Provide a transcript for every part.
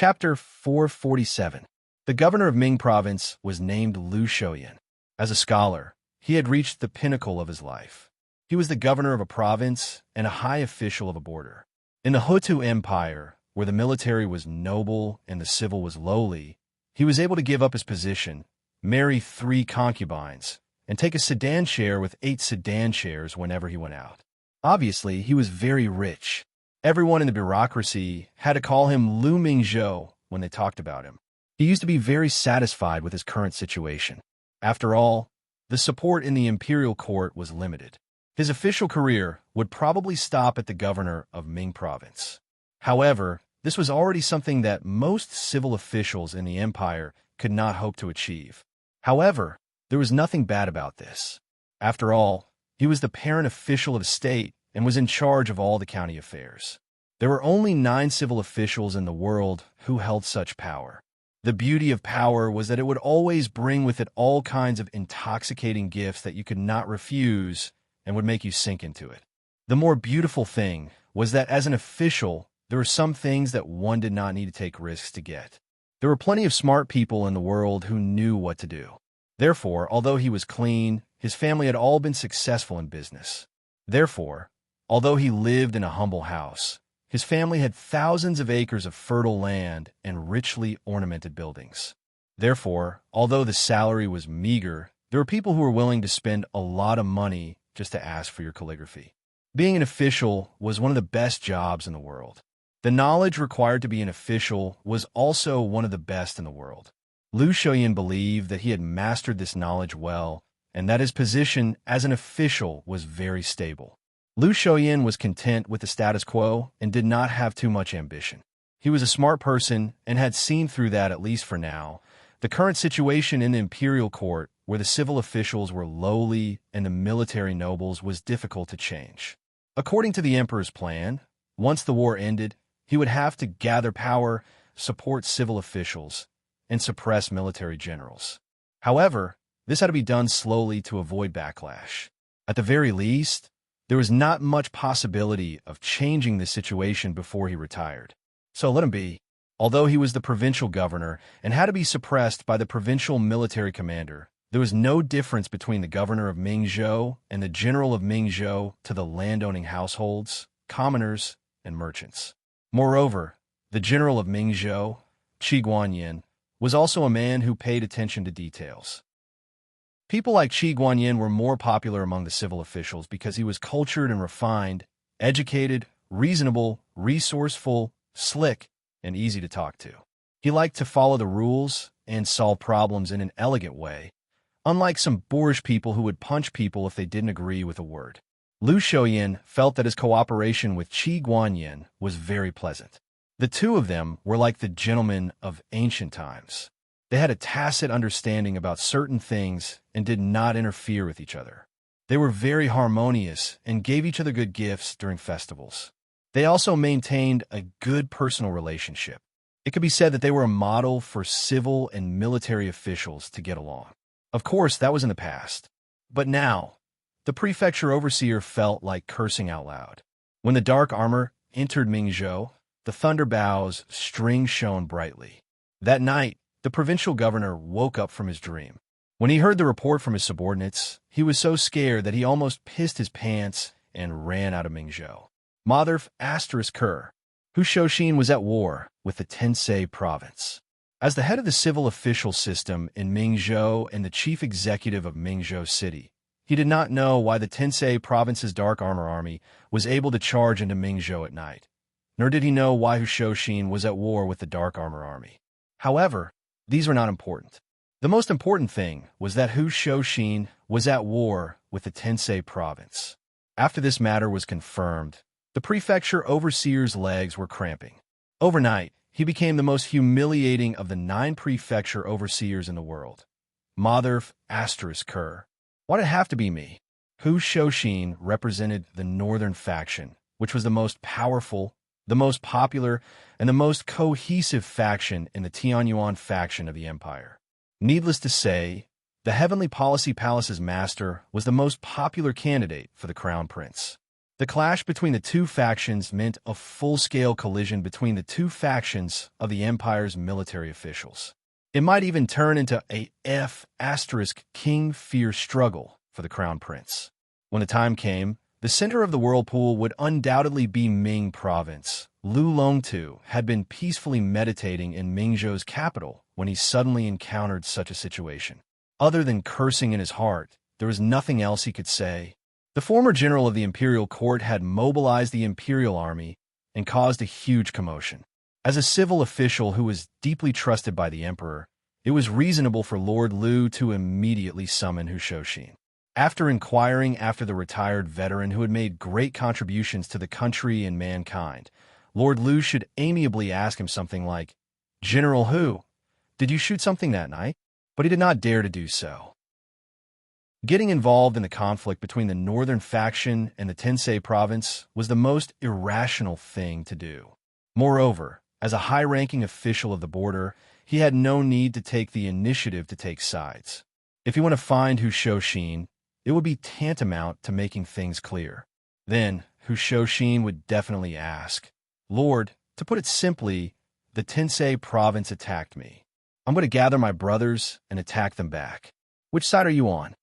Chapter 447. The governor of Ming province was named Lu Shoyan. As a scholar, he had reached the pinnacle of his life. He was the governor of a province and a high official of a border. In the Hutu Empire, where the military was noble and the civil was lowly, he was able to give up his position, marry 3 concubines, and take a sedan chair with 8 sedan chairs whenever he went out. Obviously, he was very rich. Everyone in the bureaucracy had to call him Lu Mingzhou when they talked about him. He used to be very satisfied with his current situation. After all, the support in the imperial court was limited. His official career would probably stop at the governor of Ming province. However, this was already something that most civil officials in the empire could not hope to achieve. However, there was nothing bad about this. After all, he was the parent official of the state and was in charge of all the county affairs. There were only 9 civil officials in the world who held such power. The beauty of power was that it would always bring with it all kinds of intoxicating gifts that you could not refuse and would make you sink into it. The more beautiful thing was that as an official, there were some things that one did not need to take risks to get. There were plenty of smart people in the world who knew what to do. Therefore, although he was clean, his family had all been successful in business. Therefore, although he lived in a humble house, his family had thousands of acres of fertile land and richly ornamented buildings. Therefore, although the salary was meager, there were people who were willing to spend a lot of money just to ask for your calligraphy. Being an official was one of the best jobs in the world. The knowledge required to be an official was also one of the best in the world. Lu Shoyan believed that he had mastered this knowledge well and that his position as an official was very stable. Lu Shoyan was content with the status quo and did not have too much ambition. He was a smart person and had seen through that, at least for now. The current situation in the imperial court, where the civil officials were lowly and the military nobles, was difficult to change. According to the emperor's plan, once the war ended, he would have to gather power, support civil officials, and suppress military generals. However, this had to be done slowly to avoid backlash. At the very least, there was not much possibility of changing the situation before he retired. So let him be. Although he was the provincial governor and had to be suppressed by the provincial military commander, there was no difference between the governor of Mingzhou and the general of Mingzhou to the landowning households, commoners, and merchants. Moreover, the general of Mingzhou, Qi Guanyin, was also a man who paid attention to details. People like Qi Guanyin were more popular among the civil officials because he was cultured and refined, educated, reasonable, resourceful, slick, and easy to talk to. He liked to follow the rules and solve problems in an elegant way, unlike some boorish people who would punch people if they didn't agree with a word. Lu Shoyan felt that his cooperation with Qi Guanyin was very pleasant. The two of them were like the gentlemen of ancient times. They had a tacit understanding about certain things and did not interfere with each other. They were very harmonious and gave each other good gifts during festivals. They also maintained a good personal relationship. It could be said that they were a model for civil and military officials to get along. Of course, that was in the past. But now, the prefecture overseer felt like cursing out loud. When the dark armor entered Mingzhou, the thunder boughs string shone brightly. That night, the provincial governor woke up from his dream. When he heard the report from his subordinates, he was so scared that he almost pissed his pants and ran out of Mingzhou. Mother Ker, Hu Shoshin was at war with the Tensei province. As the head of the civil official system in Mingzhou and the chief executive of Mingzhou City, he did not know why the Tensei province's dark armor army was able to charge into Mingzhou at night, nor did he know why Hu Shoshin was at war with the dark armor army. However, these were not important. The most important thing was that Hu Shoshin was at war with the Tensei province. After this matter was confirmed, the prefecture overseer's legs were cramping. Overnight, he became the most humiliating of the 9 prefecture overseers in the world. Mother Ker. Why did it have to be me? Hu Shoshin represented the northern faction, which was the most powerful, the most popular, and the most cohesive faction in the Tianyuan faction of the empire. Needless to say, the Heavenly Policy Palace's master was the most popular candidate for the crown prince. The clash between the two factions meant a full-scale collision between the two factions of the empire's military officials. It might even turn into a King fear struggle for the crown prince. When the time came, the center of the whirlpool would undoubtedly be Ming province. Lu Longtu had been peacefully meditating in Mingzhou's capital when he suddenly encountered such a situation. Other than cursing in his heart, there was nothing else he could say. The former general of the imperial court had mobilized the imperial army and caused a huge commotion. As a civil official who was deeply trusted by the emperor, it was reasonable for Lord Lu to immediately summon Hu Shouxin. After inquiring after the retired veteran who had made great contributions to the country and mankind, Lord Lu should amiably ask him something like, "General Hu, did you shoot something that night?" But he did not dare to do so. Getting involved in the conflict between the northern faction and the Tensei province was the most irrational thing to do. Moreover, as a high-ranking official of the border, he had no need to take the initiative to take sides. If he wanted to find Hu Shouxin, it would be tantamount to making things clear. Then, Hu Shouxin would definitely ask, "Lord, to put it simply, the Tensei province attacked me. I'm going to gather my brothers and attack them back. Which side are you on?"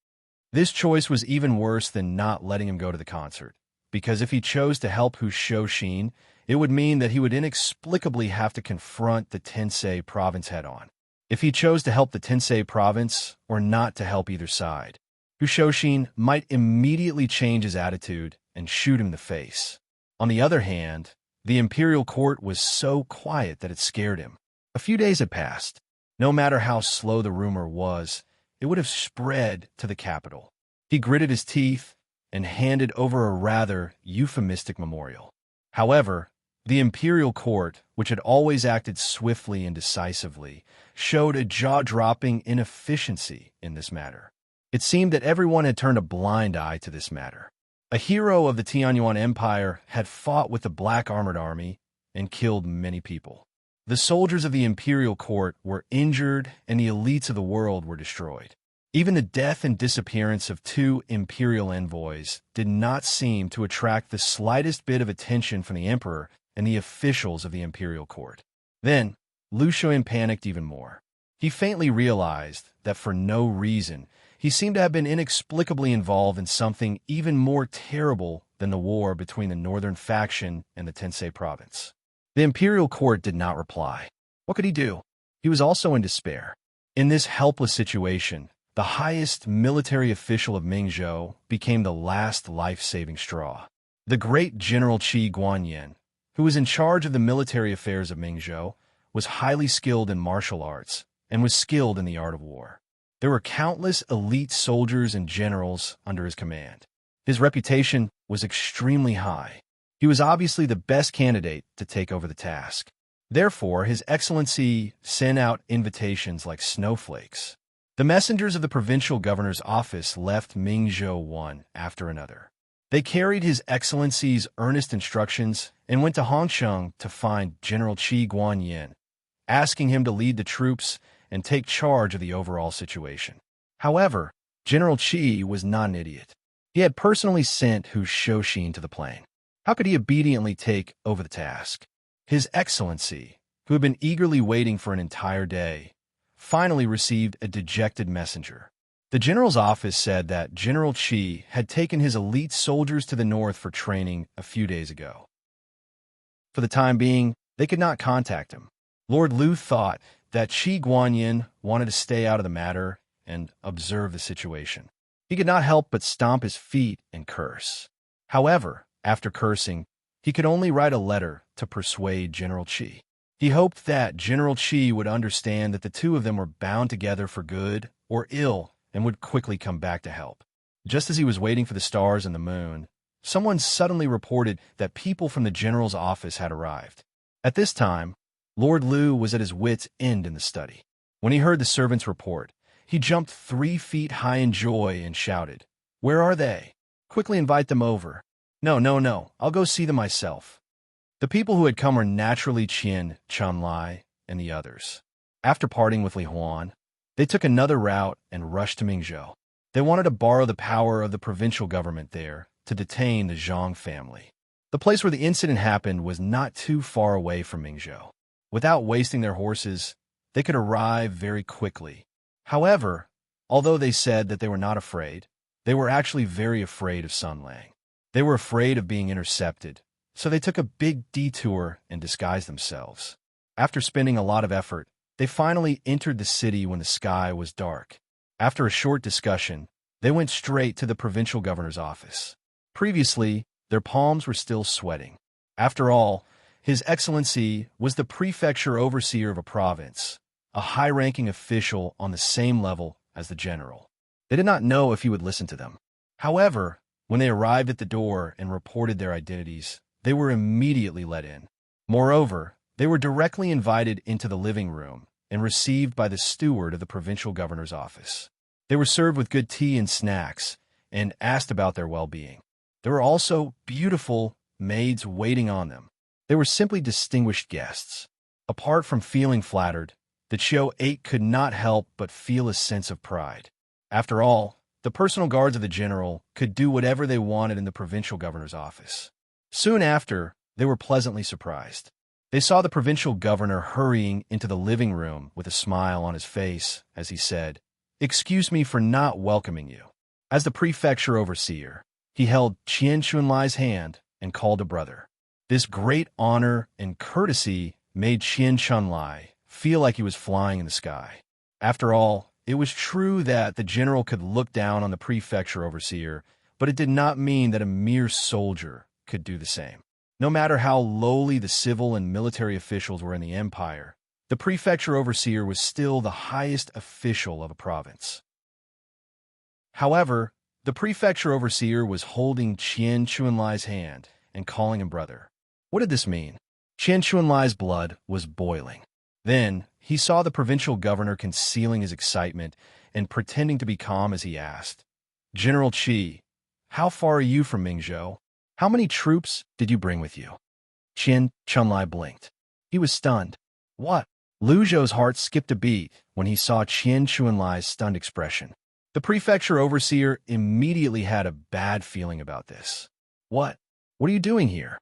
This choice was even worse than not letting him go to the concert, because if he chose to help Hu Shouxin, it would mean that he would inexplicably have to confront the Tensei province head-on. If he chose to help the Tensei province or not to help either side, Hu Shouxin might immediately change his attitude and shoot him in the face. On the other hand, the imperial court was so quiet that it scared him. A few days had passed. No matter how slow the rumor was, it would have spread to the capital. He gritted his teeth and handed over a rather euphemistic memorial. However, the imperial court, which had always acted swiftly and decisively, showed a jaw-dropping inefficiency in this matter. It seemed that everyone had turned a blind eye to this matter. A hero of the Tianyuan Empire had fought with the Black Armored Army and killed many people. The soldiers of the imperial court were injured and the elites of the world were destroyed. Even the death and disappearance of two imperial envoys did not seem to attract the slightest bit of attention from the emperor and the officials of the imperial court. Then, Lu Shouyin panicked even more. He faintly realized that for no reason, he seemed to have been inexplicably involved in something even more terrible than the war between the northern faction and the Tensei province. The imperial court did not reply. What could he do? He was also in despair. In this helpless situation, the highest military official of Mingzhou became the last life-saving straw. The great General Qi Guanyin, who was in charge of the military affairs of Mingzhou, was highly skilled in martial arts and was skilled in the art of war. There were countless elite soldiers and generals under his command. His reputation was extremely high. He was obviously the best candidate to take over the task. Therefore, His Excellency sent out invitations like snowflakes. The messengers of the provincial governor's office left Mingzhou one after another. They carried His Excellency's earnest instructions and went to Hongsheng to find General Qi Guanyin, asking him to lead the troops and take charge of the overall situation. However, General Qi was not an idiot. He had personally sent Hu Shouxin to the plain. How could he obediently take over the task? His Excellency, who had been eagerly waiting for an entire day, finally received a dejected messenger. The general's office said that General Qi had taken his elite soldiers to the north for training a few days ago. For the time being, they could not contact him. Lord Lu thought that Qi Guanyin wanted to stay out of the matter and observe the situation. He could not help but stomp his feet and curse. However, after cursing, he could only write a letter to persuade General Qi. He hoped that General Qi would understand that the two of them were bound together for good or ill and would quickly come back to help. Just as he was waiting for the stars and the moon, someone suddenly reported that people from the general's office had arrived. At this time, Lord Lu was at his wits' end in the study. When he heard the servant's report, he jumped 3 feet high in joy and shouted, "Where are they? Quickly invite them over." No, I'll go see them myself." The people who had come were naturally Qian, Chunlai, and the others. After parting with Li Huan, they took another route and rushed to Mingzhou. They wanted to borrow the power of the provincial government there to detain the Zhang family. The place where the incident happened was not too far away from Mingzhou. Without wasting their horses, they could arrive very quickly. However, although they said that they were not afraid, they were actually very afraid of Sun Lang. They were afraid of being intercepted, so they took a big detour and disguised themselves. After spending a lot of effort, they finally entered the city when the sky was dark. After a short discussion, they went straight to the provincial governor's office. Previously, their palms were still sweating. After all, His Excellency was the prefecture overseer of a province, a high-ranking official on the same level as the general. They did not know if he would listen to them. However, when they arrived at the door and reported their identities, they were immediately let in. Moreover, they were directly invited into the living room and received by the steward of the provincial governor's office. They were served with good tea and snacks and asked about their well-being. There were also beautiful maids waiting on them. They were simply distinguished guests. Apart from feeling flattered, the Chiu 8 could not help but feel a sense of pride. After all, the personal guards of the general could do whatever they wanted in the provincial governor's office. Soon after, they were pleasantly surprised. They saw the provincial governor hurrying into the living room with a smile on his face as he said, "Excuse me for not welcoming you." As the prefecture overseer, he held Qian Chunlai's hand and called a brother. This great honor and courtesy made Qian Chunlai feel like he was flying in the sky. After all, it was true that the general could look down on the prefecture overseer, but it did not mean that a mere soldier could do the same. No matter how lowly the civil and military officials were in the empire, the prefecture overseer was still the highest official of a province. However, the prefecture overseer was holding Qian Chunlai's hand and calling him brother. What did this mean? Qian Chunlai's blood was boiling. Then, he saw the provincial governor concealing his excitement and pretending to be calm as he asked, "General Qi, how far are you from Mingzhou? How many troops did you bring with you?" Qian Chunlai blinked. He was stunned. What? Lu Zhou's heart skipped a beat when he saw Qian Chunlai's stunned expression. The prefecture overseer immediately had a bad feeling about this. What are you doing here?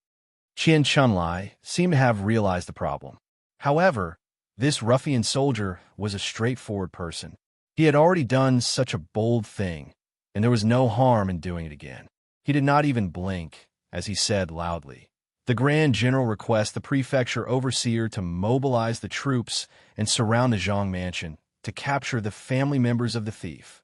Qian Chunlai seemed to have realized the problem. However, this ruffian soldier was a straightforward person. He had already done such a bold thing, and there was no harm in doing it again. He did not even blink, as he said loudly, "The Grand General requests the prefecture overseer to mobilize the troops and surround the Zhang mansion to capture the family members of the thief."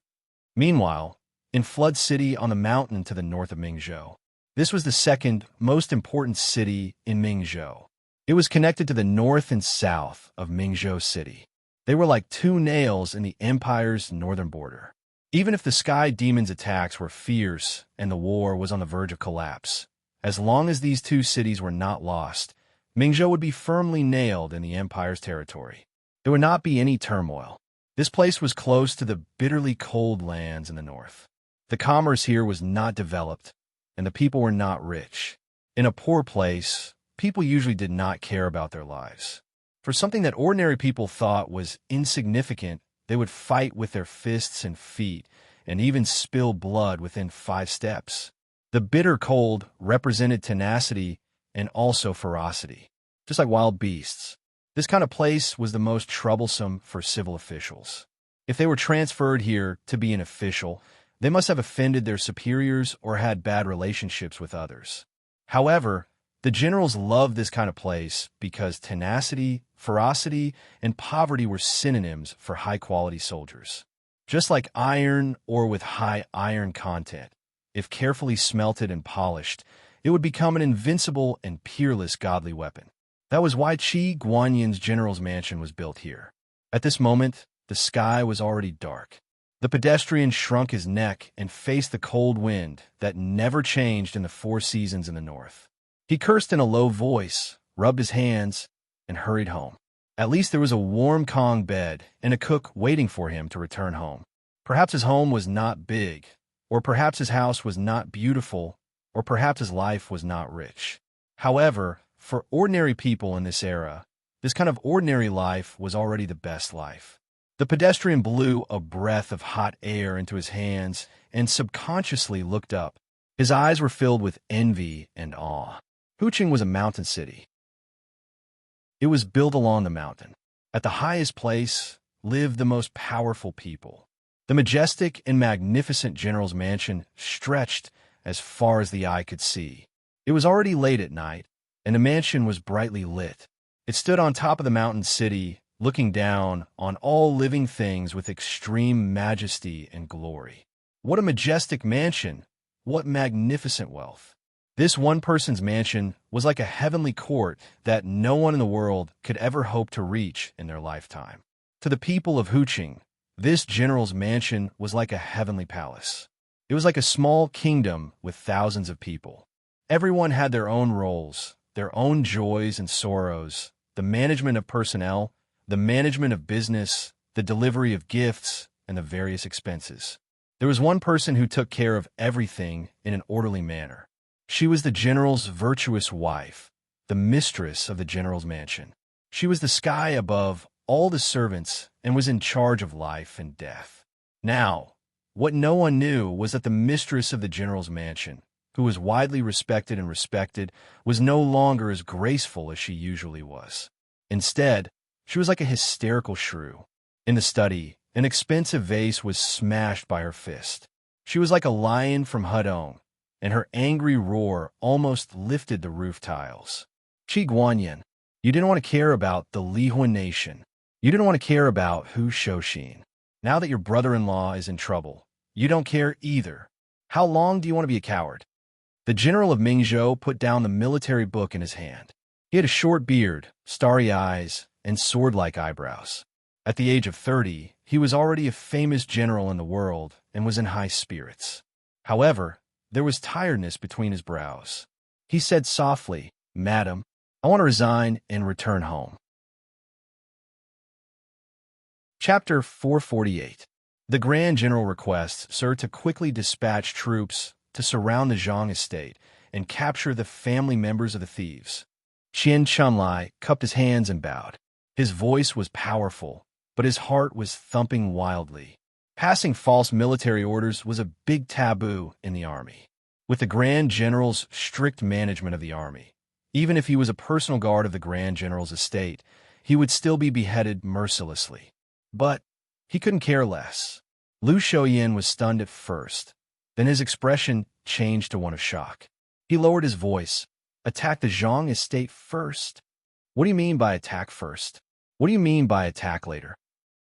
Meanwhile, in Flood City on the mountain to the north of Mingzhou, this was the second most important city in Mingzhou. It was connected to the north and south of Mingzhou City. They were like two nails in the empire's northern border. Even if the Sky Demon's attacks were fierce and the war was on the verge of collapse, as long as these two cities were not lost, Mingzhou would be firmly nailed in the empire's territory. There would not be any turmoil. This place was close to the bitterly cold lands in the north. The commerce here was not developed, and the people were not rich. In a poor place, people usually did not care about their lives. For something that ordinary people thought was insignificant, they would fight with their fists and feet, and even spill blood within 5 steps. The bitter cold represented tenacity and also ferocity, just like wild beasts. This kind of place was the most troublesome for civil officials. If they were transferred here to be an official, they must have offended their superiors or had bad relationships with others. However, the generals loved this kind of place because tenacity, ferocity, and poverty were synonyms for high-quality soldiers. Just like iron ore with high iron content, if carefully smelted and polished, it would become an invincible and peerless godly weapon. That was why Qi Guanyan's general's mansion was built here. At this moment, the sky was already dark. The pedestrian shrunk his neck and faced the cold wind that never changed in the 4 seasons in the north. He cursed in a low voice, rubbed his hands, and hurried home. At least there was a warm Kong bed and a cook waiting for him to return home. Perhaps his home was not big, or perhaps his house was not beautiful, or perhaps his life was not rich. However, for ordinary people in this era, this kind of ordinary life was already the best life. The pedestrian blew a breath of hot air into his hands and subconsciously looked up. His eyes were filled with envy and awe. Huqing was a mountain city. It was built along the mountain. At the highest place lived the most powerful people. The majestic and magnificent general's mansion stretched as far as the eye could see. It was already late at night, and the mansion was brightly lit. It stood on top of the mountain city, looking down on all living things with extreme majesty and glory. What a majestic mansion! What magnificent wealth! This one person's mansion was like a heavenly court that no one in the world could ever hope to reach in their lifetime. To the people of Huqing, this general's mansion was like a heavenly palace. It was like a small kingdom with thousands of people. Everyone had their own roles, their own joys and sorrows, the management of personnel, the management of business, the delivery of gifts, and the various expenses. There was one person who took care of everything in an orderly manner. She was the general's virtuous wife, the mistress of the general's mansion. She was the sky above all the servants and was in charge of life and death. Now, what no one knew was that the mistress of the general's mansion, who was widely respected and respected, was no longer as graceful as she usually was. Instead, she was like a hysterical shrew. In the study, an expensive vase was smashed by her fist. She was like a lion from Hudong, and her angry roar almost lifted the roof tiles. Qi Guanyin, you didn't want to care about the Lihuan nation. You didn't want to care about Hu Shouxin. Now that your brother-in-law is in trouble, you don't care either. How long do you want to be a coward? The general of Mingzhou put down the military book in his hand. He had a short beard, starry eyes, and sword-like eyebrows. At the age of 30, he was already a famous general in the world and was in high spirits. However, there was tiredness between his brows. He said softly, "Madam, I want to resign and return home." Chapter 448. The Grand General requests Sir to quickly dispatch troops to surround the Zhang estate and capture the family members of the thieves. Qian Chunlai cupped his hands and bowed. His voice was powerful, but his heart was thumping wildly. Passing false military orders was a big taboo in the army. With the Grand General's strict management of the army, even if he was a personal guard of the Grand General's estate, he would still be beheaded mercilessly. But he couldn't care less. Lu Shouyin was stunned at first. Then his expression changed to one of shock. He lowered his voice. "Attack the Zhang estate first? What do you mean by attack first? What do you mean by attack later?"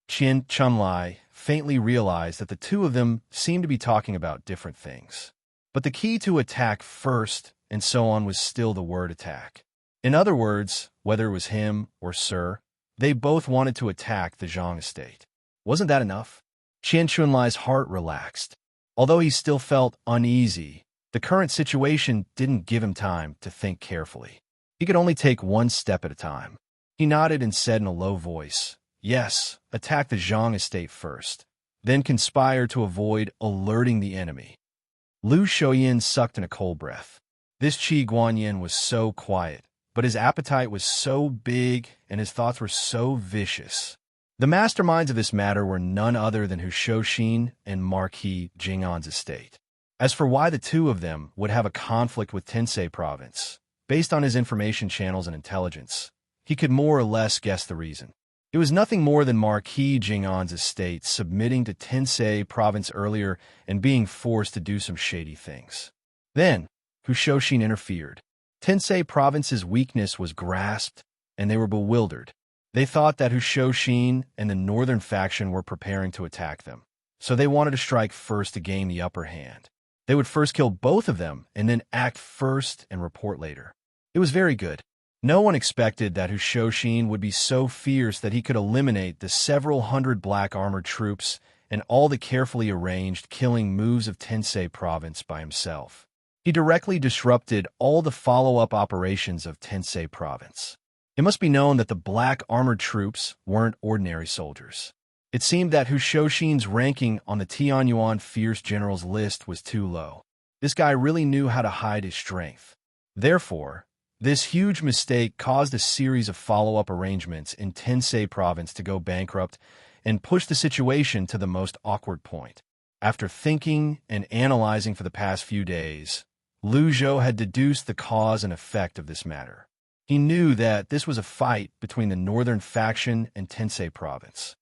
Qian Chunlai faintly realized that the two of them seemed to be talking about different things. But the key to attack first and so on was still the word attack. In other words, whether it was him or Sir, they both wanted to attack the Zhang estate. Wasn't that enough? Qian Chunlai's heart relaxed. Although he still felt uneasy, the current situation didn't give him time to think carefully. He could only take one step at a time. He nodded and said in a low voice, "Yes, attack the Zhang estate first, then conspire to avoid alerting the enemy." Lu Shouyin sucked in a cold breath. This Qi Guanyin was so quiet, but his appetite was so big and his thoughts were so vicious. The masterminds of this matter were none other than Hu Shouxin and Marquis Jing'an's estate. As for why the two of them would have a conflict with Tensei province, based on his information channels and intelligence, he could more or less guess the reason. It was nothing more than Marquis Jing'an's estate submitting to Tensei province earlier and being forced to do some shady things. Then, Hu Shouxin interfered. Tensei province's weakness was grasped, and they were bewildered. They thought that Hu Shouxin and the northern faction were preparing to attack them, so they wanted to strike first to gain the upper hand. They would first kill both of them and then act first and report later. It was very good. No one expected that Hu Shouxin would be so fierce that he could eliminate the several hundred black armored troops and all the carefully arranged killing moves of Tensei province by himself. He directly disrupted all the follow-up operations of Tensei province. It must be known that the black armored troops weren't ordinary soldiers. It seemed that Hu Shouxin's ranking on the Tianyuan fierce generals list was too low. This guy really knew how to hide his strength. Therefore, this huge mistake caused a series of follow-up arrangements in Tensei province to go bankrupt and push the situation to the most awkward point. After thinking and analyzing for the past few days, Liu Zhou had deduced the cause and effect of this matter. He knew that this was a fight between the northern faction and Tensei province.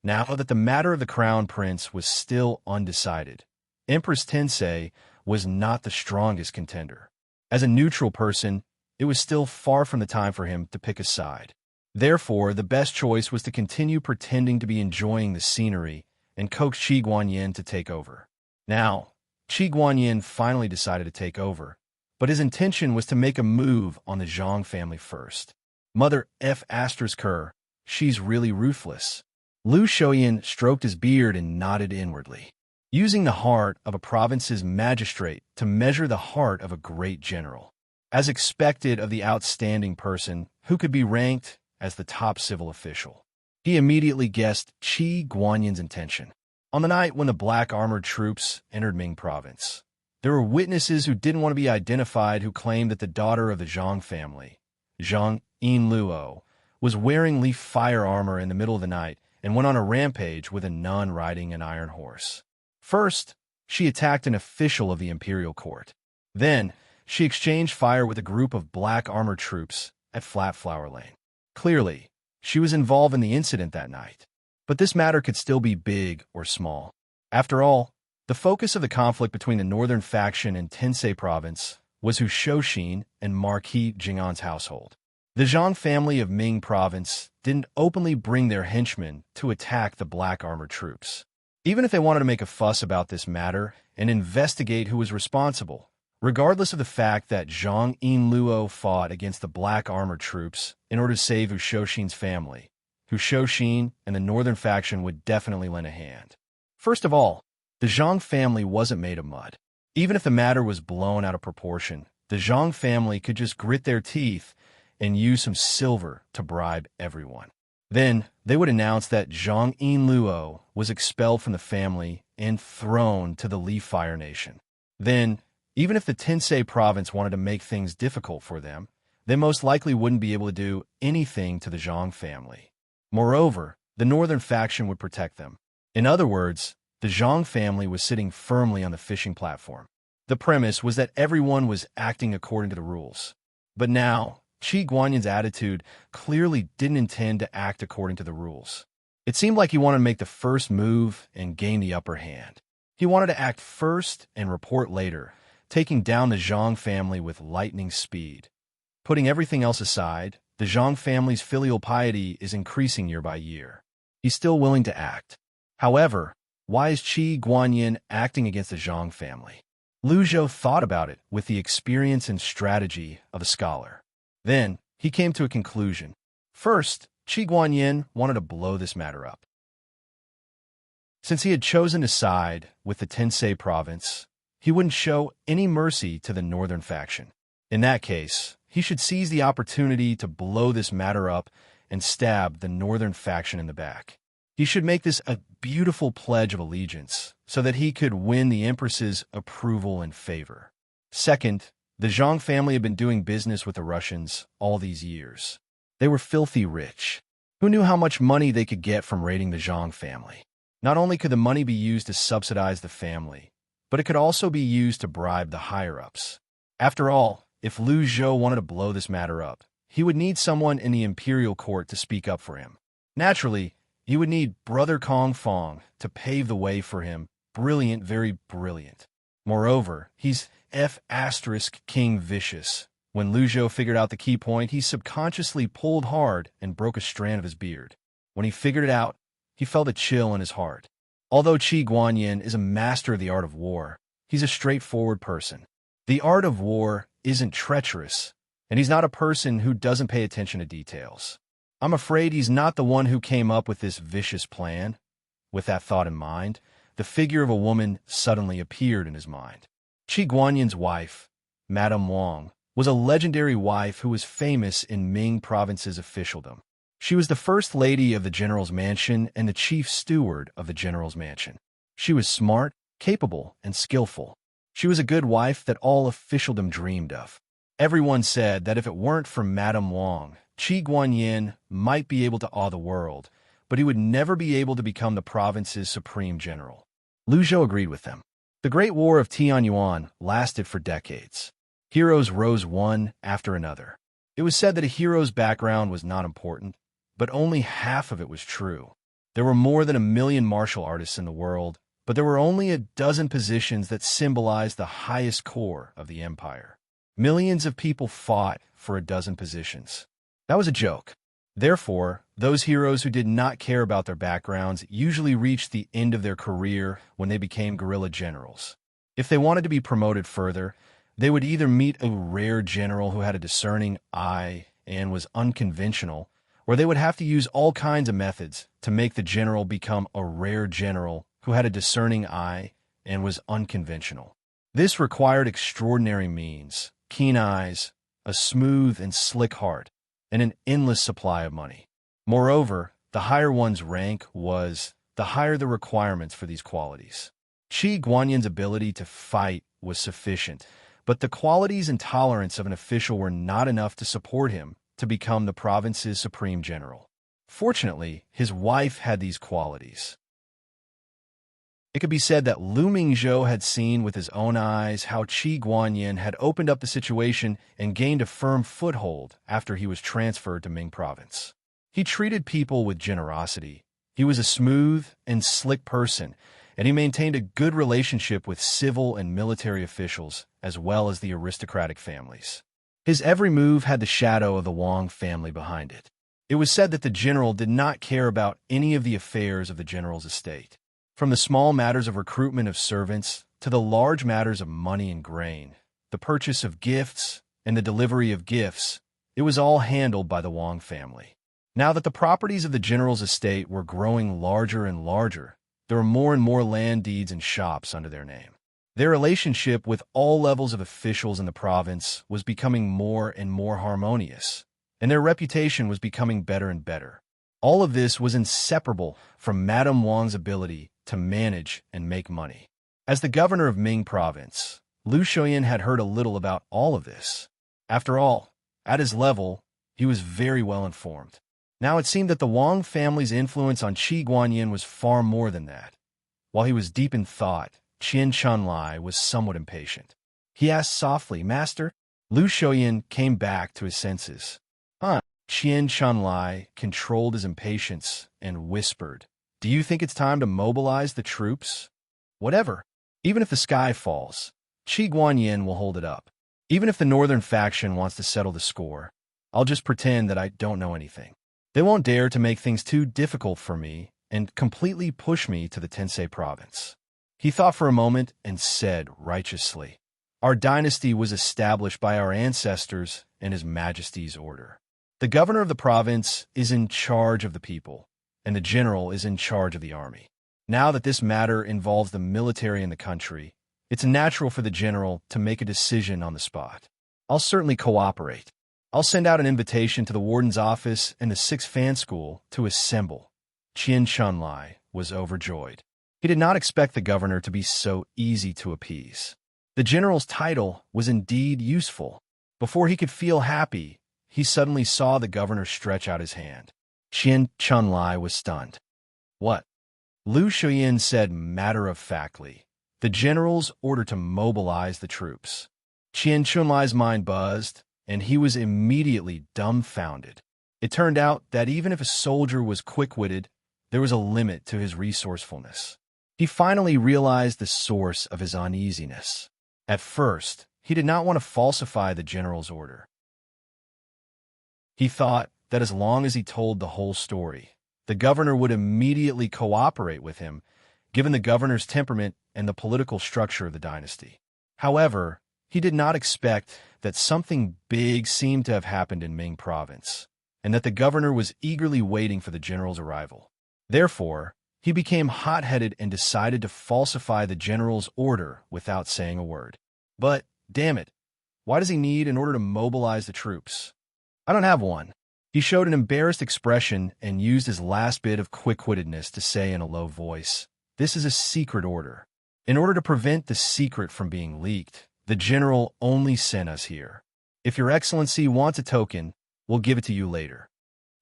Now that the matter of the crown prince was still undecided, Empress Tensei was not the strongest contender. As a neutral person, it was still far from the time for him to pick a side. Therefore, the best choice was to continue pretending to be enjoying the scenery and coax Qi Guanyin to take over. Now, Qi Guanyin finally decided to take over, but his intention was to make a move on the Zhang family first. Mother F***, she's really ruthless. Liu Shoyan stroked his beard and nodded inwardly. Using the heart of a province's magistrate to measure the heart of a great general. As expected of the outstanding person who could be ranked as the top civil official. He immediately guessed Qi Guanyin's intention. On the night when the black armored troops entered Ming province, there were witnesses who didn't want to be identified who claimed that the daughter of the Zhang family, Zhang Yinluo, was wearing leaf fire armor in the middle of the night and went on a rampage with a nun riding an iron horse. First, she attacked an official of the imperial court. Then, she exchanged fire with a group of black armored troops at Flat Flower Lane. Clearly, she was involved in the incident that night. But this matter could still be big or small. After all, the focus of the conflict between the northern faction and Tensei province was Hu Shouxin and Marquis Jing'an's household. The Zhang family of Ming province didn't openly bring their henchmen to attack the black armored troops. Even if they wanted to make a fuss about this matter and investigate who was responsible, regardless of the fact that Zhang Yinluo fought against the black armored troops in order to save Hu Shouxin's family, Hu Shouxin and the northern faction would definitely lend a hand. First of all, the Zhang family wasn't made of mud. Even if the matter was blown out of proportion, the Zhang family could just grit their teeth and use some silver to bribe everyone. Then, they would announce that Zhang Yinluo was expelled from the family and thrown to the Leaf Fire Nation. Then, even if the Tensei province wanted to make things difficult for them, they most likely wouldn't be able to do anything to the Zhang family. Moreover, the northern faction would protect them. In other words, the Zhang family was sitting firmly on the fishing platform. The premise was that everyone was acting according to the rules. But now, Qi Guanyin's attitude clearly didn't intend to act according to the rules. It seemed like he wanted to make the first move and gain the upper hand. He wanted to act first and report later, taking down the Zhang family with lightning speed. Putting everything else aside, the Zhang family's filial piety is increasing year by year. He's still willing to act. However, why is Qi Guanyin acting against the Zhang family? Liu Zhou thought about it with the experience and strategy of a scholar. Then, he came to a conclusion. First, Qi Guanyin wanted to blow this matter up. Since he had chosen to side with the Tensei province, he wouldn't show any mercy to the northern faction. In that case, he should seize the opportunity to blow this matter up and stab the northern faction in the back. He should make this a beautiful pledge of allegiance so that he could win the Empress's approval and favor. Second, the Zhang family had been doing business with the Russians all these years. They were filthy rich. Who knew how much money they could get from raiding the Zhang family? Not only could the money be used to subsidize the family, but it could also be used to bribe the higher-ups. After all, if Liu Zhou wanted to blow this matter up, he would need someone in the imperial court to speak up for him. Naturally, he would need Brother Kong Fong to pave the way for him. Brilliant, very brilliant. Moreover, he's King Vicious. When Liu Zhou figured out the key point, he subconsciously pulled hard and broke a strand of his beard. When he figured it out, he felt a chill in his heart. Although Qi Guanyin is a master of the art of war, he's a straightforward person. The art of war isn't treacherous, and he's not a person who doesn't pay attention to details. I'm afraid he's not the one who came up with this vicious plan. With that thought in mind, the figure of a woman suddenly appeared in his mind. Qi Guanyin's wife, Madame Wang, was a legendary wife who was famous in Ming province's officialdom. She was the first lady of the general's mansion and the chief steward of the general's mansion. She was smart, capable, and skillful. She was a good wife that all officialdom dreamed of. Everyone said that if it weren't for Madame Wang, Qi Guanyin might be able to awe the world, but he would never be able to become the province's supreme general. Liu Zhou agreed with them. The Great War of Tianyuan lasted for decades. Heroes rose one after another. It was said that a hero's background was not important, but only half of it was true. There were more than 1 million martial artists in the world, but there were only a dozen positions that symbolized the highest core of the empire. Millions of people fought for a dozen positions. That was a joke. Therefore, those heroes who did not care about their backgrounds usually reached the end of their career when they became guerrilla generals. If they wanted to be promoted further, they would either meet a rare general who had a discerning eye and was unconventional, or they would have to use all kinds of methods to make the general become a rare general who had a discerning eye and was unconventional. This required extraordinary means, keen eyes, a smooth and slick heart, and an endless supply of money. Moreover, the higher one's rank was, the higher the requirements for these qualities. Qi Guanyan's ability to fight was sufficient, but the qualities and tolerance of an official were not enough to support him to become the province's supreme general. Fortunately, his wife had these qualities. It could be said that Lu Mingzhou had seen with his own eyes how Qi Guanyan had opened up the situation and gained a firm foothold after he was transferred to Ming Province. He treated people with generosity. He was a smooth and slick person, and he maintained a good relationship with civil and military officials as well as the aristocratic families. His every move had the shadow of the Wang family behind it. It was said that the general did not care about any of the affairs of the general's estate. From the small matters of recruitment of servants to the large matters of money and grain, the purchase of gifts and the delivery of gifts, it was all handled by the Wang family. Now that the properties of the general's estate were growing larger and larger, there were more and more land deeds and shops under their name. Their relationship with all levels of officials in the province was becoming more and more harmonious, and their reputation was becoming better and better. All of this was inseparable from Madame Wang's ability to manage and make money. As the governor of Ming Province, Lu Shoyan had heard a little about all of this. After all, at his level, he was very well informed. Now it seemed that the Wang family's influence on Qi Guanyan was far more than that. While he was deep in thought, Qian Chunlai was somewhat impatient. He asked softly, "Master?" Lu Shoyan came back to his senses. Qian Chunlai controlled his impatience and whispered, "Do you think it's time to mobilize the troops?" "Whatever. Even if the sky falls, Qi Guanyan will hold it up. Even if the northern faction wants to settle the score, I'll just pretend that I don't know anything. They won't dare to make things too difficult for me and completely push me to the Tensei province." He thought for a moment and said righteously, "Our dynasty was established by our ancestors and His Majesty's order. The governor of the province is in charge of the people, and the general is in charge of the army. Now that this matter involves the military in the country, it's natural for the general to make a decision on the spot. I'll certainly cooperate. I'll send out an invitation to the warden's office and the 6th Fan School to assemble." Qian Chunlai was overjoyed. He did not expect the governor to be so easy to appease. The general's title was indeed useful. Before he could feel happy, he suddenly saw the governor stretch out his hand. Qian Chunlai was stunned. "What?" Lu Shuyan said matter-of-factly, "The general's order to mobilize the troops." Qian Chunlai's mind buzzed, and he was immediately dumbfounded. It turned out that even if a soldier was quick-witted, there was a limit to his resourcefulness. He finally realized the source of his uneasiness. At first, he did not want to falsify the general's order. He thought that as long as he told the whole story, the governor would immediately cooperate with him, given the governor's temperament and the political structure of the dynasty. However, he did not expect that something big seemed to have happened in Ming Province, and that the governor was eagerly waiting for the general's arrival. Therefore, he became hot-headed and decided to falsify the general's order without saying a word. But, damn it, why does he need an order to mobilize the troops? I don't have one. He showed an embarrassed expression and used his last bit of quick-wittedness to say in a low voice, "This is a secret order. In order to prevent the secret from being leaked, the general only sent us here. If your excellency wants a token, we'll give it to you later."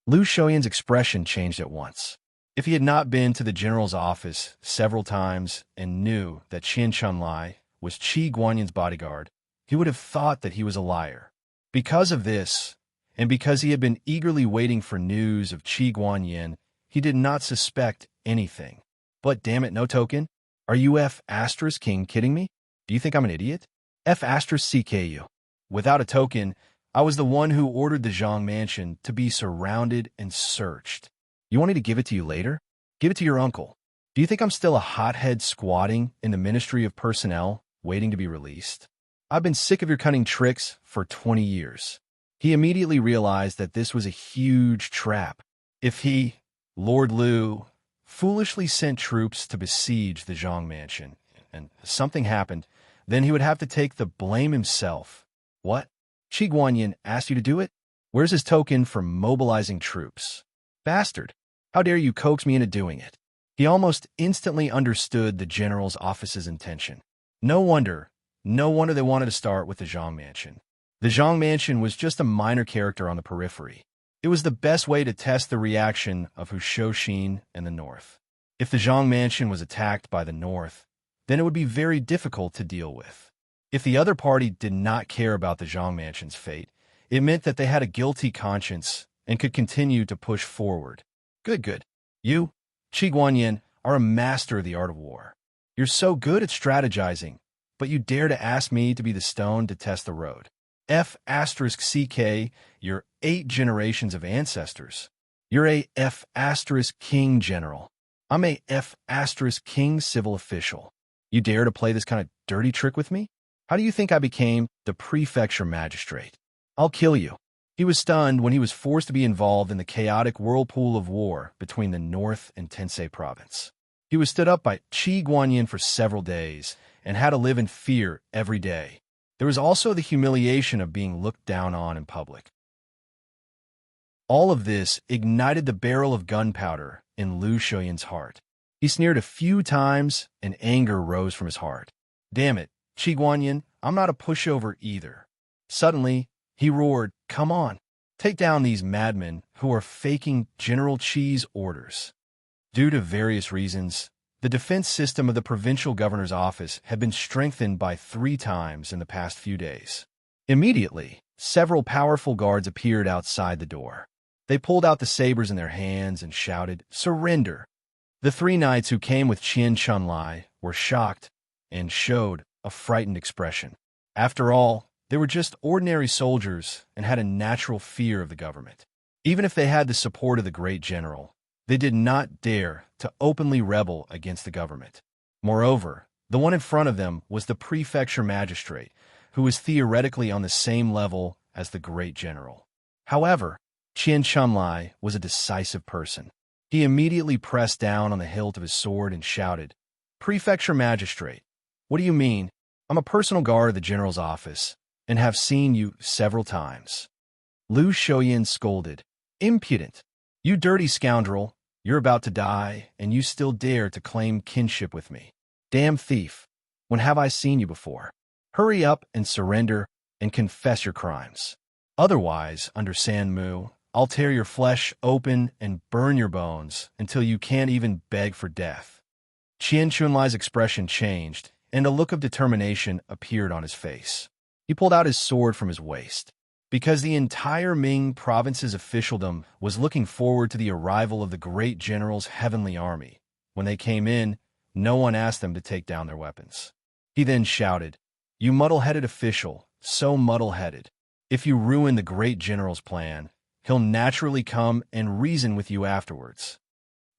Lu Shoyan's expression changed at once. If he had not been to the general's office several times and knew that Qian Chunlai was Qi Guanyan's bodyguard, he would have thought that he was a liar. Because of this, and because he had been eagerly waiting for news of Qi Guanyan, he did not suspect anything. But damn it, no token? Are you F asterisk king kidding me? Do you think I'm an idiot? F asterisk CKU. Without a token, I was the one who ordered the Zhang mansion to be surrounded and searched. You want me to give it to you later? Give it to your uncle. Do you think I'm still a hothead squatting in the Ministry of Personnel, waiting to be released? I've been sick of your cunning tricks for 20 years. He immediately realized that this was a huge trap. If he, Lord Liu, foolishly sent troops to besiege the Zhang mansion, and something happened, then he would have to take the blame himself. What? Qi Guanyan asked you to do it? Where's his token for mobilizing troops? Bastard! How dare you coax me into doing it? He almost instantly understood the general's office's intention. No wonder they wanted to start with the Zhang mansion. The Zhang mansion was just a minor character on the periphery. It was the best way to test the reaction of Hushouxin and the north. If the Zhang mansion was attacked by the north, then it would be very difficult to deal with. If the other party did not care about the Zhang mansion's fate, it meant that they had a guilty conscience and could continue to push forward. Good. You, Qi Guanyan, are a master of the art of war. You're so good at strategizing, but you dare to ask me to be the stone to test the road. F asterisk CK, you're 8 generations of ancestors. You're a F asterisk king general. I'm a F asterisk king civil official. You dare to play this kind of dirty trick with me? How do you think I became the prefecture magistrate? I'll kill you. He was stunned when he was forced to be involved in the chaotic whirlpool of war between the North and Tensei province. He was stood up by Qi Guanyan for several days and had to live in fear every day. There was also the humiliation of being looked down on in public. All of this ignited the barrel of gunpowder in Lu Shoyan's heart. He sneered a few times, and anger rose from his heart. Damn it, Qi Guanyan, I'm not a pushover either. Suddenly, he roared, come on, take down these madmen who are faking General Qi's orders. Due to various reasons, the defense system of the provincial governor's office had been strengthened by 3 times in the past few days. Immediately, several powerful guards appeared outside the door. They pulled out the sabers in their hands and shouted, surrender! The 3 knights who came with Qian Chunlai were shocked and showed a frightened expression. After all, they were just ordinary soldiers and had a natural fear of the government. Even if they had the support of the great general, they did not dare to openly rebel against the government. Moreover, the one in front of them was the prefecture magistrate, who was theoretically on the same level as the great general. However, Qian Chunlai was a decisive person. He immediately pressed down on the hilt of his sword and shouted, Prefecture magistrate, what do you mean? I'm a personal guard of the general's office and have seen you several times. Lu Shoyan scolded, impudent! You dirty scoundrel! You're about to die, and you still dare to claim kinship with me. Damn thief! When have I seen you before? Hurry up and surrender and confess your crimes. Otherwise, under Sanmu, I'll tear your flesh open and burn your bones until you can't even beg for death. Qian Chunlai's expression changed, and a look of determination appeared on his face. He pulled out his sword from his waist. Because the entire Ming province's officialdom was looking forward to the arrival of the great general's heavenly army. When they came in, no one asked them to take down their weapons. He then shouted, You muddle-headed official, so muddle-headed. If you ruin the great general's plan, he'll naturally come and reason with you afterwards.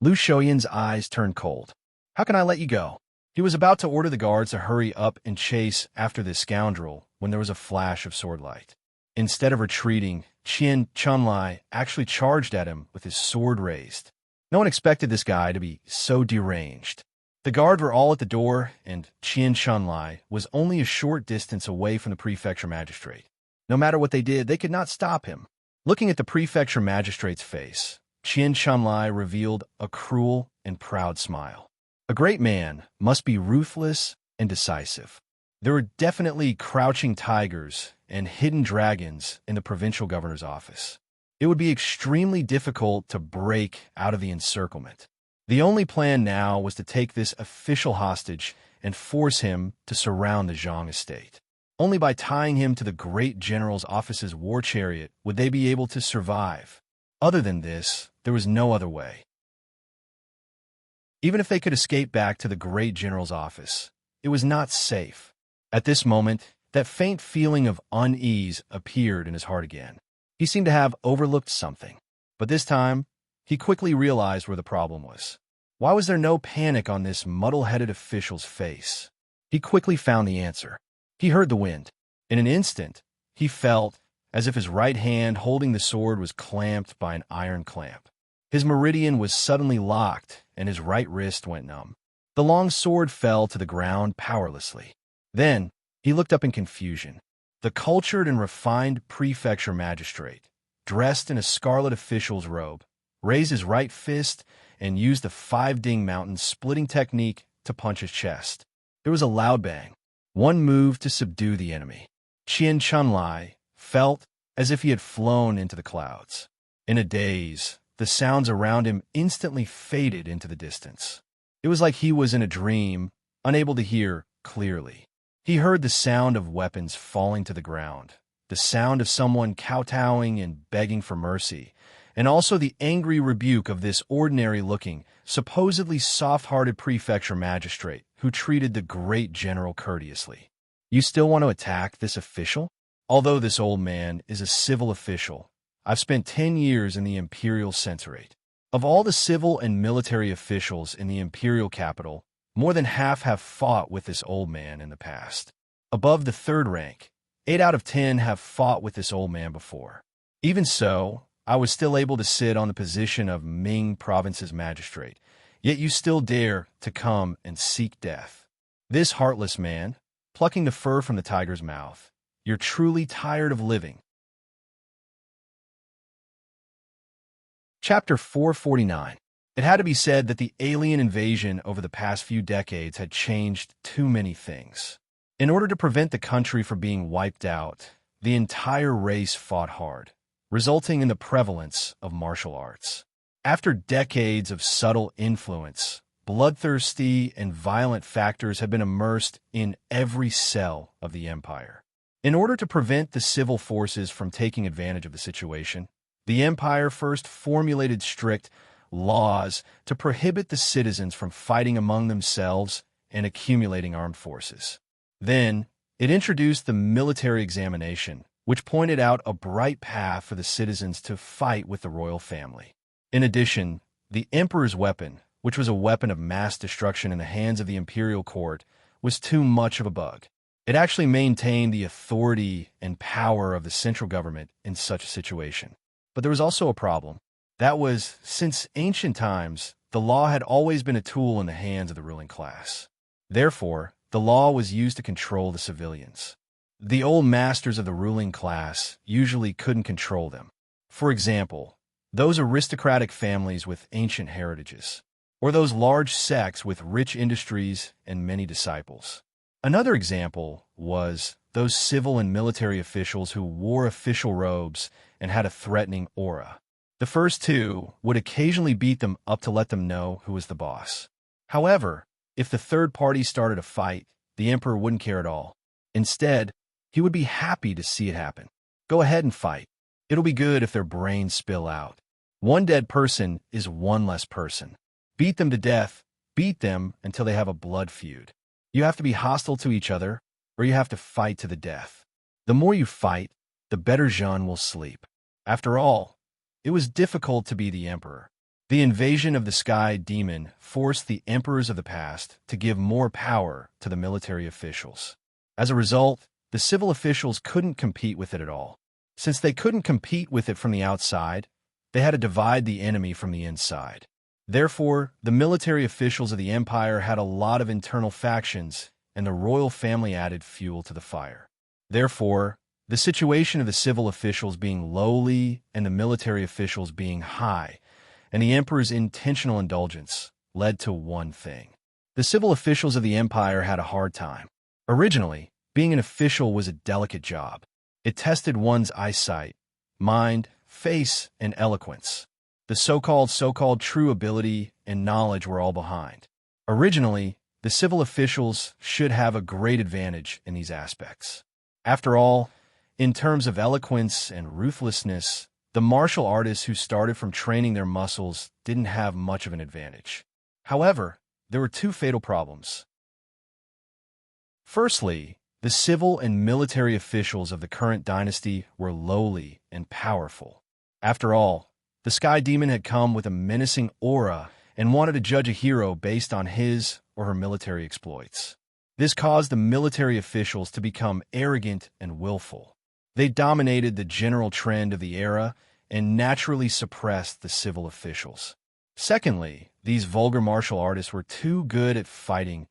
Lu Shoyan's eyes turned cold. How can I let you go? He was about to order the guards to hurry up and chase after this scoundrel when there was a flash of swordlight. Instead of retreating, Qian Chunlai actually charged at him with his sword raised. No one expected this guy to be so deranged. The guards were all at the door, and Qian Chunlai was only a short distance away from the prefecture magistrate. No matter what they did, they could not stop him. Looking at the prefecture magistrate's face, Qian Chunlai revealed a cruel and proud smile. A great man must be ruthless and decisive. There were definitely crouching tigers and hidden dragons in the provincial governor's office. It would be extremely difficult to break out of the encirclement. The only plan now was to take this official hostage and force him to surround the Zhang estate. Only by tying him to the great general's office's war chariot would they be able to survive. Other than this, there was no other way. Even if they could escape back to the great general's office, it was not safe. At this moment, that faint feeling of unease appeared in his heart again. He seemed to have overlooked something. But this time, he quickly realized where the problem was. Why was there no panic on this muddle-headed official's face? He quickly found the answer. He heard the wind. In an instant, he felt as if his right hand holding the sword was clamped by an iron clamp. His meridian was suddenly locked, and his right wrist went numb. The long sword fell to the ground powerlessly. Then, he looked up in confusion. The cultured and refined prefecture magistrate, dressed in a scarlet official's robe, raised his right fist and used the five-ding mountain splitting technique to punch his chest. There was a loud bang. One move to subdue the enemy. Qian Chunlai felt as if he had flown into the clouds. In a daze, the sounds around him instantly faded into the distance. It was like he was in a dream, unable to hear clearly. He heard the sound of weapons falling to the ground, the sound of someone kowtowing and begging for mercy, and also the angry rebuke of this ordinary-looking, supposedly soft-hearted prefecture magistrate who treated the great general courteously. You still want to attack this official? Although this old man is a civil official, I've spent 10 years in the imperial censorate. Of all the civil and military officials in the imperial capital, more than half have fought with this old man in the past. Above the third rank, 8 out of 10 have fought with this old man before. Even so, I was still able to sit on the position of Ming province's magistrate, yet you still dare to come and seek death. This heartless man, plucking the fur from the tiger's mouth, you're truly tired of living. Chapter 449. It had to be said that the alien invasion over the past few decades had changed too many things. In order to prevent the country from being wiped out, the entire race fought hard, resulting in the prevalence of martial arts. After decades of subtle influence, bloodthirsty and violent factors have been immersed in every cell of the empire. In order to prevent the civil forces from taking advantage of the situation, the empire first formulated strict laws to prohibit the citizens from fighting among themselves and accumulating armed forces. Then, it introduced the military examination, which pointed out a bright path for the citizens to fight with the royal family. In addition, the emperor's weapon, which was a weapon of mass destruction in the hands of the imperial court, was too much of a bug. It actually maintained the authority and power of the central government in such a situation. But there was also a problem. That was, since ancient times, the law had always been a tool in the hands of the ruling class. Therefore, the law was used to control the civilians. The old masters of the ruling class usually couldn't control them. For example, those aristocratic families with ancient heritages, or those large sects with rich industries and many disciples. Another example was those civil and military officials who wore official robes and had a threatening aura. The first two would occasionally beat them up to let them know who was the boss. However, if the third party started a fight, the emperor wouldn't care at all. Instead, he would be happy to see it happen. Go ahead and fight. It'll be good if their brains spill out. One dead person is one less person. Beat them to death. Beat them until they have a blood feud. You have to be hostile to each other, or you have to fight to the death. The more you fight, the better Jean will sleep. After all, it was difficult to be the emperor. The invasion of the sky demon forced the emperors of the past to give more power to the military officials. As a result, the civil officials couldn't compete with it at all. Since they couldn't compete with it from the outside, they had to divide the enemy from the inside. Therefore, the military officials of the empire had a lot of internal factions, and the royal family added fuel to the fire. Therefore, the situation of the civil officials being lowly and the military officials being high, and the emperor's intentional indulgence, led to one thing. The civil officials of the empire had a hard time. Originally, being an official was a delicate job. It tested one's eyesight, mind, face, and eloquence. The so-called true ability and knowledge were all behind. Originally, the civil officials should have a great advantage in these aspects. After all, in terms of eloquence and ruthlessness, the martial artists who started from training their muscles didn't have much of an advantage. However, there were two fatal problems. Firstly, the civil and military officials of the current dynasty were lowly and powerful. After all, the Sky Demon had come with a menacing aura and wanted to judge a hero based on his or her military exploits. This caused the military officials to become arrogant and willful. They dominated the general trend of the era and naturally suppressed the civil officials. Secondly, these vulgar martial artists were too good at fighting,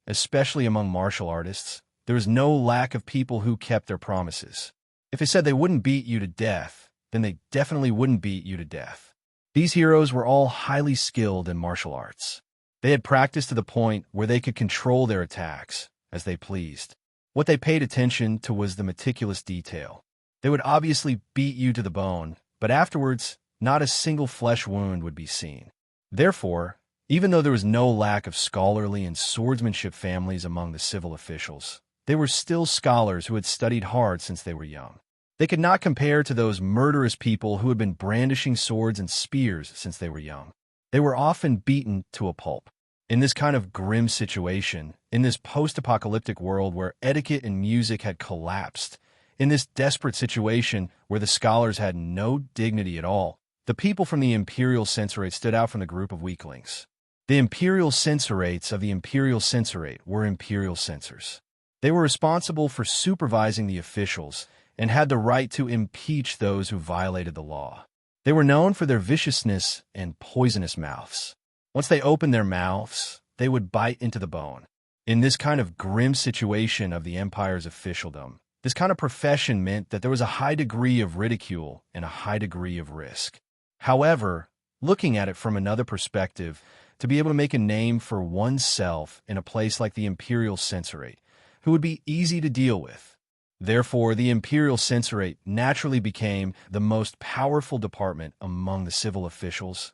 especially among martial artists. There was no lack of people who kept their promises. If they said they wouldn't beat you to death, then they definitely wouldn't beat you to death. These heroes were all highly skilled in martial arts. They had practiced to the point where they could control their attacks as they pleased. What they paid attention to was the meticulous detail. They would obviously beat you to the bone, but afterwards, not a single flesh wound would be seen. Therefore, even though there was no lack of scholarly and swordsmanship families among the civil officials, they were still scholars who had studied hard since they were young. They could not compare to those murderous people who had been brandishing swords and spears since they were young. They were often beaten to a pulp. In this kind of grim situation, in this post-apocalyptic world where etiquette and music had collapsed, in this desperate situation where the scholars had no dignity at all, the people from the Imperial Censorate stood out from the group of weaklings. The Imperial Censorates of the Imperial Censorate were Imperial censors. They were responsible for supervising the officials and had the right to impeach those who violated the law. They were known for their viciousness and poisonous mouths. Once they opened their mouths, they would bite into the bone. In this kind of grim situation of the Empire's officialdom, this kind of profession meant that there was a high degree of ridicule and a high degree of risk. However, looking at it from another perspective, to be able to make a name for oneself in a place like the Imperial Censorate, who would be easy to deal with. Therefore, the Imperial Censorate naturally became the most powerful department among the civil officials.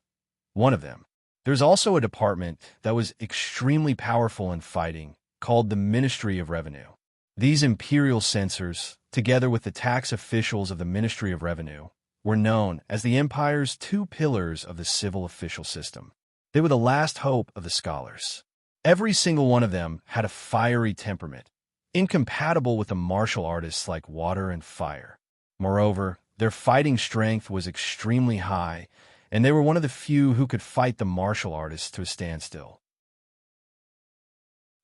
One of them. There's also a department that was extremely powerful in fighting, called the Ministry of Revenue. These imperial censors, together with the tax officials of the Ministry of Revenue, were known as the Empire's two pillars of the civil official system. They were the last hope of the scholars. Every single one of them had a fiery temperament, incompatible with the martial artists like water and fire. Moreover, their fighting strength was extremely high, and they were one of the few who could fight the martial artists to a standstill.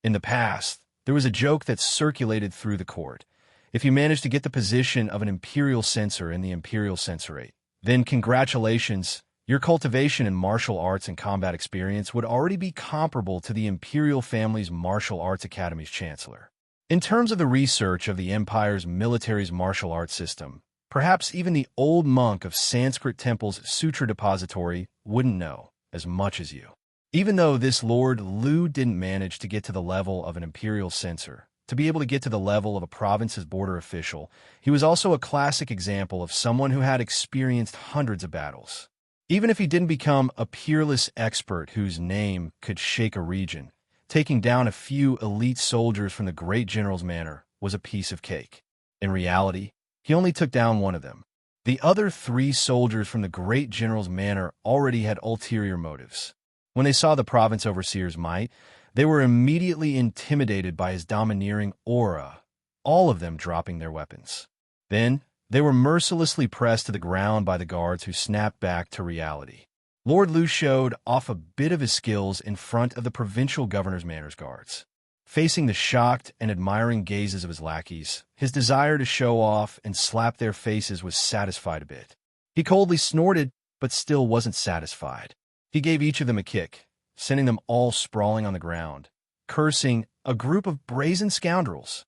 In the past, there was a joke that circulated through the court. If you managed to get the position of an imperial censor in the Imperial Censorate, then congratulations, your cultivation in martial arts and combat experience would already be comparable to the imperial family's martial arts academy's chancellor. In terms of the research of the Empire's military's martial arts system, perhaps even the old monk of Sanskrit Temple's sutra depository wouldn't know as much as you. Even though this Lord Lu didn't manage to get to the level of an imperial censor, to be able to get to the level of a province's border official, he was also a classic example of someone who had experienced hundreds of battles. Even if he didn't become a peerless expert whose name could shake a region, taking down a few elite soldiers from the great general's manor was a piece of cake. In reality, he only took down one of them. The other 3 soldiers from the great general's manor already had ulterior motives. When they saw the province overseer's might, they were immediately intimidated by his domineering aura, all of them dropping their weapons. Then, they were mercilessly pressed to the ground by the guards who snapped back to reality. Lord Lu showed off a bit of his skills in front of the provincial governor's manor's guards. Facing the shocked and admiring gazes of his lackeys, his desire to show off and slap their faces was satisfied a bit. He coldly snorted, but still wasn't satisfied. He gave each of them a kick, sending them all sprawling on the ground, cursing a group of brazen scoundrels.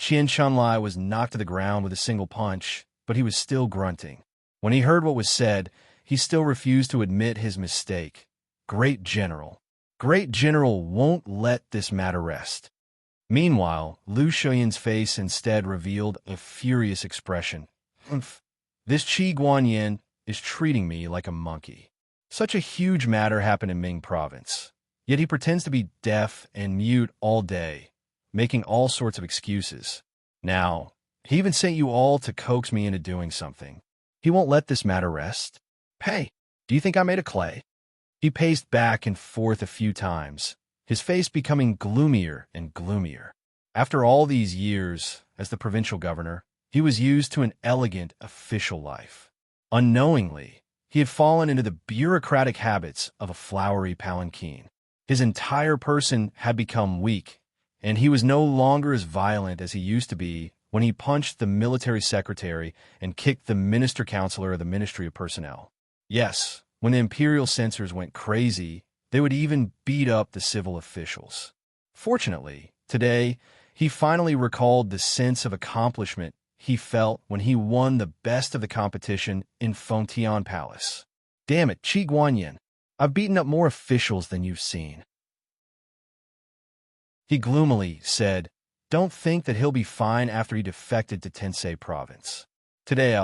Qian Chunlai was knocked to the ground with a single punch, but he was still grunting. When he heard what was said, he still refused to admit his mistake. Great General won't let this matter rest. Meanwhile, Lu Shuyan's face instead revealed a furious expression. This Qi Guanyin is treating me like a monkey. Such a huge matter happened in Ming province. Yet he pretends to be deaf and mute all day, making all sorts of excuses. Now, he even sent you all to coax me into doing something. He won't let this matter rest. Hey, do you think I made of clay? He paced back and forth a few times, his face becoming gloomier and gloomier. After all these years as the provincial governor, he was used to an elegant official life. Unknowingly, he had fallen into the bureaucratic habits of a flowery palanquin. His entire person had become weak, and he was no longer as violent as he used to be when he punched the military secretary and kicked the minister-counselor of the Ministry of Personnel. Yes, when the imperial censors went crazy, they would even beat up the civil officials. Fortunately, today, he finally recalled the sense of accomplishment he felt when he won the best of the competition in Fontian Palace. Damn it, Qi Guanyin, I've beaten up more officials than you've seen. He gloomily said, don't think that he'll be fine after he defected to Tensei province. Today,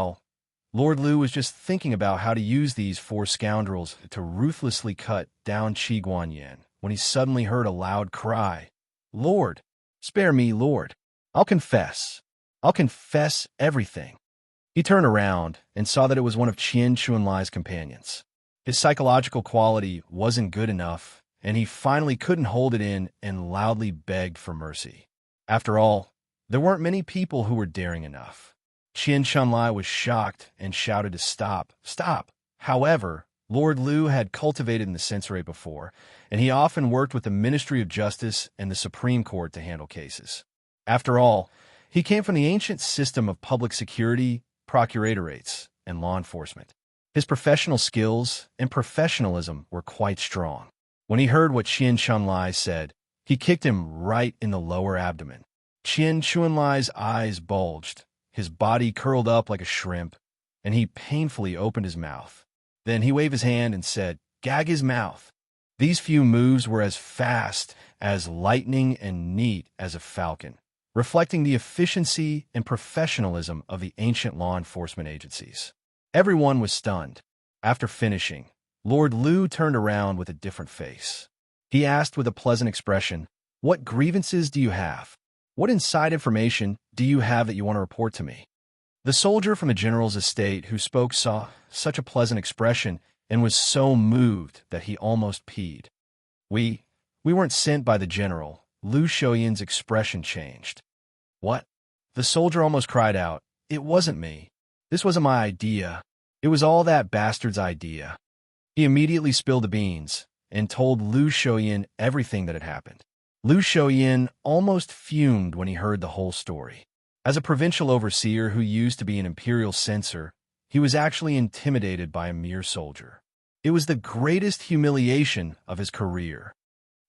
Lord Liu was just thinking about how to use these four scoundrels to ruthlessly cut down Qi Guanyin when he suddenly heard a loud cry. Lord, spare me, Lord. I'll confess everything. He turned around and saw that it was one of Qian Chuanlai's companions. His psychological quality wasn't good enough, and he finally couldn't hold it in and loudly begged for mercy. After all, there weren't many people who were daring enough. Qian Chuanlai was shocked and shouted to stop. However, Lord Liu had cultivated in the censorate before, and he often worked with the Ministry of Justice and the Supreme Court to handle cases. After all, he came from the ancient system of public security, procuratoriates, and law enforcement. His professional skills and professionalism were quite strong. When he heard what Qian Chuanlai said, he kicked him right in the lower abdomen. Qian Chuanlai's eyes bulged, his body curled up like a shrimp, and he painfully opened his mouth. Then he waved his hand and said, gag his mouth. These few moves were as fast as lightning and neat as a falcon, reflecting the efficiency and professionalism of the ancient law enforcement agencies. Everyone was stunned. After finishing, Lord Liu turned around with a different face. He asked with a pleasant expression, what grievances do you have? What inside information do you have that you want to report to me? The soldier from the general's estate who spoke saw such a pleasant expression and was so moved that he almost peed. We weren't sent by the general. Lu Shoyan's expression changed. What? The soldier almost cried out. It wasn't me. This wasn't my idea. It was all that bastard's idea. He immediately spilled the beans and told Lu Shoyan everything that had happened. Lu Shoyan almost fumed when he heard the whole story. As a provincial overseer who used to be an imperial censor, he was actually intimidated by a mere soldier. It was the greatest humiliation of his career.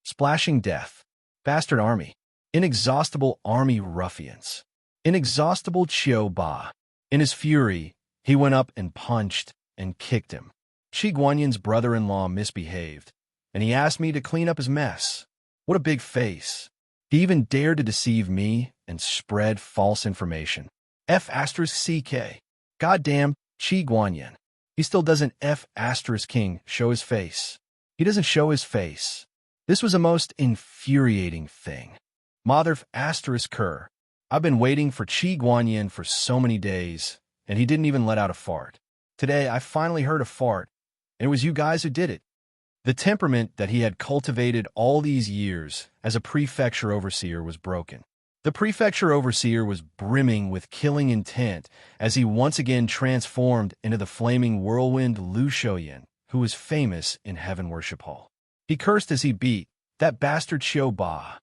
Splashing death. Bastard army. Inexhaustible army ruffians. Inexhaustible Qiu Ba. In his fury, he went up and punched and kicked him. Qi Guanyin's brother-in-law misbehaved, and he asked me to clean up his mess. What a big face. He even dared to deceive me and spread false information. F*CK. Goddamn Qi Guanyin. He still doesn't F*King show his face. He doesn't show his face. This was a most infuriating thing. Mother Ker. I've been waiting for Qi Guanyin for so many days, and he didn't even let out a fart. Today, I finally heard a fart, and it was you guys who did it. The temperament that he had cultivated all these years as a prefecture overseer was broken. The prefecture overseer was brimming with killing intent as he once again transformed into the flaming whirlwind Lu Shoyan, who was famous in Heaven Worship Hall. He cursed as he beat that bastard Qiu Ba.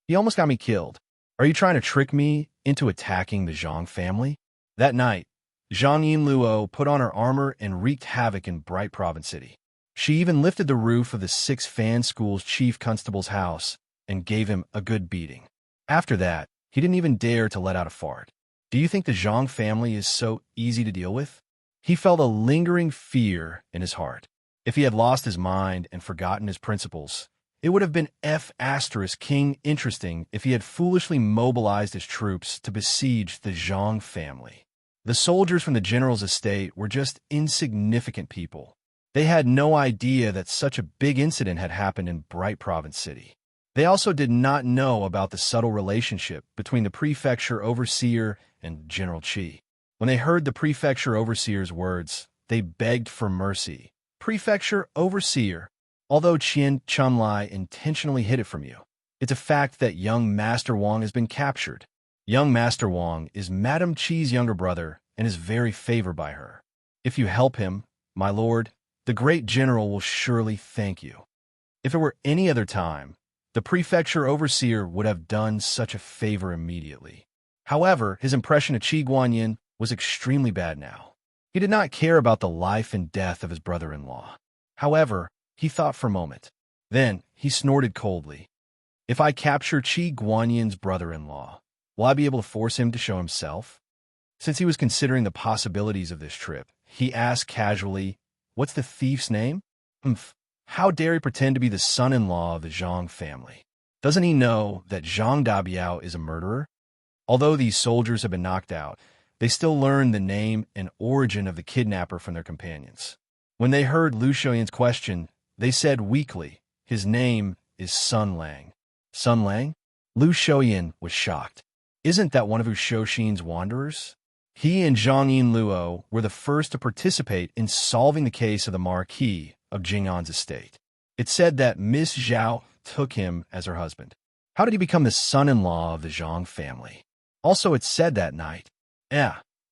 He almost got me killed. Are you trying to trick me into attacking the Zhang family? That night, Zhang Yinluo put on her armor and wreaked havoc in Bright Province City. She even lifted the roof of the 6 Fan School's chief constable's house and gave him a good beating. After that, he didn't even dare to let out a fart. Do you think the Zhang family is so easy to deal with? He felt a lingering fear in his heart. If he had lost his mind and forgotten his principles, it would have been F*King interesting if he had foolishly mobilized his troops to besiege the Zhang family. The soldiers from the general's estate were just insignificant people. They had no idea that such a big incident had happened in Bright Province City. They also did not know about the subtle relationship between the prefecture overseer and General Qi. When they heard the prefecture overseer's words, they begged for mercy. Prefecture overseer, although Qian Chunlai intentionally hid it from you, it's a fact that young Master Wang has been captured. Young Master Wang is Madame Qi's younger brother and is very favored by her. If you help him, my lord, the great general will surely thank you. If it were any other time, the prefecture overseer would have done such a favor immediately. However, his impression of Qi Guanyin was extremely bad now. He did not care about the life and death of his brother-in-law. However, he thought for a moment. Then he snorted coldly. If I capture Qi Guanyin's brother-in-law, will I be able to force him to show himself? Since he was considering the possibilities of this trip, he asked casually, "What's the thief's name?" How dare he pretend to be the son-in-law of the Zhang family? Doesn't he know that Zhang Dabiao is a murderer? Although these soldiers have been knocked out, they still learned the name and origin of the kidnapper from their companions. When they heard Lu Shoyan's question, they said weakly, "His name is Sun Lang." Sun Lang? Lu Shoyan was shocked. Isn't that one of Wu Shouxin's wanderers? He and Zhang Yinluo were the first to participate in solving the case of the Marquis of Jing'an's estate. It said that Miss Zhao took him as her husband. How did he become the son-in-law of the Zhang family? Also, it said that night.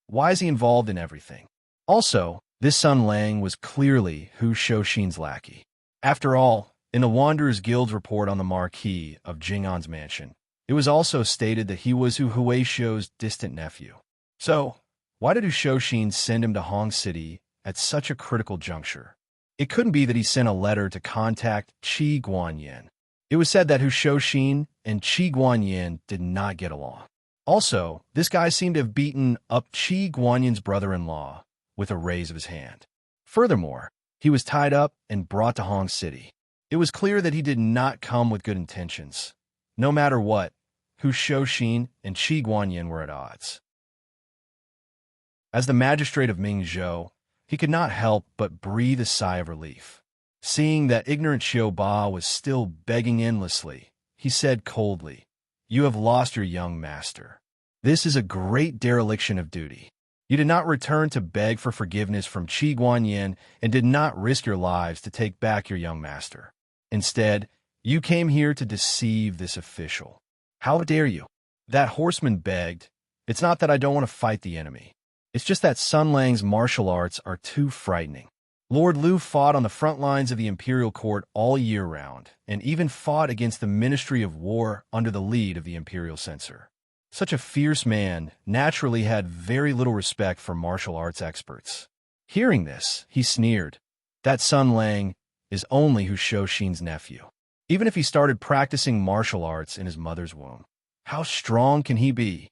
Why is he involved in everything? Also, this Sun Lang was clearly Hu Shouxin's lackey. After all, in the Wanderers Guild's report on the Marquis of Jing'an's mansion, it was also stated that he was Hu Huishou's distant nephew. So, why did Hu Shouxin send him to Hong City at such a critical juncture? It couldn't be that he sent a letter to contact Qi Guanyin. It was said that Hu Shouxin and Qi Guanyin did not get along. Also, this guy seemed to have beaten up Qi Guanyin's brother-in-law with a raise of his hand. Furthermore, he was tied up and brought to Hong City. It was clear that he did not come with good intentions. No matter what, Hu Shouxin and Qi Guanyin were at odds. As the magistrate of Mingzhou, he could not help but breathe a sigh of relief. Seeing that ignorant Xiao Ba was still begging endlessly, he said coldly, "You have lost your young master. This is a great dereliction of duty. You did not return to beg for forgiveness from Qi Guanyin and did not risk your lives to take back your young master. Instead, you came here to deceive this official. How dare you?" That horseman begged, "It's not that I don't want to fight the enemy. It's just that Sun Lang's martial arts are too frightening. Lord Lu fought on the front lines of the imperial court all year round, and even fought against the Ministry of War under the lead of the imperial censor. Such a fierce man naturally had very little respect for martial arts experts." Hearing this, he sneered. That Sun Lang is only Hu Shouxin's nephew. Even if he started practicing martial arts in his mother's womb, how strong can he be?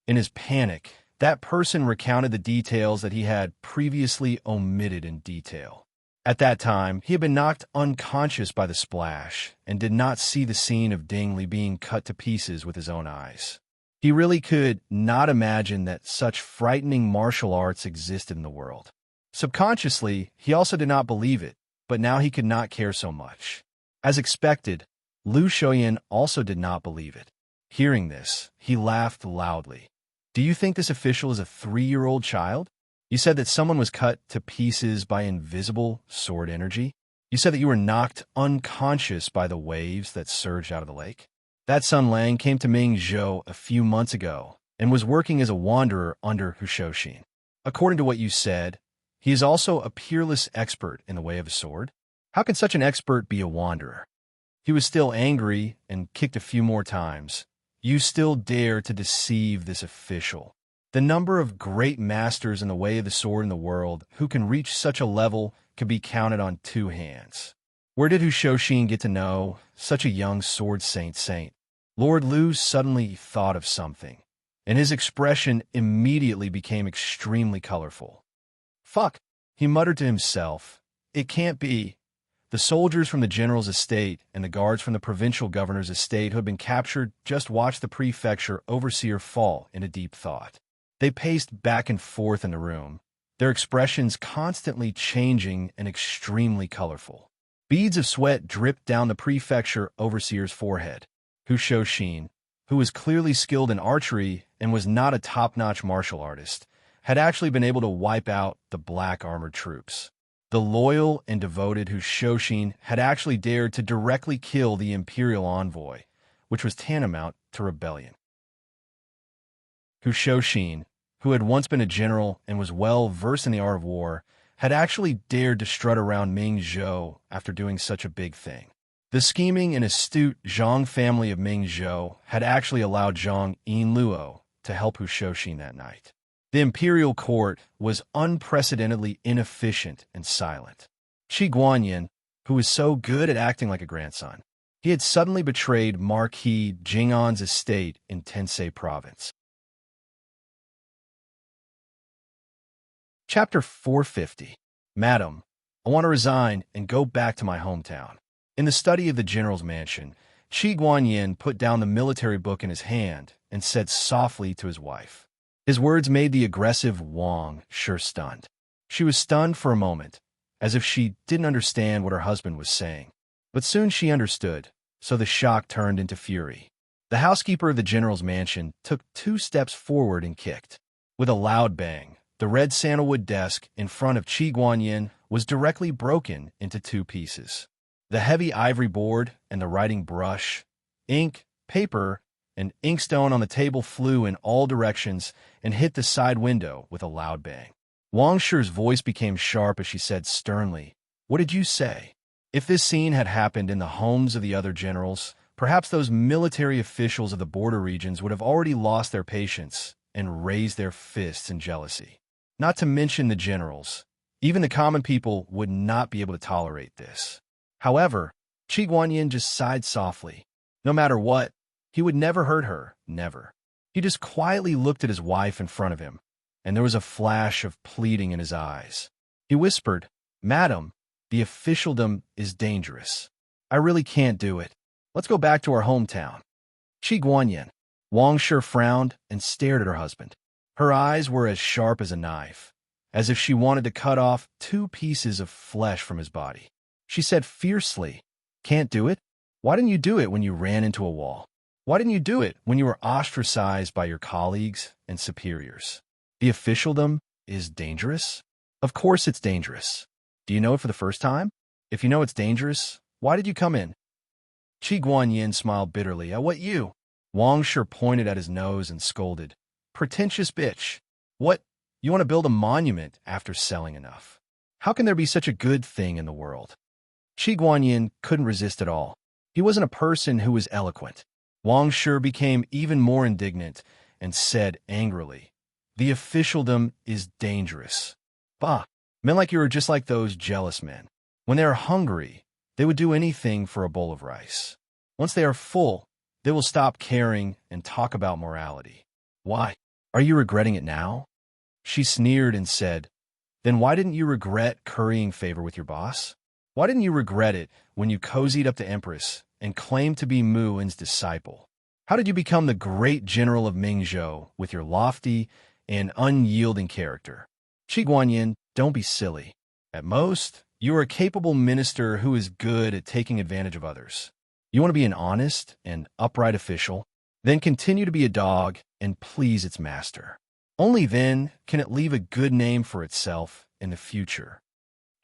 In his panic, that person recounted the details that he had previously omitted in detail. At that time, he had been knocked unconscious by the splash and did not see the scene of Ding Li being cut to pieces with his own eyes. He really could not imagine that such frightening martial arts existed in the world. Subconsciously, he also did not believe it, but now he could not care so much. As expected, Lu Shoyan also did not believe it. Hearing this, he laughed loudly. "Do you think this official is a 3-year-old child? You said that someone was cut to pieces by invisible sword energy? You said that you were knocked unconscious by the waves that surged out of the lake? That Sun Lang came to Mingzhou a few months ago and was working as a wanderer under Hu Shouxin. According to what you said, he is also a peerless expert in the way of a sword. How can such an expert be a wanderer?" He was still angry and kicked a few more times. "You still dare to deceive this official. The number of great masters in the way of the sword in the world who can reach such a level can be counted on 2 hands. Where did Hu Shouxin get to know such a young sword saint? Lord Lu suddenly thought of something, and his expression immediately became extremely colorful. "Fuck," he muttered to himself. "It can't be." The soldiers from the general's estate and the guards from the provincial governor's estate who had been captured just watched the prefecture overseer fall into deep thought. They paced back and forth in the room, their expressions constantly changing and extremely colorful. Beads of sweat dripped down the prefecture overseer's forehead. Shoshin, who was clearly skilled in archery and was not a top-notch martial artist, had actually been able to wipe out the black armored troops. The loyal and devoted Shoshin had actually dared to directly kill the imperial envoy, which was tantamount to rebellion. Shoshin, who had once been a general and was well versed in the art of war, had actually dared to strut around Ming Zhou after doing such a big thing. The scheming and astute Zhang family of Ming Zhou had actually allowed Zhang Yinluo to help Shoshin that night. The imperial court was unprecedentedly inefficient and silent. Qi Guanyin, who was so good at acting like a grandson, he had suddenly betrayed Marquis Jing'an's estate in Tensei province. Chapter 450. Madam, I want to resign and go back to my hometown. In the study of the general's mansion, Qi Guanyin put down the military book in his hand and said softly to his wife. His words made the aggressive Wang sure stunned. She was stunned for a moment, as if she didn't understand what her husband was saying. But soon she understood, so the shock turned into fury. The housekeeper of the general's mansion took 2 steps forward and kicked. With a loud bang, the red sandalwood desk in front of Qi Guanyin was directly broken into 2 pieces. The heavy ivory board and the writing brush, ink, paper, and inkstone on the table flew in all directions and hit the side window with a loud bang. Wang Shi's voice became sharp as she said sternly, "What did you say?" If this scene had happened in the homes of the other generals, perhaps those military officials of the border regions would have already lost their patience and raised their fists in jealousy. Not to mention the generals. Even the common people would not be able to tolerate this. However, Qi Guanyin just sighed softly. No matter what, he would never hurt her, never. He just quietly looked at his wife in front of him, and there was a flash of pleading in his eyes. He whispered, "Madam, the officialdom is dangerous. I really can't do it. Let's go back to our hometown." Qi Guanyin. Wang Shi frowned and stared at her husband. Her eyes were as sharp as a knife, as if she wanted to cut off 2 pieces of flesh from his body. She said fiercely, "Can't do it? Why didn't you do it when you ran into a wall? Why didn't you do it when you were ostracized by your colleagues and superiors? The officialdom is dangerous? Of course it's dangerous. Do you know it for the first time? If you know it's dangerous, why did you come in?" Qi Guanyin smiled bitterly. "At what you?" Wang Shi pointed at his nose and scolded, "Pretentious bitch. What? You want to build a monument after selling enough? How can there be such a good thing in the world?" Qi Guanyin couldn't resist at all. He wasn't a person who was eloquent. Wang Shi became even more indignant and said angrily, "The officialdom is dangerous. Bah, men like you are just like those jealous men. When they are hungry, they would do anything for a bowl of rice. Once they are full, they will stop caring and talk about morality. Why? Are you regretting it now?" She sneered and said, "Then why didn't you regret currying favor with your boss? Why didn't you regret it when you cozied up to Empress and claimed to be Mu Yin's disciple? How did you become the great general of Mingzhou with your lofty and unyielding character? Qi Guanyin, don't be silly. At most, you are a capable minister who is good at taking advantage of others. You want to be an honest and upright official? Then continue to be a dog and please its master. Only then can it leave a good name for itself in the future."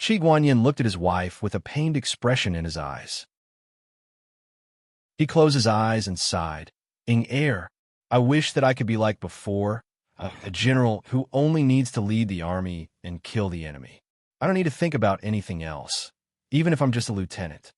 Qi Guanyin looked at his wife with a pained expression in his eyes. He closed his eyes and sighed. "Air, I wish that I could be like before, a general who only needs to lead the army and kill the enemy. I don't need to think about anything else, even if I'm just a lieutenant."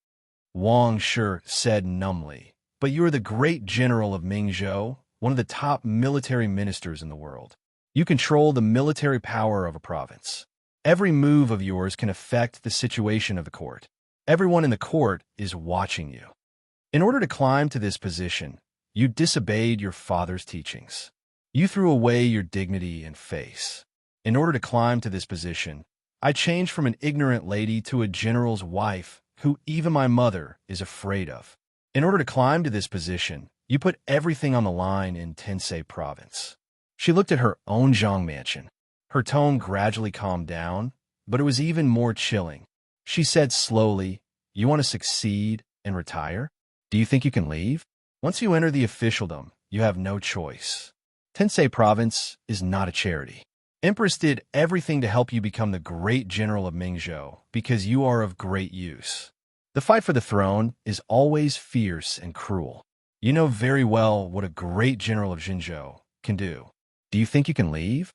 Wang Shi said numbly, "But you are the great general of Mingzhou, one of the top military ministers in the world. You control the military power of a province. Every move of yours can affect the situation of the court. Everyone in the court is watching you. In order to climb to this position, you disobeyed your father's teachings. You threw away your dignity and face. In order to climb to this position, I changed from an ignorant lady to a general's wife who even my mother is afraid of. In order to climb to this position, you put everything on the line in Tensei province." She looked at her own Zhang mansion. Her tone gradually calmed down, but it was even more chilling. She said slowly, "You want to succeed and retire? Do you think you can leave? Once you enter the officialdom, you have no choice. Tensei Province is not a charity. Empress did everything to help you become the great general of Mingzhou because you are of great use. The fight for the throne is always fierce and cruel. You know very well what a great general of Jinzhou can do. Do you think you can leave?"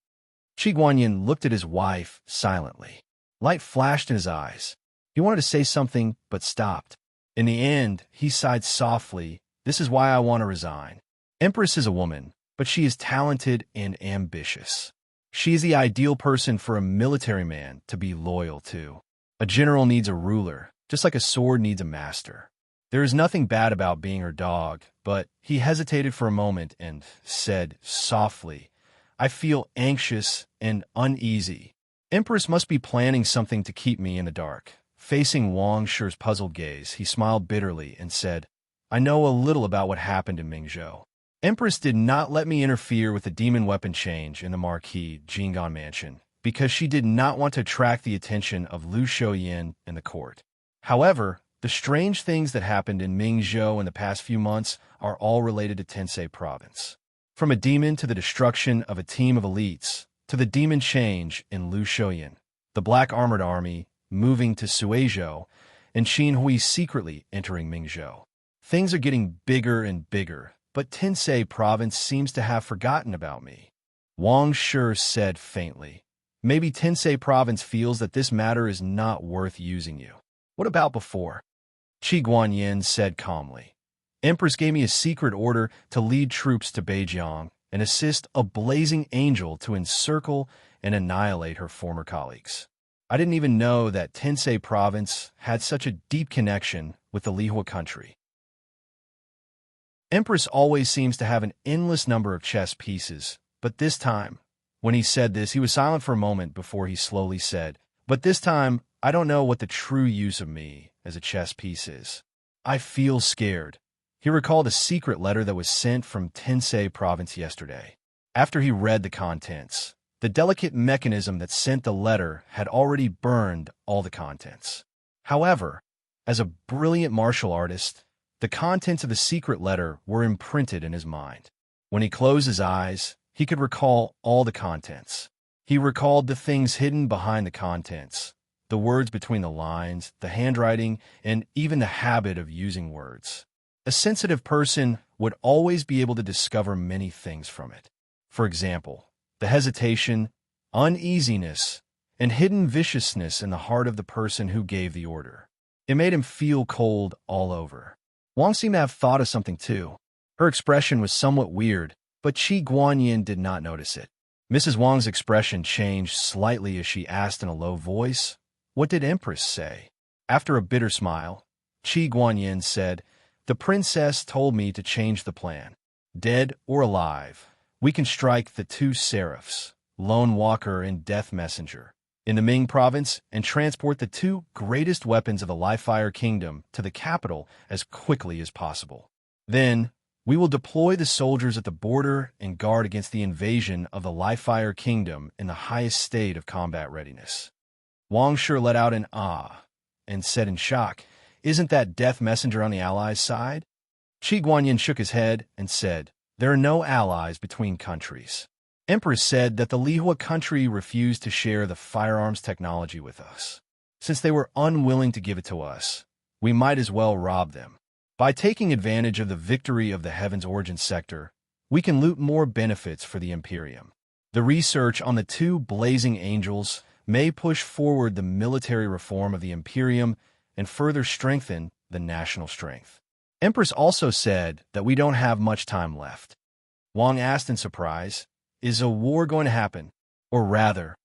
Qi Guanyin looked at his wife silently. Light flashed in his eyes. He wanted to say something, but stopped. In the end, he sighed softly. "This is why I want to resign. Empress is a woman, but she is talented and ambitious. She is the ideal person for a military man to be loyal to. A general needs a ruler, just like a sword needs a master. There is nothing bad about being her dog," but he hesitated for a moment and said softly, "I feel anxious and uneasy. Empress must be planning something to keep me in the dark." Facing Wang Shi's puzzled gaze, he smiled bitterly and said, "I know a little about what happened in Mingzhou. Empress did not let me interfere with the demon weapon change in the Marquis Jingan mansion because she did not want to attract the attention of Lu Shouyin and the court. However, the strange things that happened in Mingzhou in the past few months are all related to Tensei Province. From a demon to the destruction of a team of elites, to the demon change in Lu Shouyin, the Black Armored Army moving to Suizhou, and Qin Hui secretly entering Mingzhou. Things are getting bigger and bigger, but Tensei Province seems to have forgotten about me." Wang Shi said faintly, "Maybe Tensei Province feels that this matter is not worth using you." "What about before?" Qi Guanyin said calmly. "Empress gave me a secret order to lead troops to Beijiang and assist a blazing angel to encircle and annihilate her former colleagues. I didn't even know that Tensei Province had such a deep connection with the Lihua country. Empress always seems to have an endless number of chess pieces, but this time," when he said this, he was silent for a moment before he slowly said, "But this time, I don't know what the true use of me as a chess piece is. I feel scared." He recalled a secret letter that was sent from Tensei Province yesterday. After he read the contents, the delicate mechanism that sent the letter had already burned all the contents. However, as a brilliant martial artist, the contents of the secret letter were imprinted in his mind. When he closed his eyes, he could recall all the contents. He recalled the things hidden behind the contents, the words between the lines, the handwriting, and even the habit of using words. A sensitive person would always be able to discover many things from it. For example, the hesitation, uneasiness, and hidden viciousness in the heart of the person who gave the order. It made him feel cold all over. Wang seemed to have thought of something too. Her expression was somewhat weird, but Qi Guanyin did not notice it. Mrs. Wang's expression changed slightly as she asked in a low voice, "What did Empress say?" After a bitter smile, Qi Guanyin said, "The princess told me to change the plan. Dead or alive, we can strike the two seraphs, Lone Walker and Death Messenger, in the Ming province and transport the two greatest weapons of the Liefire Kingdom to the capital as quickly as possible. Then, we will deploy the soldiers at the border and guard against the invasion of the Liefire Kingdom in the highest state of combat readiness." Wang Shi let out an "ah" and said in shock, "Isn't that Death Messenger on the Allies' side?" Qi Guanyin shook his head and said, "There are no allies between countries. Empress said that the Lihua country refused to share the firearms technology with us. Since they were unwilling to give it to us, we might as well rob them. By taking advantage of the victory of the Heaven's Origin sector, we can loot more benefits for the Imperium. The research on the two blazing angels may push forward the military reform of the Imperium and further strengthen the national strength." Empress also said that we don't have much time left. Wang asked in surprise, "Is a war going to happen? Or rather,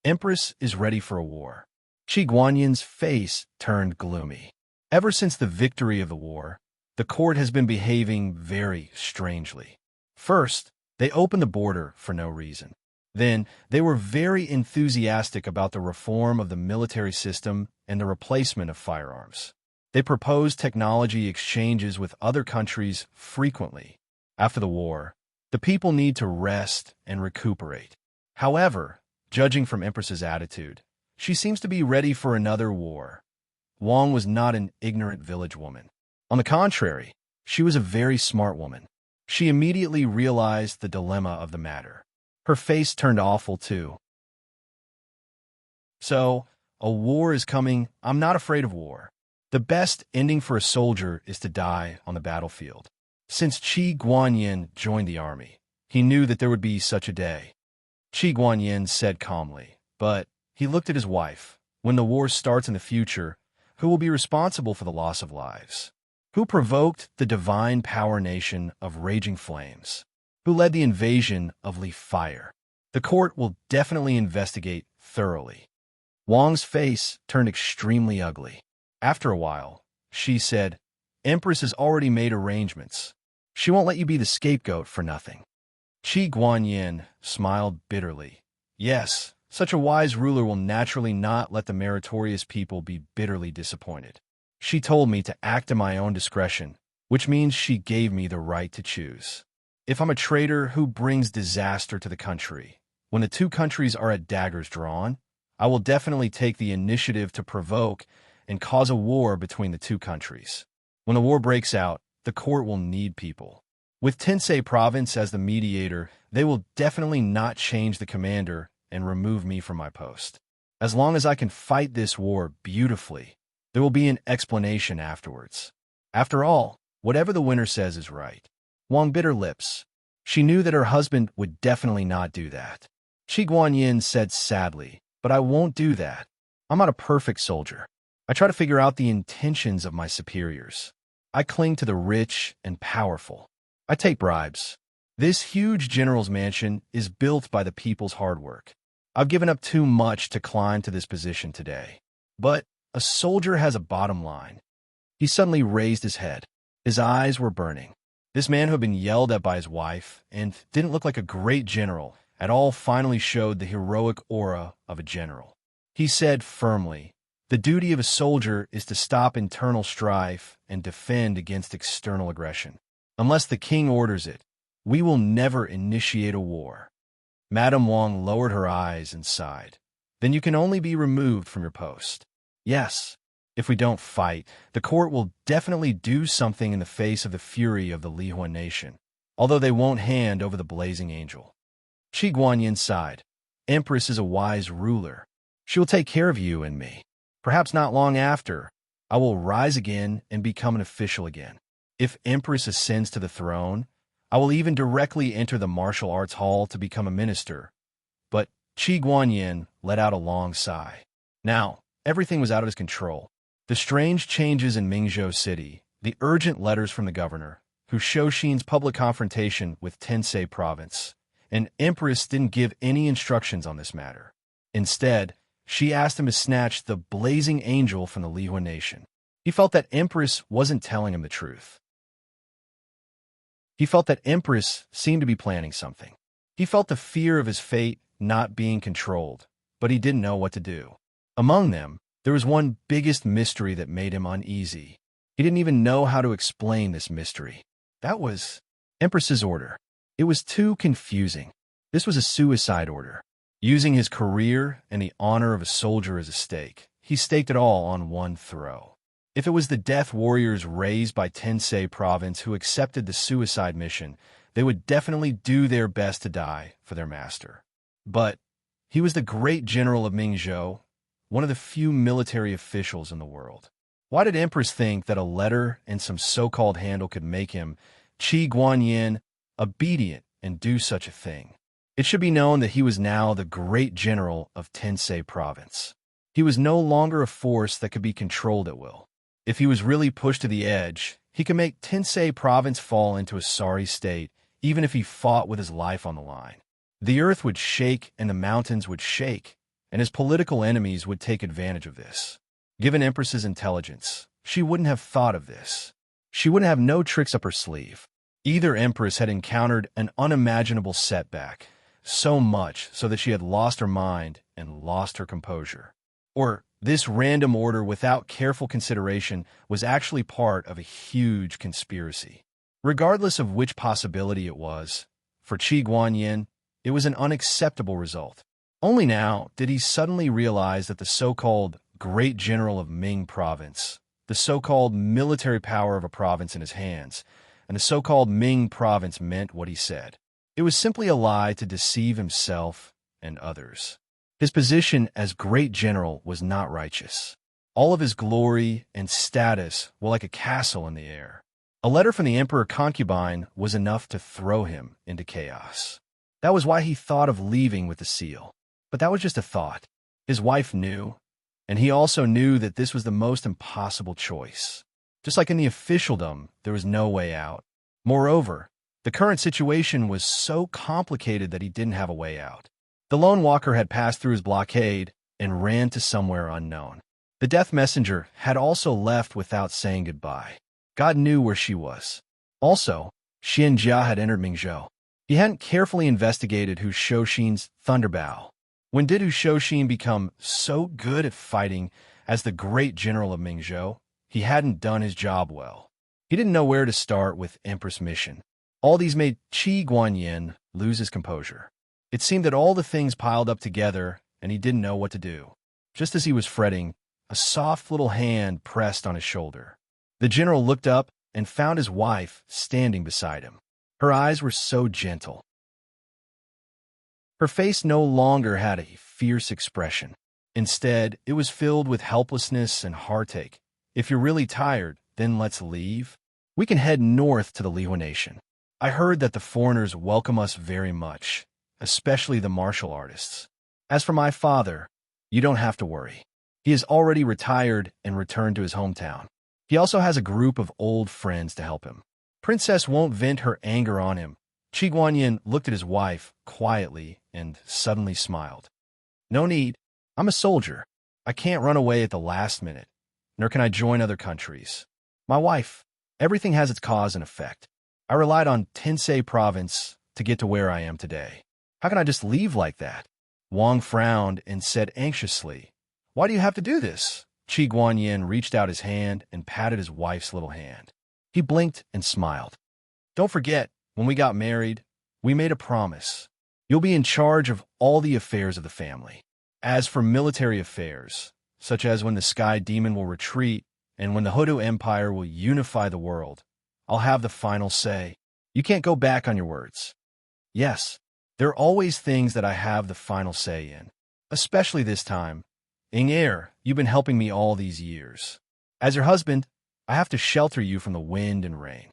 Empress is ready for a war?" Qi Guanyin's face turned gloomy. Ever since the victory of the war, the court has been behaving very strangely. First, they opened the border for no reason. Then, they were very enthusiastic about the reform of the military system and the replacement of firearms. They proposed technology exchanges with other countries frequently. After the war, The people need to rest and recuperate. However, judging from Empress's attitude, she seems to be ready for another war. Wang was not an ignorant village woman. On the contrary, she was a very smart woman. She immediately realized the dilemma of the matter. Her face turned awful too. So, a war is coming. I'm not afraid of war. The best ending for a soldier is to die on the battlefield. Since Qi Guanyin joined the army, he knew that there would be such a day. Qi Guanyin said calmly, but he looked at his wife. When the war starts in the future, who will be responsible for the loss of lives? Who provoked the divine power nation of raging flames? Who led the invasion of leaf fire? The court will definitely investigate thoroughly. Wang's face turned extremely ugly. After a while, she said, Empress has already made arrangements. She won't let you be the scapegoat for nothing. Qi Guanyin smiled bitterly. Yes, such a wise ruler will naturally not let the meritorious people be bitterly disappointed. She told me to act in my own discretion, which means she gave me the right to choose. If I'm a traitor who brings disaster to the country, when the two countries are at daggers drawn, I will definitely take the initiative to provoke and cause a war between the two countries. When the war breaks out, the court will need people. With Tensei Province as the mediator, they will definitely not change the commander and remove me from my post. As long as I can fight this war beautifully, there will be an explanation afterwards. After all, whatever the winner says is right. Wang bit her lips. She knew that her husband would definitely not do that. Qi Guanyin said sadly, but I won't do that. I'm not a perfect soldier. I try to figure out the intentions of my superiors. I cling to the rich and powerful. I take bribes. This huge general's mansion is built by the people's hard work. I've given up too much to climb to this position today. But a soldier has a bottom line. He suddenly raised his head. His eyes were burning. This man who had been yelled at by his wife and didn't look like a great general at all finally showed the heroic aura of a general. He said firmly, the duty of a soldier is to stop internal strife and defend against external aggression. Unless the king orders it, we will never initiate a war. Madame Wang lowered her eyes and sighed. Then you can only be removed from your post. Yes, if we don't fight, the court will definitely do something in the face of the fury of the Lihuan nation, although they won't hand over the blazing angel. Qi Guanyin sighed. Empress is a wise ruler. She will take care of you and me. Perhaps not long after, I will rise again and become an official again. If Empress ascends to the throne, I will even directly enter the martial arts hall to become a minister. But Qi Guanyin let out a long sigh. Now, everything was out of his control. The strange changes in Mingzhou City, the urgent letters from the governor, who Shoshin's public confrontation with Tensei Province, and Empress didn't give any instructions on this matter. Instead, she asked him to snatch the blazing angel from the Lihuan nation. He felt that Empress wasn't telling him the truth. He felt that Empress seemed to be planning something. He felt the fear of his fate not being controlled, but he didn't know what to do. Among them, there was one biggest mystery that made him uneasy. He didn't even know how to explain this mystery. That was Empress's order. It was too confusing. This was a suicide order. Using his career and the honor of a soldier as a stake, he staked it all on one throw. If it was the death warriors raised by Tensei Province who accepted the suicide mission, they would definitely do their best to die for their master. But he was the great general of Mingzhou, one of the few military officials in the world. Why did Empress think that a letter and some so-called handle could make him, Qi Guanyin, obedient and do such a thing? It should be known that he was now the great general of Tensei Province. He was no longer a force that could be controlled at will. If he was really pushed to the edge, he could make Tensei Province fall into a sorry state, even if he fought with his life on the line. The earth would shake and the mountains would shake, and his political enemies would take advantage of this. Given Empress's intelligence, she wouldn't have thought of this. She wouldn't have no tricks up her sleeve. Either Empress had encountered an unimaginable setback, so much so that she had lost her mind and lost her composure. Or this random order without careful consideration was actually part of a huge conspiracy. Regardless of which possibility it was, for Qi Guanyin, it was an unacceptable result. Only now did he suddenly realize that the so-called great general of Ming province, the so-called military power of a province in his hands, and the so-called Ming province meant what he said. It was simply a lie to deceive himself and others. His position as great general was not righteous. All of his glory and status were like a castle in the air. A letter from the emperor concubine was enough to throw him into chaos. That was why he thought of leaving with the seal. But that was just a thought. His wife knew, and he also knew that this was the most impossible choice. Just like in the officialdom, there was no way out. Moreover, the current situation was so complicated that he didn't have a way out. The lone walker had passed through his blockade and ran to somewhere unknown. The death messenger had also left without saying goodbye. God knew where she was. Also, Xian Jia had entered Mingzhou. He hadn't carefully investigated Hu Shouxin's thunderbow. When did Hu Shouxin become so good at fighting as the great general of Mingzhou? He hadn't done his job well. He didn't know where to start with Empress Mission. All these made Qi Guanyin lose his composure. It seemed that all the things piled up together, and he didn't know what to do. Just as he was fretting, a soft little hand pressed on his shoulder. The general looked up and found his wife standing beside him. Her eyes were so gentle. Her face no longer had a fierce expression. Instead, it was filled with helplessness and heartache. If you're really tired, then let's leave. We can head north to the Lihua Nation. I heard that the foreigners welcome us very much, especially the martial artists. As for my father, you don't have to worry. He is already retired and returned to his hometown. He also has a group of old friends to help him. Princess won't vent her anger on him. Qi Guanyin looked at his wife quietly and suddenly smiled. No need. I'm a soldier. I can't run away at the last minute, nor can I join other countries. My wife, everything has its cause and effect. I relied on Tensei province to get to where I am today. How can I just leave like that? Wang frowned and said anxiously, Why do you have to do this? Qi Guanyin reached out his hand and patted his wife's little hand. He blinked and smiled. Don't forget, when we got married, we made a promise. You'll be in charge of all the affairs of the family. As for military affairs, such as when the Sky Demon will retreat and when the Hoodoo Empire will unify the world, I'll have the final say. You can't go back on your words. Yes, there are always things that I have the final say in, especially this time. Ing'er, you've been helping me all these years. As your husband, I have to shelter you from the wind and rain.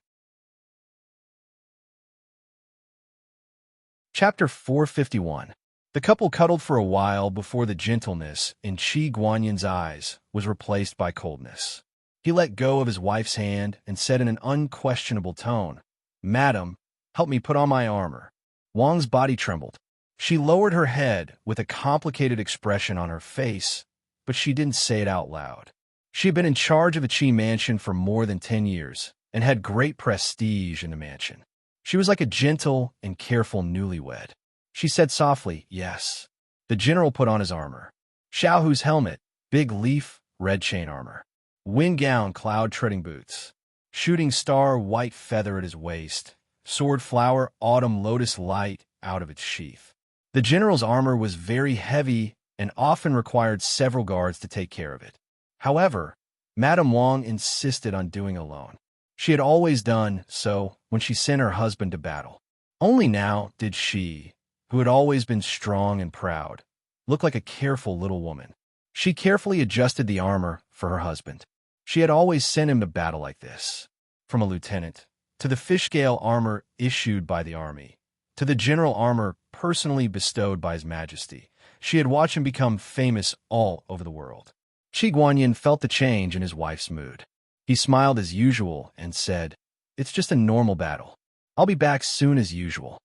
Chapter 451. The couple cuddled for a while before the gentleness in Qi Guanyin's eyes was replaced by coldness. He let go of his wife's hand and said in an unquestionable tone, Madam, help me put on my armor. Wang's body trembled. She lowered her head with a complicated expression on her face, but she didn't say it out loud. She had been in charge of the Qi mansion for more than 10 years and had great prestige in the mansion. She was like a gentle and careful newlywed. She said softly, yes. The general put on his armor. Xiaohu's helmet, big leaf, red chain armor. Wind gown, cloud-treading boots. Shooting star, white feather at his waist. Sword flower, autumn lotus light out of its sheath. The general's armor was very heavy and often required several guards to take care of it. However, Madame Wang insisted on doing it alone. She had always done so when she sent her husband to battle. Only now did she, who had always been strong and proud, look like a careful little woman. She carefully adjusted the armor for her husband. She had always sent him to battle like this, from a lieutenant, to the fish-scale armor issued by the army, to the general armor personally bestowed by His Majesty. She had watched him become famous all over the world. Qi Guanyin felt the change in his wife's mood. He smiled as usual and said, It's just a normal battle. I'll be back soon as usual.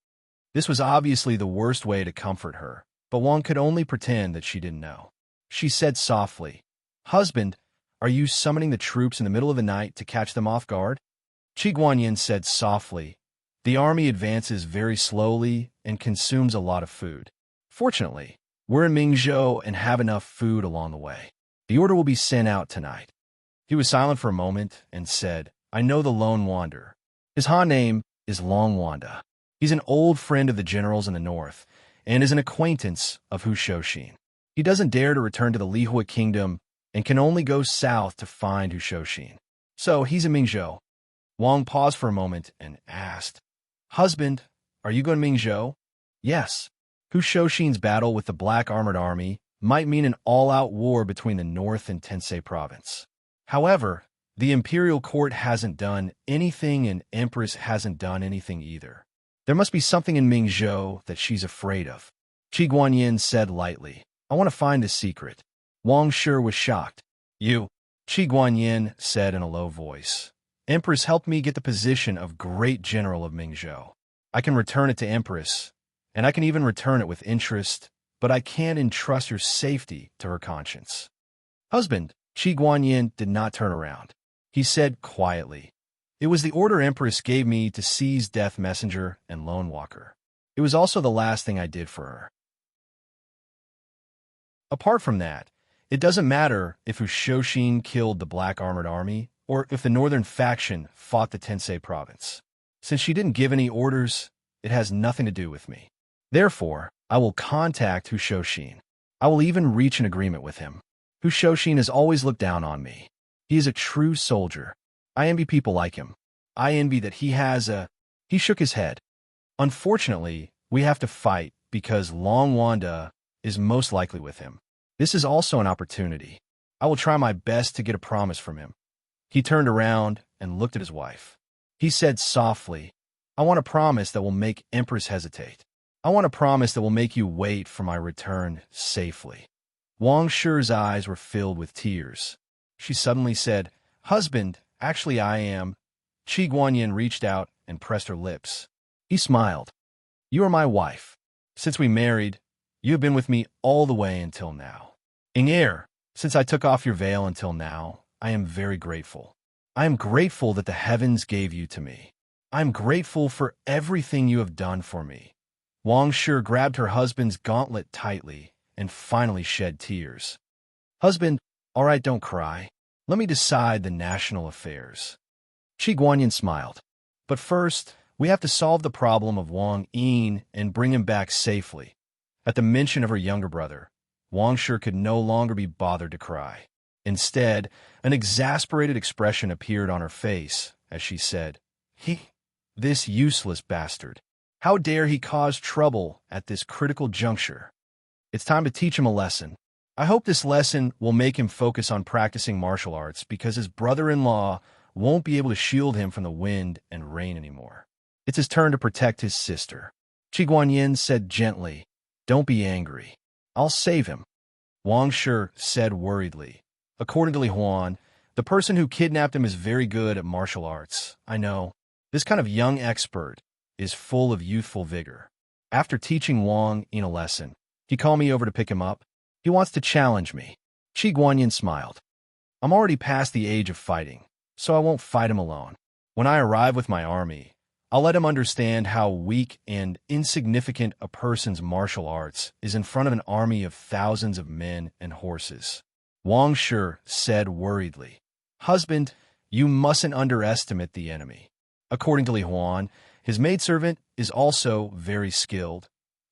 This was obviously the worst way to comfort her, but Wang could only pretend that she didn't know. She said softly, Husband, are you summoning the troops in the middle of the night to catch them off guard? Qi Guanyin said softly, The army advances very slowly and consumes a lot of food. Fortunately, we're in Mingzhou and have enough food along the way. The order will be sent out tonight. He was silent for a moment and said, I know the Lone Wanderer. His Han name is Long Wanda. He's an old friend of the generals in the north and is an acquaintance of Hu Shouxin. He doesn't dare to return to the Lihua kingdom and can only go south to find Hu Shouxin. So he's in Mingzhou. Wang paused for a moment and asked, "Husband, are you going to Mingzhou?" "Yes." Hu Shouxin's battle with the Black Armored Army might mean an all-out war between the north and Tensei province. However, the imperial court hasn't done anything and Empress hasn't done anything either. There must be something in Mingzhou that she's afraid of. Qi Guanyin said lightly, "I want to find this secret." Wang Shi was shocked. "You?" Qi Guanyin said in a low voice. "Empress helped me get the position of Great General of Mingzhou. I can return it to Empress, and I can even return it with interest, but I can't entrust your safety to her conscience." "Husband," Qi Guanyin did not turn around. He said quietly, "It was the order Empress gave me to seize Death Messenger and Lone Walker. It was also the last thing I did for her. Apart from that, it doesn't matter if Hu Shouxin killed the Black Armored Army or if the northern faction fought the Tensei province. Since she didn't give any orders, it has nothing to do with me. Therefore, I will contact Hu Shouxin. I will even reach an agreement with him. Hu Shouxin has always looked down on me. He is a true soldier. I envy people like him. I envy that he has a—" He shook his head. "Unfortunately, we have to fight because Long Wanda is most likely with him. This is also an opportunity. I will try my best to get a promise from him." He turned around and looked at his wife. He said softly, "I want a promise that will make Empress hesitate. I want a promise that will make you wait for my return safely." Wang Shi's eyes were filled with tears. She suddenly said, "Husband, actually I am." Qi Guanyin reached out and pressed her lips. He smiled. "You are my wife. Since we married, you have been with me all the way until now. Inger, since I took off your veil until now, I am very grateful. I am grateful that the heavens gave you to me. I am grateful for everything you have done for me." Wang Shi grabbed her husband's gauntlet tightly and finally shed tears. "Husband, all right, don't cry. Let me decide the national affairs." Qi Guanyin smiled. "But first, we have to solve the problem of Wang Yin and bring him back safely." At the mention of her younger brother, Wang Shi could no longer be bothered to cry. Instead, an exasperated expression appeared on her face as she said, This useless bastard. How dare he cause trouble at this critical juncture? It's time to teach him a lesson. I hope this lesson will make him focus on practicing martial arts because his brother-in-law won't be able to shield him from the wind and rain anymore. It's his turn to protect his sister." Qi Guanyin said gently, "Don't be angry. I'll save him." Wang Shi said worriedly, "According to Li Huan, the person who kidnapped him is very good at martial arts. I know. This kind of young expert is full of youthful vigor. After teaching Wang in a lesson, he called me over to pick him up. He wants to challenge me." Qi Guanyin smiled. "I'm already past the age of fighting, so I won't fight him alone. When I arrive with my army, I'll let him understand how weak and insignificant a person's martial arts is in front of an army of thousands of men and horses." Wang Shi said worriedly, "Husband, you mustn't underestimate the enemy. According to Li Huan, his maidservant is also very skilled.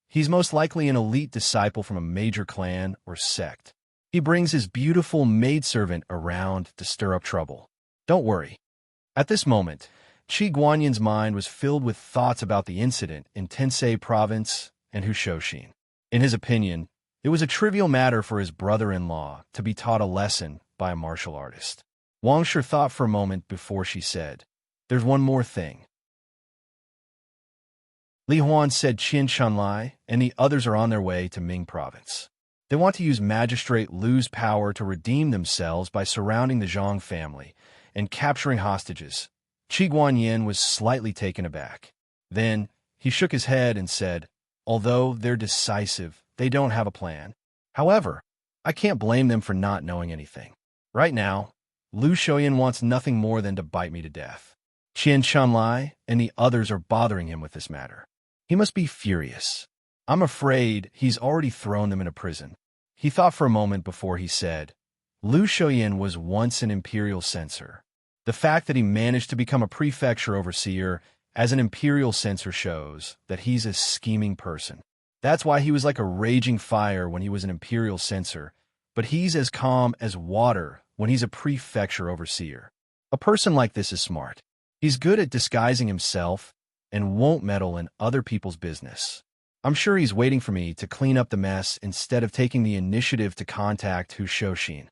He's most likely an elite disciple from a major clan or sect. He brings his beautiful maidservant around to stir up trouble. Don't worry." At this moment, Qi Guanyin's mind was filled with thoughts about the incident in Tensei province and Hu Shouxin. In his opinion, it was a trivial matter for his brother-in-law to be taught a lesson by a martial artist. Wang Shi thought for a moment before she said, "There's one more thing." Li Huan said Qin Shanlai and the others are on their way to Ming province. They want to use Magistrate Lu's power to redeem themselves by surrounding the Zhang family and capturing hostages. Qi Guanyin was slightly taken aback. Then, he shook his head and said, "Although they're decisive, they don't have a plan. However, I can't blame them for not knowing anything. Right now, Lu Shoyan wants nothing more than to bite me to death. Qian Shanlai and the others are bothering him with this matter. He must be furious. I'm afraid he's already thrown them into prison." He thought for a moment before he said, "Lu Shoyan was once an imperial censor. The fact that he managed to become a prefecture overseer as an imperial censor shows that he's a scheming person. That's why he was like a raging fire when he was an imperial censor, but he's as calm as water when he's a prefecture overseer. A person like this is smart. He's good at disguising himself and won't meddle in other people's business. I'm sure he's waiting for me to clean up the mess instead of taking the initiative to contact Hushoshin.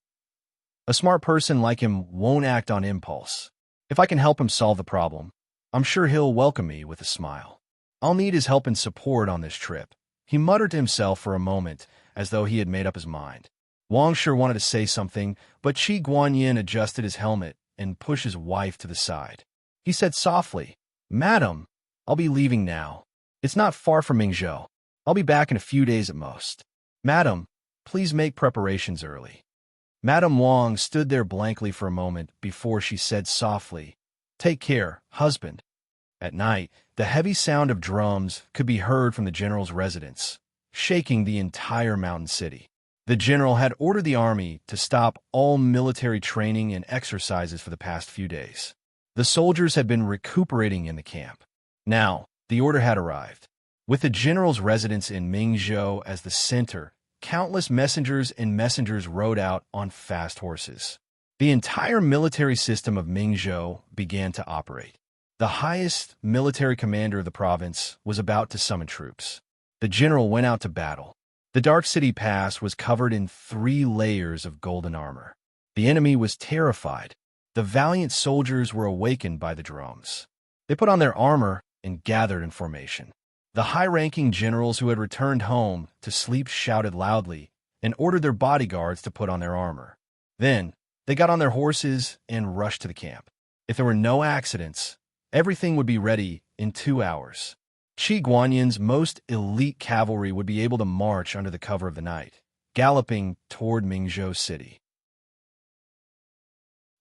A smart person like him won't act on impulse. If I can help him solve the problem, I'm sure he'll welcome me with a smile. I'll need his help and support on this trip. He muttered to himself for a moment, as though he had made up his mind. Wang sure wanted to say something, but Qi Guanyin adjusted his helmet and pushed his wife to the side. He said softly, "Madam, I'll be leaving now. It's not far from Mingzhou. I'll be back in a few days at most. Madam, please make preparations early." Madame Wang stood there blankly for a moment before she said softly, "Take care, husband." At night, the heavy sound of drums could be heard from the general's residence, shaking the entire mountain city. The general had ordered the army to stop all military training and exercises for the past few days. The soldiers had been recuperating in the camp. Now, the order had arrived. With the general's residence in Mingzhou as the center, countless messengers and messengers rode out on fast horses. The entire military system of Mingzhou began to operate. The highest military commander of the province was about to summon troops. The general went out to battle. The Dark City Pass was covered in 3 layers of golden armor. The enemy was terrified. The valiant soldiers were awakened by the drums. They put on their armor and gathered in formation. The high-ranking generals who had returned home to sleep shouted loudly and ordered their bodyguards to put on their armor. Then, they got on their horses and rushed to the camp. If there were no accidents, everything would be ready in 2 hours. Qi Guanyin's most elite cavalry would be able to march under the cover of the night, galloping toward Mingzhou City.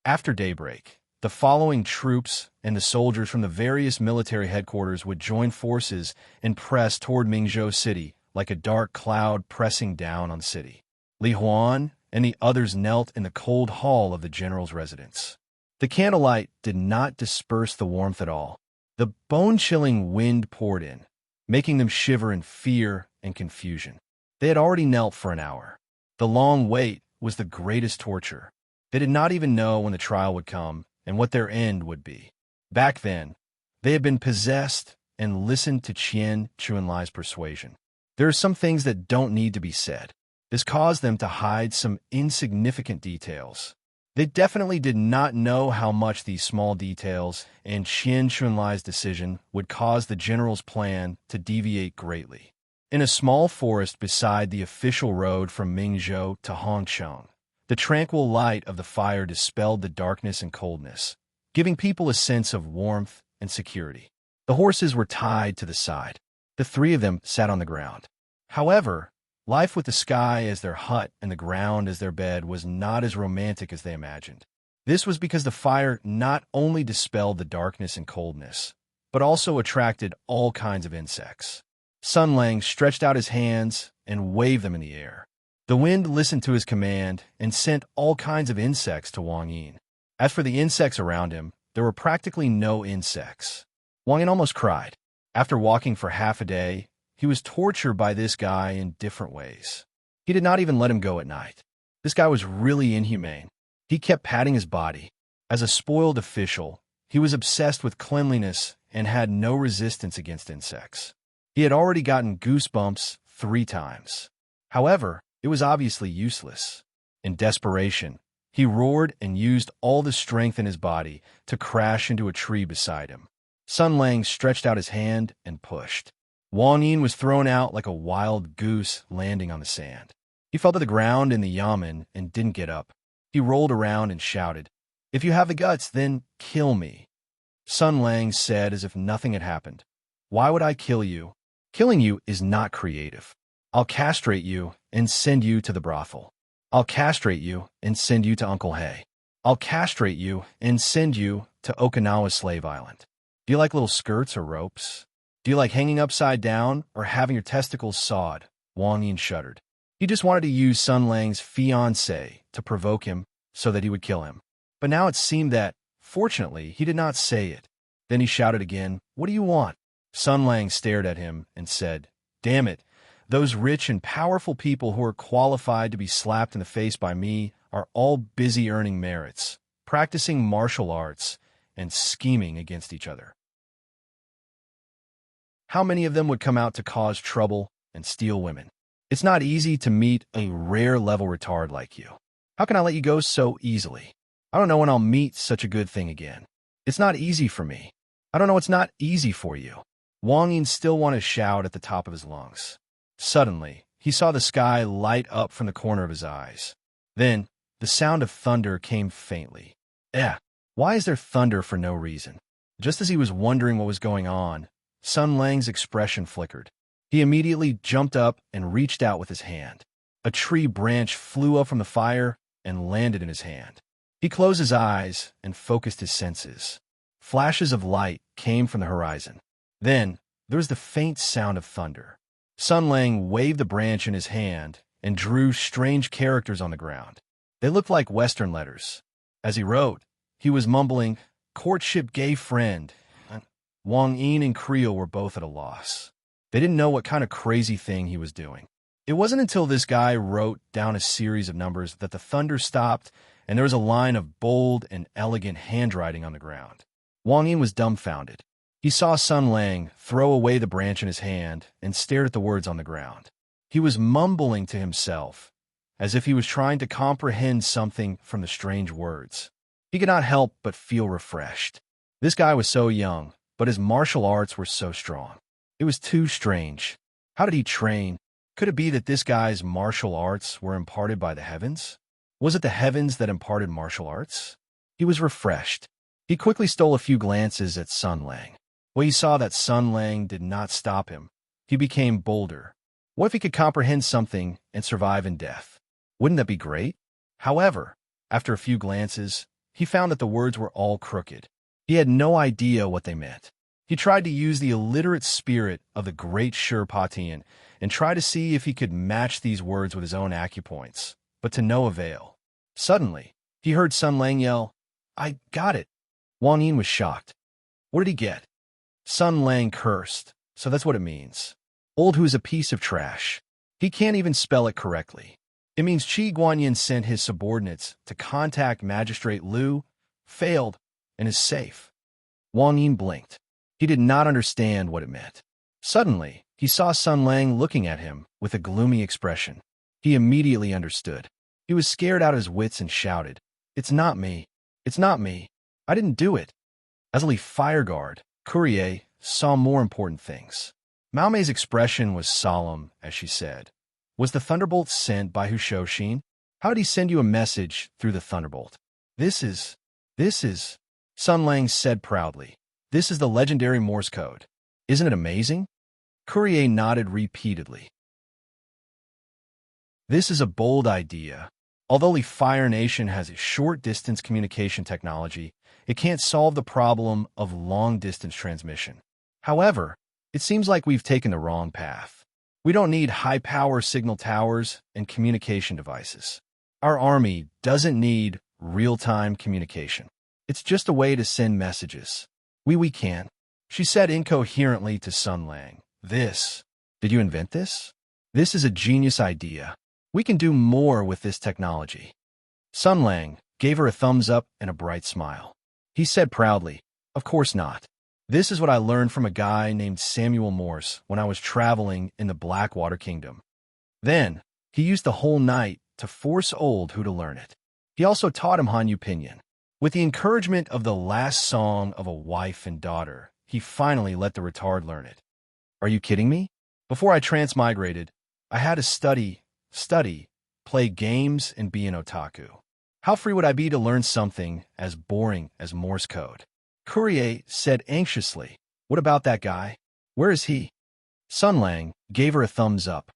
After daybreak, the following troops and the soldiers from the various military headquarters would join forces and press toward Mingzhou City like a dark cloud pressing down on the city. Li Huan and the others knelt in the cold hall of the general's residence. The candlelight did not disperse the warmth at all. The bone-chilling wind poured in, making them shiver in fear and confusion. They had already knelt for an hour. The long wait was the greatest torture. They did not even know when the trial would come and what their end would be. Back then, they had been possessed and listened to Qian Chuanlai's persuasion. There are some things that don't need to be said. This caused them to hide some insignificant details. They definitely did not know how much these small details and Qian Chuanlai's decision would cause the general's plan to deviate greatly. In a small forest beside the official road from Mingzhou to Hongcheng, the tranquil light of the fire dispelled the darkness and coldness, giving people a sense of warmth and security. The horses were tied to the side. The 3 of them sat on the ground. However, life with the sky as their hut and the ground as their bed was not as romantic as they imagined. This was because the fire not only dispelled the darkness and coldness, but also attracted all kinds of insects. Sun Lang stretched out his hands and waved them in the air. The wind listened to his command and sent all kinds of insects to Wang Yin. As for the insects around him, there were practically no insects. Wang Yin almost cried. After walking for half a day, he was tortured by this guy in different ways. He did not even let him go at night. This guy was really inhumane. He kept patting his body. As a spoiled official, he was obsessed with cleanliness and had no resistance against insects. He had already gotten goosebumps 3 times. However, it was obviously useless. In desperation, he roared and used all the strength in his body to crash into a tree beside him. Sun Lang stretched out his hand and pushed. Wang Yin was thrown out like a wild goose landing on the sand. He fell to the ground in the yamen and didn't get up. He rolled around and shouted, "If you have the guts, then kill me." Sun Lang said as if nothing had happened, "Why would I kill you? Killing you is not creative. I'll castrate you and send you to the brothel. I'll castrate you and send you to Uncle Hay. I'll castrate you and send you to Okinawa's slave island. Do you like little skirts or ropes? Do you like hanging upside down or having your testicles sawed?" Wang Yin shuddered. He just wanted to use Sun Lang's fiancée to provoke him so that he would kill him. But now it seemed that, fortunately, he did not say it. Then he shouted again, What do you want? Sun Lang stared at him and said, Damn it, those rich and powerful people who are qualified to be slapped in the face by me are all busy earning merits, practicing martial arts, and scheming against each other. How many of them would come out to cause trouble and steal women? It's not easy to meet a rare-level retard like you. How can I let you go so easily? I don't know when I'll meet such a good thing again. It's not easy for me. I don't know it's not easy for you. Wang Yin still wanted to shout at the top of his lungs. Suddenly, he saw the sky light up from the corner of his eyes. Then, the sound of thunder came faintly. Why is there thunder for no reason? Just as he was wondering what was going on, Sun Lang's expression flickered. He immediately jumped up and reached out with his hand. A tree branch flew up from the fire and landed in his hand. He closed his eyes and focused his senses. Flashes of light came from the horizon. Then, there was the faint sound of thunder. Sun Lang waved the branch in his hand and drew strange characters on the ground. They looked like Western letters. As he wrote, he was mumbling, "Courtship gay friend." Wang Yin and Creel were both at a loss. They didn't know what kind of crazy thing he was doing. It wasn't until this guy wrote down a series of numbers that the thunder stopped and there was a line of bold and elegant handwriting on the ground. Wang Yin was dumbfounded. He saw Sun Lang throw away the branch in his hand and stared at the words on the ground. He was mumbling to himself, as if he was trying to comprehend something from the strange words. He could not help but feel refreshed. This guy was so young, but his martial arts were so strong. It was too strange. How did he train? Could it be that this guy's martial arts were imparted by the heavens? Was it the heavens that imparted martial arts? He was refreshed. He quickly stole a few glances at Sun Lang. When he saw that Sun Lang did not stop him, he became bolder. What if he could comprehend something and survive in death? Wouldn't that be great? However, after a few glances, he found that the words were all crooked. He had no idea what they meant. He tried to use the illiterate spirit of the great Shurpatian and try to see if he could match these words with his own acupoints, but to no avail. Suddenly, he heard Sun Lang yell, "I got it!" Wang Yin was shocked. What did he get? Sun Lang cursed, so that's what it means. Old who's a piece of trash. He can't even spell it correctly. It means Qi Guanyin sent his subordinates to contact Magistrate Liu, failed, and is safe. Wang Yin blinked. He did not understand what it meant. Suddenly, he saw Sun Lang looking at him with a gloomy expression. He immediately understood. He was scared out of his wits and shouted, "It's not me. It's not me. I didn't do it." As a fireguard, Courier saw more important things. Mao Mei's expression was solemn as she said, "Was the thunderbolt sent by Hushoshin? How did he send you a message through the thunderbolt?" This is, Sun Lang said proudly. "This is the legendary Morse code. Isn't it amazing?" Courier nodded repeatedly. This is a bold idea. Although the Fire Nation has a short-distance communication technology, it can't solve the problem of long-distance transmission. However, it seems like we've taken the wrong path. We don't need high-power signal towers and communication devices. Our army doesn't need real-time communication. It's just a way to send messages. We can. She said incoherently to Sun Lang, Did you invent this? This is a genius idea. We can do more with this technology." Sun Lang gave her a thumbs up and a bright smile. He said proudly, "Of course not. This is what I learned from a guy named Samuel Morse when I was traveling in the Blackwater Kingdom." Then, he used the whole night to force Old Hu to learn it. He also taught him Hanyu Pinyin. With the encouragement of the last song of a wife and daughter, he finally let the retard learn it. Are you kidding me? Before I transmigrated, I had to study, play games, and be an otaku. How free would I be to learn something as boring as Morse code? Courier said anxiously, "What about that guy? Where is he?" Sun Lang gave her a thumbs up.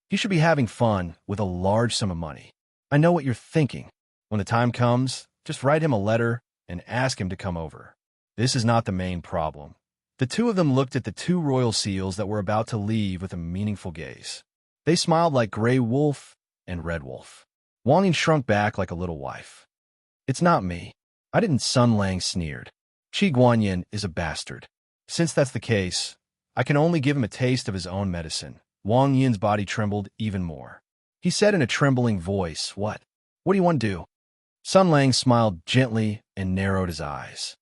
"He should be having fun with a large sum of money. I know what you're thinking. When the time comes, just write him a letter and ask him to come over. This is not the main problem." The two of them looked at the two royal seals that were about to leave with a meaningful gaze. They smiled like Gray Wolf and Red Wolf. Wang Yin shrunk back like a little wife. "It's not me. I didn't." Sun Lang sneered. "Qi Guanyin is a bastard. Since that's the case, I can only give him a taste of his own medicine. Wang Yin's body trembled even more. He said in a trembling voice, What? What do you want to do? Sun Lang smiled gently and narrowed his eyes.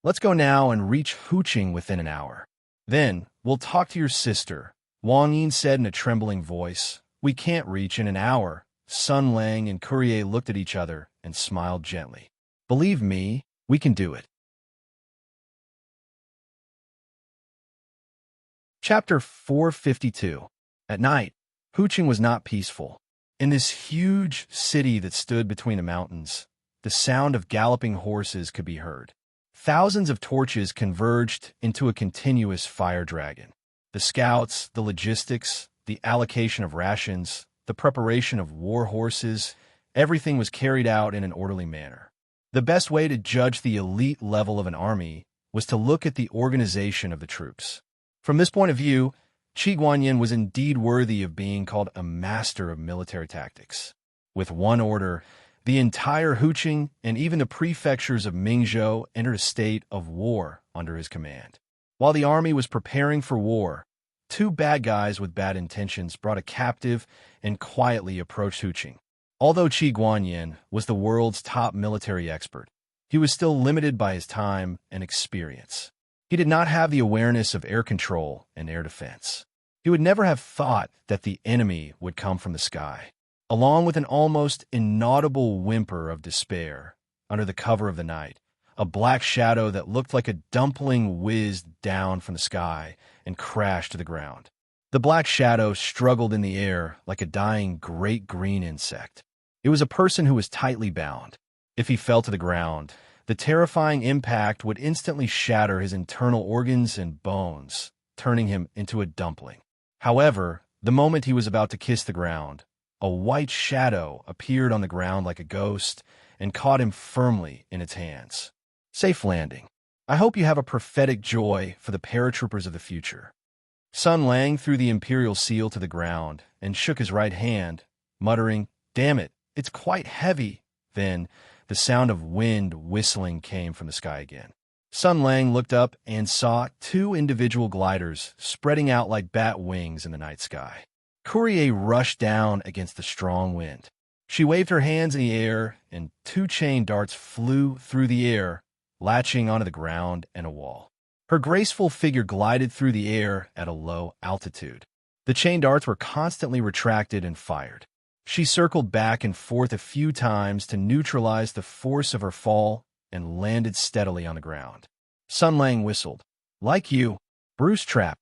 Let's go now and reach Huqing within an hour. Then, we'll talk to your sister, Wang Yin said in a trembling voice. We can't reach in an hour. Sun Lang and Courier looked at each other and smiled gently. Believe me, we can do it. Chapter 452. At night, Huqing was not peaceful. In this huge city that stood between the mountains, the sound of galloping horses could be heard. Thousands of torches converged into a continuous fire dragon. The scouts, the logistics, the allocation of rations, the preparation of war horses, everything was carried out in an orderly manner. The best way to judge the elite level of an army was to look at the organization of the troops. From this point of view, Qi Guanyin was indeed worthy of being called a master of military tactics. With one order, the entire Huqing and even the prefectures of Mingzhou entered a state of war under his command. While the army was preparing for war, two bad guys with bad intentions brought a captive and quietly approached Huqing. Although Qi Guanyin was the world's top military expert, he was still limited by his time and experience. He did not have the awareness of air control and air defense. He would never have thought that the enemy would come from the sky. Along with an almost inaudible whimper of despair, under the cover of the night, a black shadow that looked like a dumpling whizzed down from the sky and crashed to the ground. The black shadow struggled in the air like a dying great green insect. It was a person who was tightly bound. If he fell to the ground, the terrifying impact would instantly shatter his internal organs and bones, turning him into a dumpling. However, the moment he was about to kiss the ground, a white shadow appeared on the ground like a ghost and caught him firmly in its hands. Safe landing. I hope you have a prophetic joy for the paratroopers of the future. Sun Lang threw the imperial seal to the ground and shook his right hand, muttering, Damn it, it's quite heavy. Then, the sound of wind whistling came from the sky again. Sun Lang looked up and saw two individual gliders spreading out like bat wings in the night sky. Courier rushed down against the strong wind. She waved her hands in the air, and two chain darts flew through the air, latching onto the ground and a wall. Her graceful figure glided through the air at a low altitude. The chain darts were constantly retracted and fired. She circled back and forth a few times to neutralize the force of her fall and landed steadily on the ground. Sun Lang whistled. Like you. Bruce trap.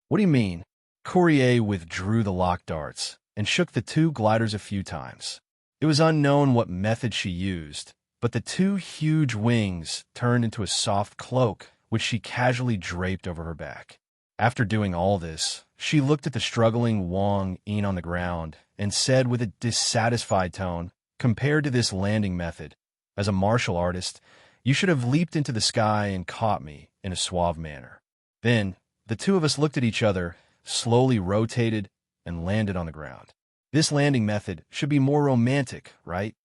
What do you mean? Courier withdrew the locked darts and shook the two gliders a few times. It was unknown what method she used, but the two huge wings turned into a soft cloak, which she casually draped over her back. After doing all this, she looked at the struggling Wang Yin on the ground and said with a dissatisfied tone, Compared to this landing method, as a martial artist, you should have leaped into the sky and caught me in a suave manner. Then, the two of us looked at each other, slowly rotated, and landed on the ground. This landing method should be more romantic, right?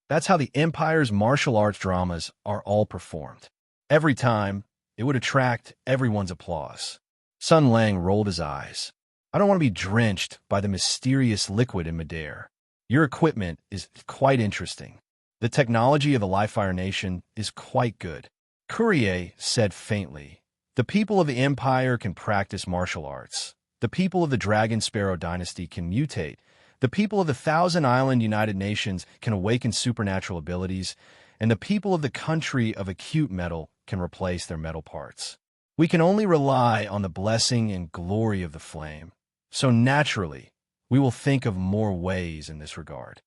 That's how the Empire's martial arts dramas are all performed. Every time, it would attract everyone's applause. Sun Lang rolled his eyes. I don't want to be drenched by the mysterious liquid in midair. Your equipment is quite interesting. The technology of the Liefire Nation is quite good. Courier said faintly, The people of the Empire can practice martial arts. The people of the Dragon Sparrow dynasty can mutate. The people of the Thousand Island United Nations can awaken supernatural abilities, and the people of the country of acute metal can replace their metal parts. We can only rely on the blessing and glory of the flame. So naturally, we will think of more ways in this regard.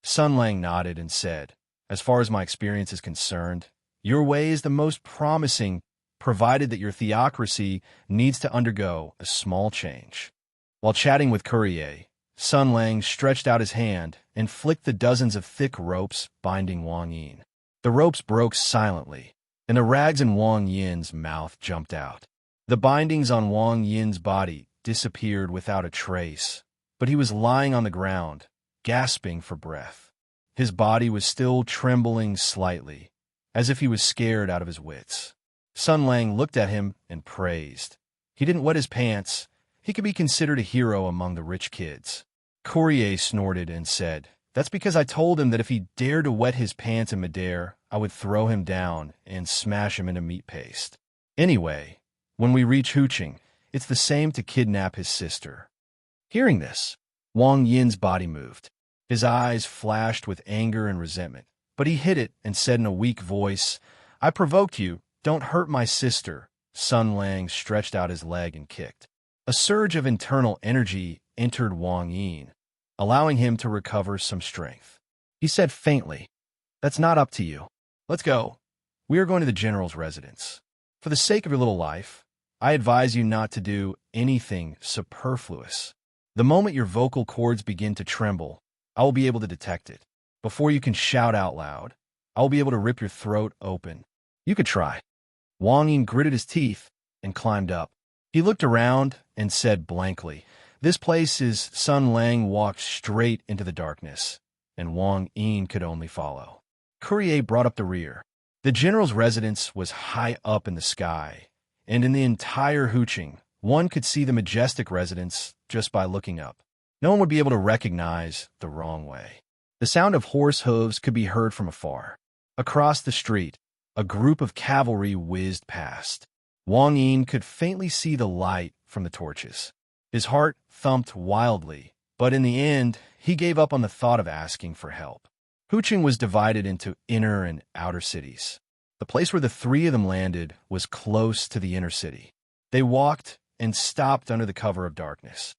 Sun Lang nodded and said, As far as my experience is concerned, your way is the most promising, provided that your theocracy needs to undergo a small change. While chatting with Courier, Sun Lang stretched out his hand and flicked the dozens of thick ropes binding Wang Yin. The ropes broke silently, and the rags in Wang Yin's mouth jumped out. The bindings on Wang Yin's body disappeared without a trace, but he was lying on the ground, gasping for breath. His body was still trembling slightly, as if he was scared out of his wits. Sun Lang looked at him and praised. He didn't wet his pants. He could be considered a hero among the rich kids. Courier snorted and said, "That's because I told him that if he dared to wet his pants in midair, I would throw him down and smash him into meat paste. Anyway, when we reach Huqing, it's the same to kidnap his sister." Hearing this, Wang Yin's body moved. His eyes flashed with anger and resentment, but he hid it and said in a weak voice, "I provoked you. Don't hurt my sister." Sun Lang stretched out his leg and kicked. A surge of internal energy entered Wang Yin, allowing him to recover some strength. He said faintly, "That's not up to you. Let's go. We are going to the general's residence. For the sake of your little life, I advise you not to do anything superfluous. The moment your vocal cords begin to tremble, I will be able to detect it. Before you can shout out loud, I will be able to rip your throat open. You could try." Wang Yin gritted his teeth and climbed up. He looked around and said blankly, "This place is..." Sun Lang walked straight into the darkness, and Wang Yin could only follow. Courier brought up the rear. The general's residence was high up in the sky, and in the entire Huqing, one could see the majestic residence just by looking up. No one would be able to recognize the wrong way. The sound of horse hooves could be heard from afar. Across the street, a group of cavalry whizzed past. Wang Yin could faintly see the light from the torches. His heart thumped wildly, but in the end, he gave up on the thought of asking for help. Huqing was divided into inner and outer cities. The place where the three of them landed was close to the inner city. They walked and stopped under the cover of darkness.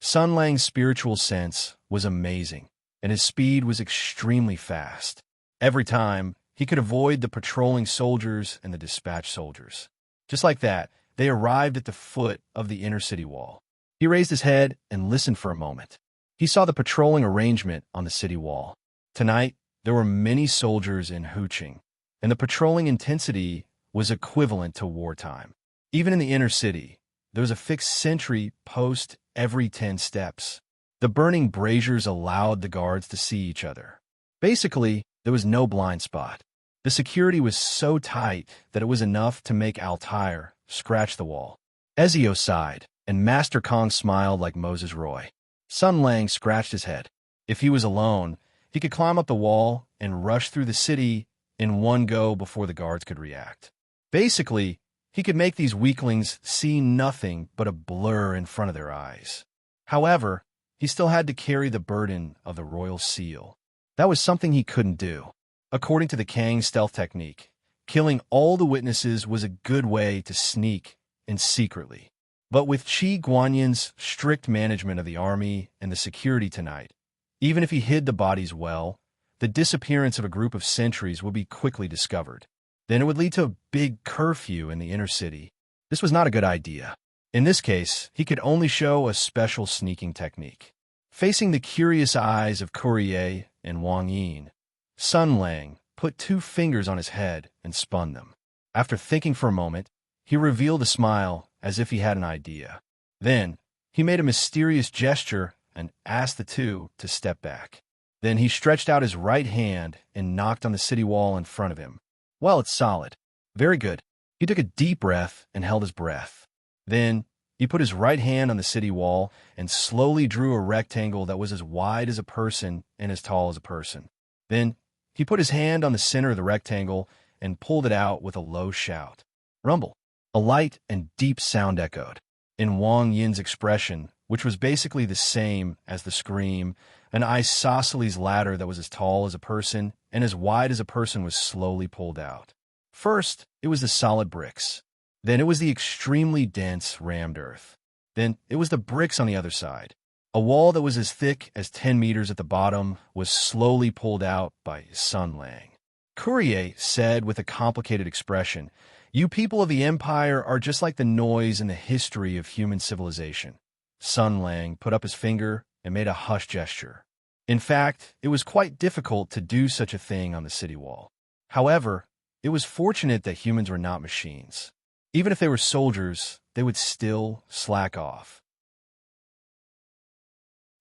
Sun Lang's spiritual sense was amazing, and his speed was extremely fast. Every time, he could avoid the patrolling soldiers and the dispatch soldiers. Just like that, they arrived at the foot of the inner city wall. He raised his head and listened for a moment. He saw the patrolling arrangement on the city wall. Tonight, there were many soldiers in Huqing, and the patrolling intensity was equivalent to wartime. Even in the inner city, there was a fixed sentry post every 10 steps. The burning braziers allowed the guards to see each other. Basically, there was no blind spot. The security was so tight that it was enough to make Altair scratch the wall. Ezio sighed, and Master Kong smiled like Moses Roy. Sun Lang scratched his head. If he was alone, he could climb up the wall and rush through the city in one go before the guards could react. Basically, he could make these weaklings see nothing but a blur in front of their eyes. However, he still had to carry the burden of the royal seal. That was something he couldn't do. According to the Kang stealth technique, killing all the witnesses was a good way to sneak and secretly. But with Qi Guanyin's strict management of the army and the security tonight, even if he hid the bodies well, the disappearance of a group of sentries would be quickly discovered. Then it would lead to a big curfew in the inner city. This was not a good idea. In this case, he could only show a special sneaking technique. Facing the curious eyes of Courier and Wang Yin, Sun Lang put 2 fingers on his head and spun them. After thinking for a moment, he revealed a smile as if he had an idea. Then, he made a mysterious gesture and asked the 2 to step back. Then he stretched out his right hand and knocked on the city wall in front of him. "Well, it's solid." "Very good." He took a deep breath and held his breath. Then, he put his right hand on the city wall and slowly drew a rectangle that was as wide as a person and as tall as a person. Then, he put his hand on the center of the rectangle and pulled it out with a low shout. Rumble. A light and deep sound echoed. In Wang Yin's expression, which was basically the same as the scream, an isosceles ladder that was as tall as a person and as wide as a person was slowly pulled out. First, it was the solid bricks. Then it was the extremely dense rammed earth. Then it was the bricks on the other side. A wall that was as thick as 10 meters at the bottom was slowly pulled out by Sun Lang. Courier said with a complicated expression, "You people of the Empire are just like the noise in the history of human civilization." Sun Lang put up his finger and made a hush gesture. In fact, it was quite difficult to do such a thing on the city wall. However, it was fortunate that humans were not machines. Even if they were soldiers, they would still slack off.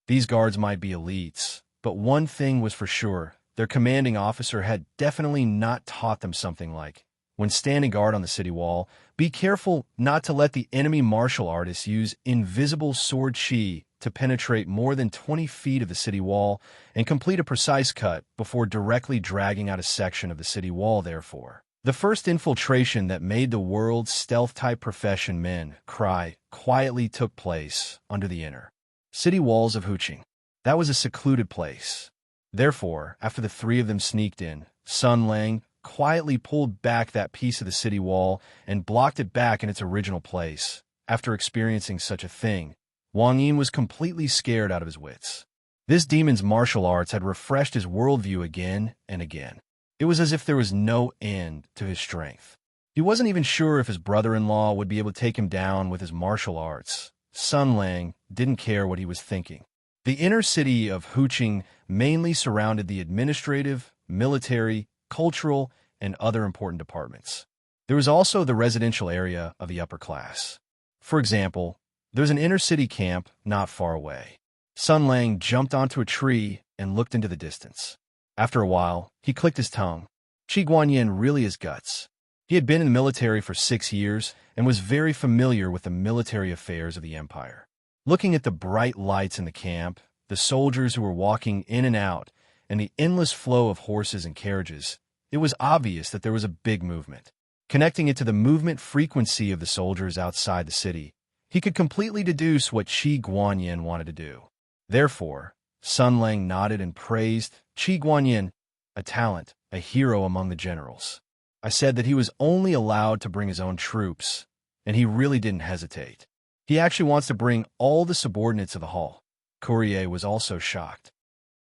These guards might be elites, but one thing was for sure, their commanding officer had definitely not taught them something like, when standing guard on the city wall, be careful not to let the enemy martial artists use invisible sword chi to penetrate more than 20 feet of the city wall and complete a precise cut before directly dragging out a section of the city wall. Therefore, the first infiltration that made the world's stealth-type profession men cry quietly took place under the inner city walls of Huqing. That was a secluded place. Therefore, after the three of them sneaked in, Sun Lang quietly pulled back that piece of the city wall and blocked it back in its original place. After experiencing such a thing, Wang Yin was completely scared out of his wits. This demon's martial arts had refreshed his worldview again and again. It was as if there was no end to his strength. He wasn't even sure if his brother-in-law would be able to take him down with his martial arts. Sun Lang didn't care what he was thinking. The inner city of Huqing mainly surrounded the administrative, military, cultural, and other important departments. There was also the residential area of the upper class. For example, there's an inner-city camp not far away. Sun Lang jumped onto a tree and looked into the distance. After a while, he clicked his tongue. Qi Guanyin really is guts. He had been in the military for 6 years and was very familiar with the military affairs of the empire. Looking at the bright lights in the camp, the soldiers who were walking in and out, and the endless flow of horses and carriages, it was obvious that there was a big movement. Connecting it to the movement frequency of the soldiers outside the city, he could completely deduce what Qi Guanyin wanted to do. Therefore, Sun Lang nodded and praised Qi Guanyin, a talent, a hero among the generals. I said that he was only allowed to bring his own troops, and he really didn't hesitate. He actually wants to bring all the subordinates of the hall. Courier was also shocked.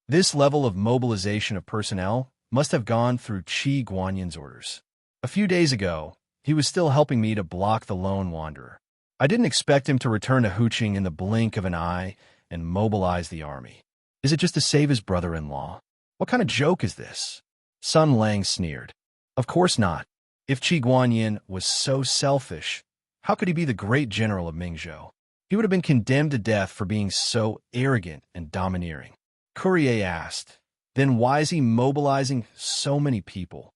This level of mobilization of personnel must have gone through Qi Guanyin's orders. A few days ago, he was still helping me to block the lone wanderer. I didn't expect him to return to Huqing in the blink of an eye and mobilize the army. Is it just to save his brother-in-law? What kind of joke is this? Sun Lang sneered. Of course not. If Qi Guanyin was so selfish, how could he be the great general of Mingzhou? He would have been condemned to death for being so arrogant and domineering. Courier asked, then why is he mobilizing so many people?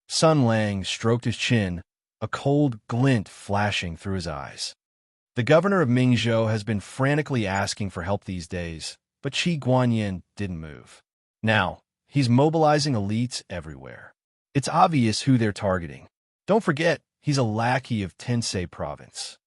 Sun Lang stroked his chin, a cold glint flashing through his eyes. The governor of Mingzhou has been frantically asking for help these days, but Qi Guanyin didn't move. Now, he's mobilizing elites everywhere. It's obvious who they're targeting. Don't forget, he's a lackey of Tensei province.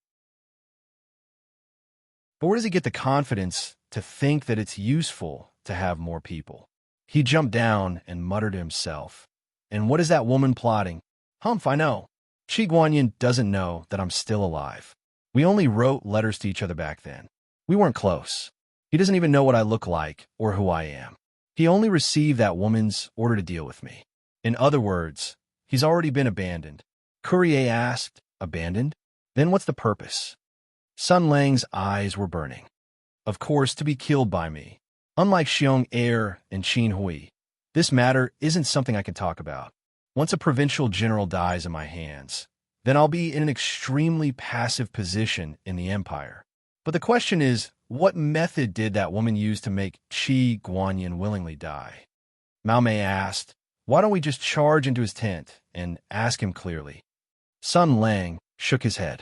But where does he get the confidence to think that it's useful to have more people? He jumped down and muttered to himself. And what is that woman plotting? Humph, I know. Qi Guanyin doesn't know that I'm still alive. We only wrote letters to each other back then. We weren't close. He doesn't even know what I look like or who I am. He only received that woman's order to deal with me. In other words, he's already been abandoned. Courier asked, abandoned? Then what's the purpose? Sun Lang's eyes were burning. Of course, to be killed by me. Unlike Xiong Er and Qin Hui, this matter isn't something I can talk about. Once a provincial general dies in my hands, then I'll be in an extremely passive position in the empire. But the question is, what method did that woman use to make Qi Guanyin willingly die? Mao Mei asked, why don't we just charge into his tent and ask him clearly? Sun Lang shook his head.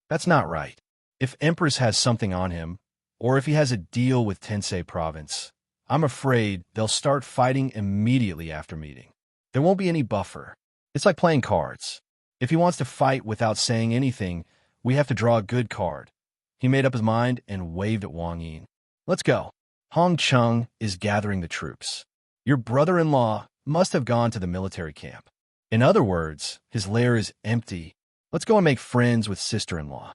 That's not right. If Empress has something on him, or if he has a deal with Tensei province, I'm afraid they'll start fighting immediately after meeting. There won't be any buffer. It's like playing cards. If he wants to fight without saying anything, we have to draw a good card. He made up his mind and waved at Wang Yin. Let's go. Hong Chung is gathering the troops. Your brother-in-law must have gone to the military camp. In other words, his lair is empty. Let's go and make friends with sister-in-law.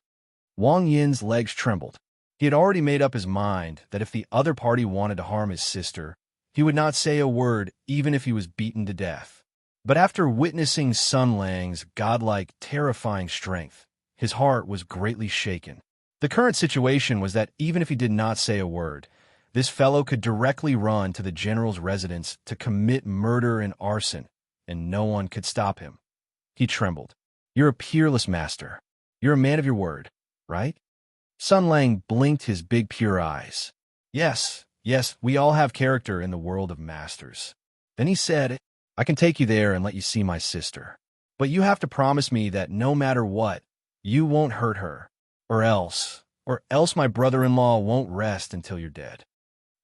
Wang Yin's legs trembled. He had already made up his mind that if the other party wanted to harm his sister, he would not say a word even if he was beaten to death. But after witnessing Sun Lang's godlike, terrifying strength, his heart was greatly shaken. The current situation was that even if he did not say a word, this fellow could directly run to the general's residence to commit murder and arson, and no one could stop him. He trembled. You're a peerless master. You're a man of your word, right? Sun Lang blinked his big pure eyes. Yes, we all have character in the world of masters. Then he said, I can take you there and let you see my sister. But you have to promise me that no matter what, you won't hurt her, or else my brother-in-law won't rest until you're dead.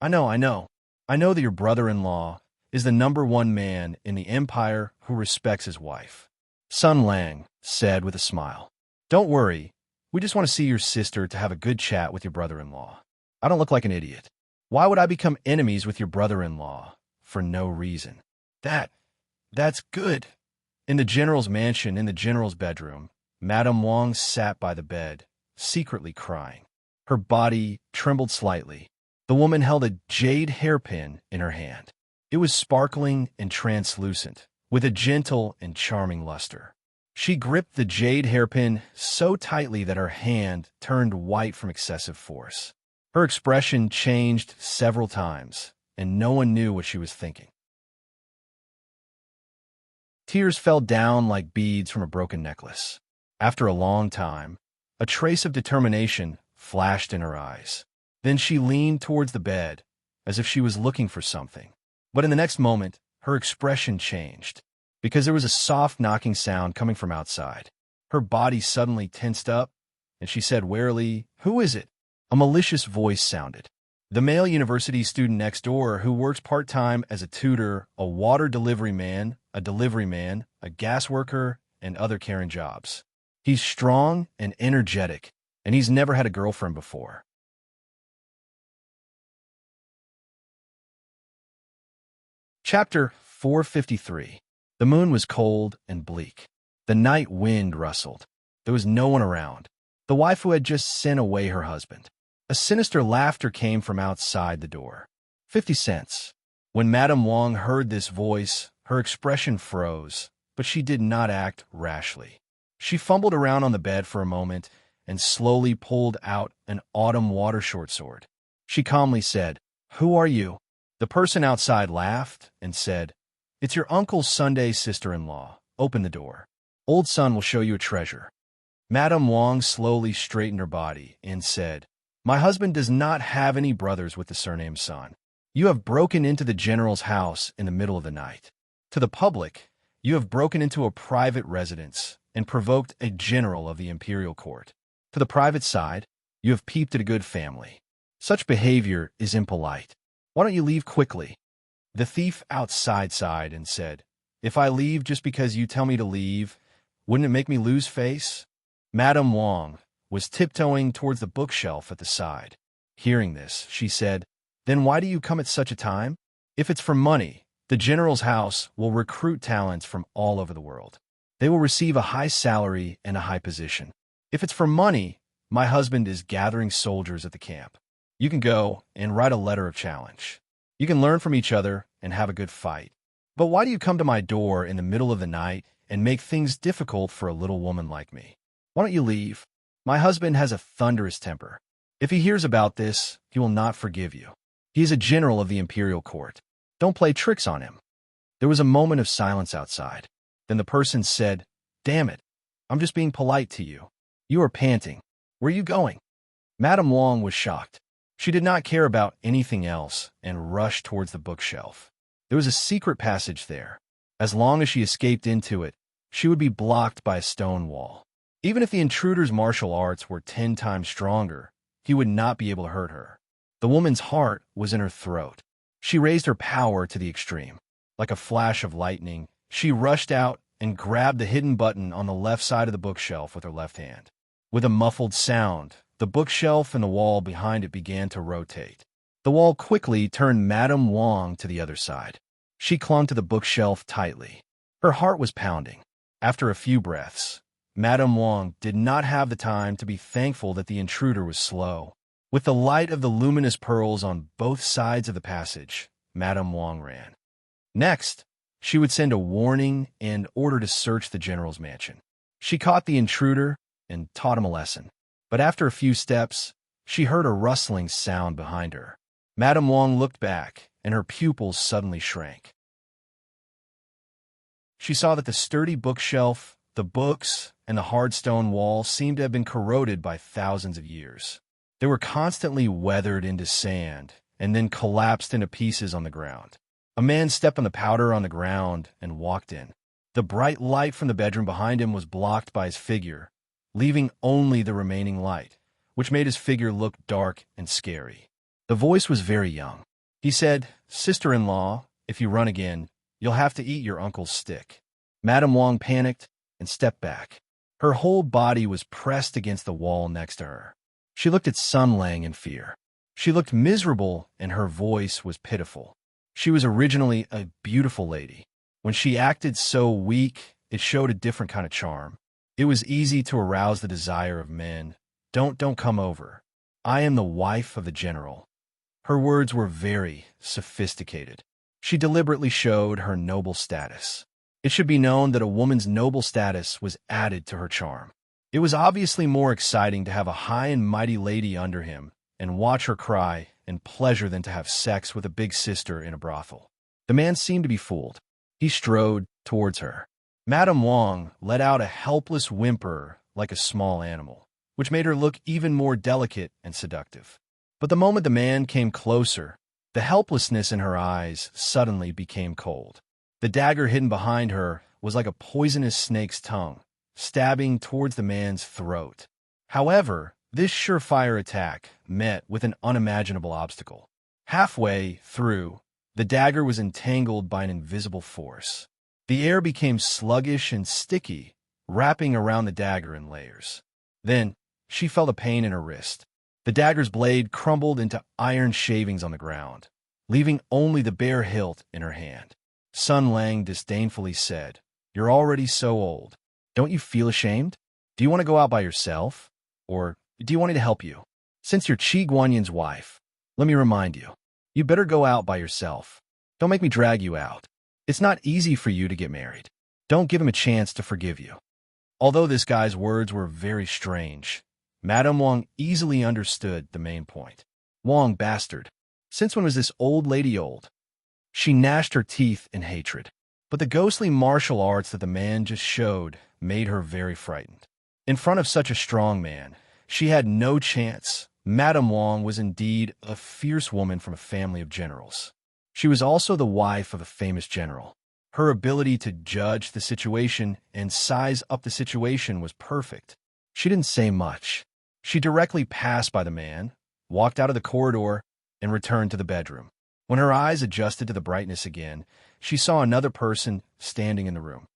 I know. I know that your brother-in-law is the #1 man in the empire who respects his wife. Sun Lang said with a smile. Don't worry, we just want to see your sister to have a good chat with your brother-in-law. I don't look like an idiot. Why would I become enemies with your brother-in-law for no reason? That's good. In the general's mansion, in the general's bedroom, Madame Wong sat by the bed, secretly crying. Her body trembled slightly. The woman held a jade hairpin in her hand. It was sparkling and translucent, with a gentle and charming luster. She gripped the jade hairpin so tightly that her hand turned white from excessive force. Her expression changed several times, and no one knew what she was thinking. Tears fell down like beads from a broken necklace. After a long time, a trace of determination flashed in her eyes. Then she leaned towards the bed, as if she was looking for something. But in the next moment, her expression changed, because there was a soft knocking sound coming from outside. Her body suddenly tensed up, and she said warily, "Who is it?" A malicious voice sounded. The male university student next door who works part-time as a tutor, a water delivery man, a gas worker, and other caring jobs. He's strong and energetic, and he's never had a girlfriend before. Chapter 453. The moon was cold and bleak. The night wind rustled. There was no one around. The wife who had just sent away her husband. A sinister laughter came from outside the door. 50 cents. When Madame Wong heard this voice, her expression froze, but she did not act rashly. She fumbled around on the bed for a moment and slowly pulled out an autumn water short sword. She calmly said, "Who are you?" The person outside laughed and said, "It's your uncle's Sunday sister-in-law. Open the door. Old Sun will show you a treasure." Madame Wong slowly straightened her body and said, "My husband does not have any brothers with the surname Sun. You have broken into the general's house in the middle of the night. To the public, you have broken into a private residence and provoked a general of the imperial court. To the private side, you have peeped at a good family. Such behavior is impolite. Why don't you leave quickly?" The thief outside sighed and said, "If I leave just because you tell me to leave, wouldn't it make me lose face?" Madame Wong was tiptoeing towards the bookshelf at the side. Hearing this, she said, "Then why do you come at such a time? If it's for money, the general's house will recruit talents from all over the world. They will receive a high salary and a high position. If it's for money, my husband is gathering soldiers at the camp. You can go and write a letter of challenge. You can learn from each other and have a good fight. But why do you come to my door in the middle of the night and make things difficult for a little woman like me? Why don't you leave? My husband has a thunderous temper. If he hears about this, he will not forgive you. He is a general of the imperial court. Don't play tricks on him." There was a moment of silence outside. Then the person said, "Damn it, I'm just being polite to you. You are panting. Where are you going?" Madame Wong was shocked. She did not care about anything else and rushed towards the bookshelf. There was a secret passage there. As long as she escaped into it, she would be blocked by a stone wall. Even if the intruder's martial arts were 10 times stronger, he would not be able to hurt her. The woman's heart was in her throat. She raised her power to the extreme. Like a flash of lightning, she rushed out and grabbed the hidden button on the left side of the bookshelf with her left hand. With a muffled sound, the bookshelf and the wall behind it began to rotate. The wall quickly turned Madame Wong to the other side. She clung to the bookshelf tightly. Her heart was pounding. After a few breaths, Madame Wong did not have the time to be thankful that the intruder was slow. With the light of the luminous pearls on both sides of the passage, Madame Wong ran. Next, she would send a warning and order to search the general's mansion. She caught the intruder and taught him a lesson. But after a few steps, she heard a rustling sound behind her. Madame Wong looked back, and her pupils suddenly shrank. She saw that the sturdy bookshelf, the books, and the hard stone wall seemed to have been corroded by thousands of years. They were constantly weathered into sand and then collapsed into pieces on the ground. A man stepped on the powder on the ground and walked in. The bright light from the bedroom behind him was blocked by his figure, leaving only the remaining light, which made his figure look dark and scary. The voice was very young. He said, "Sister-in-law, if you run again, you'll have to eat your uncle's stick." Madame Wong panicked and stepped back. Her whole body was pressed against the wall next to her. She looked at Sun Lang in fear. She looked miserable, and her voice was pitiful. She was originally a beautiful lady. When she acted so weak, it showed a different kind of charm. It was easy to arouse the desire of men. Don't come over. I am the wife of the general." Her words were very sophisticated. She deliberately showed her noble status. It should be known that a woman's noble status was added to her charm. It was obviously more exciting to have a high and mighty lady under him and watch her cry and pleasure than to have sex with a big sister in a brothel. The man seemed to be fooled. He strode towards her. Madame Wong let out a helpless whimper like a small animal, which made her look even more delicate and seductive. But the moment the man came closer, the helplessness in her eyes suddenly became cold. The dagger hidden behind her was like a poisonous snake's tongue, stabbing towards the man's throat. However, this surefire attack met with an unimaginable obstacle. Halfway through, the dagger was entangled by an invisible force. The air became sluggish and sticky, wrapping around the dagger in layers. Then, she felt a pain in her wrist. The dagger's blade crumbled into iron shavings on the ground, leaving only the bare hilt in her hand. Sun Lang disdainfully said, "You're already so old. Don't you feel ashamed? Do you want to go out by yourself? Or do you want me to help you? Since you're Qi Guanyan's wife, let me remind you, you better go out by yourself. Don't make me drag you out. It's not easy for you to get married. Don't give him a chance to forgive you." Although this guy's words were very strange, Madame Wong easily understood the main point. Wong bastard. Since when was this old lady old? She gnashed her teeth in hatred. But the ghostly martial arts that the man just showed made her very frightened. In front of such a strong man, she had no chance. Madame Wong was indeed a fierce woman from a family of generals. She was also the wife of a famous general. Her ability to judge the situation and size up the situation was perfect. She didn't say much. She directly passed by the man, walked out of the corridor, and returned to the bedroom. When her eyes adjusted to the brightness again, she saw another person standing in the room.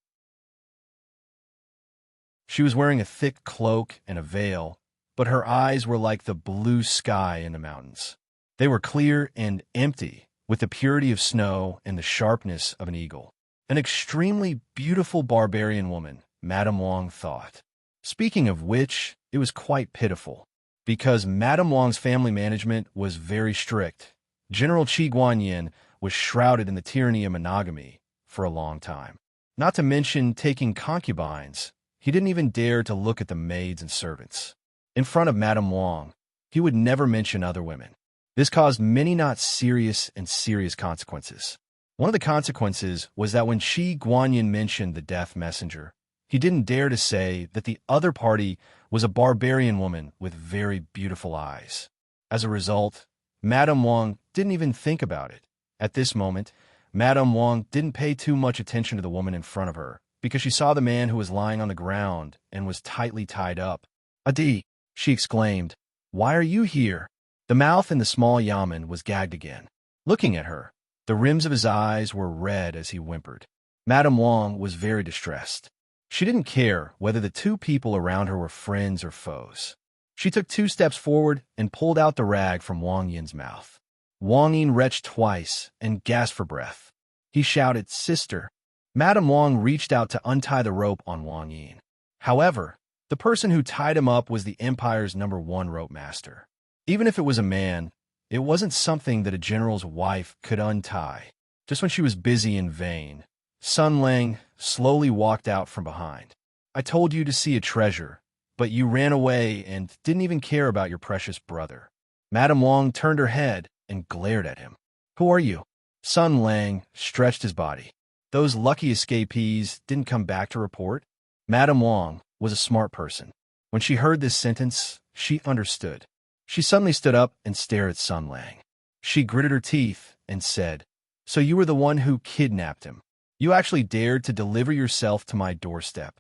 She was wearing a thick cloak and a veil, but her eyes were like the blue sky in the mountains. They were clear and empty, with the purity of snow and the sharpness of an eagle. An extremely beautiful barbarian woman, Madame Wong thought. Speaking of which, it was quite pitiful, because Madame Wong's family management was very strict. General Qi Guanyin was shrouded in the tyranny of monogamy for a long time. Not to mention taking concubines, he didn't even dare to look at the maids and servants. In front of Madame Wong, he would never mention other women. This caused many not serious and serious consequences. One of the consequences was that when Qi Guanyin mentioned the death messenger, he didn't dare to say that the other party was a barbarian woman with very beautiful eyes. As a result, Madame Wong didn't even think about it. At this moment, Madame Wong didn't pay too much attention to the woman in front of her, because she saw the man who was lying on the ground and was tightly tied up. "Adi," she exclaimed, "why are you here?" The mouth in the small yamen was gagged again. Looking at her, the rims of his eyes were red as he whimpered. Madame Wong was very distressed. She didn't care whether the two people around her were friends or foes. She took 2 steps forward and pulled out the rag from Wang Yin's mouth. Wang Yin retched twice and gasped for breath. He shouted, "Sister." Madame Wong reached out to untie the rope on Wang Yin. However, the person who tied him up was the Empire's #1 rope master. Even if it was a man, it wasn't something that a general's wife could untie. Just when she was busy in vain, Sun Lang slowly walked out from behind. "I told you to see a treasure, but you ran away and didn't even care about your precious brother." Madame Wong turned her head and glared at him. "Who are you?" Sun Lang stretched his body. Those lucky escapees didn't come back to report. Madame Wong was a smart person. When she heard this sentence, she understood. She suddenly stood up and stared at Sun Lang. She gritted her teeth and said, So you were the one who kidnapped him. You actually dared to deliver yourself to my doorstep.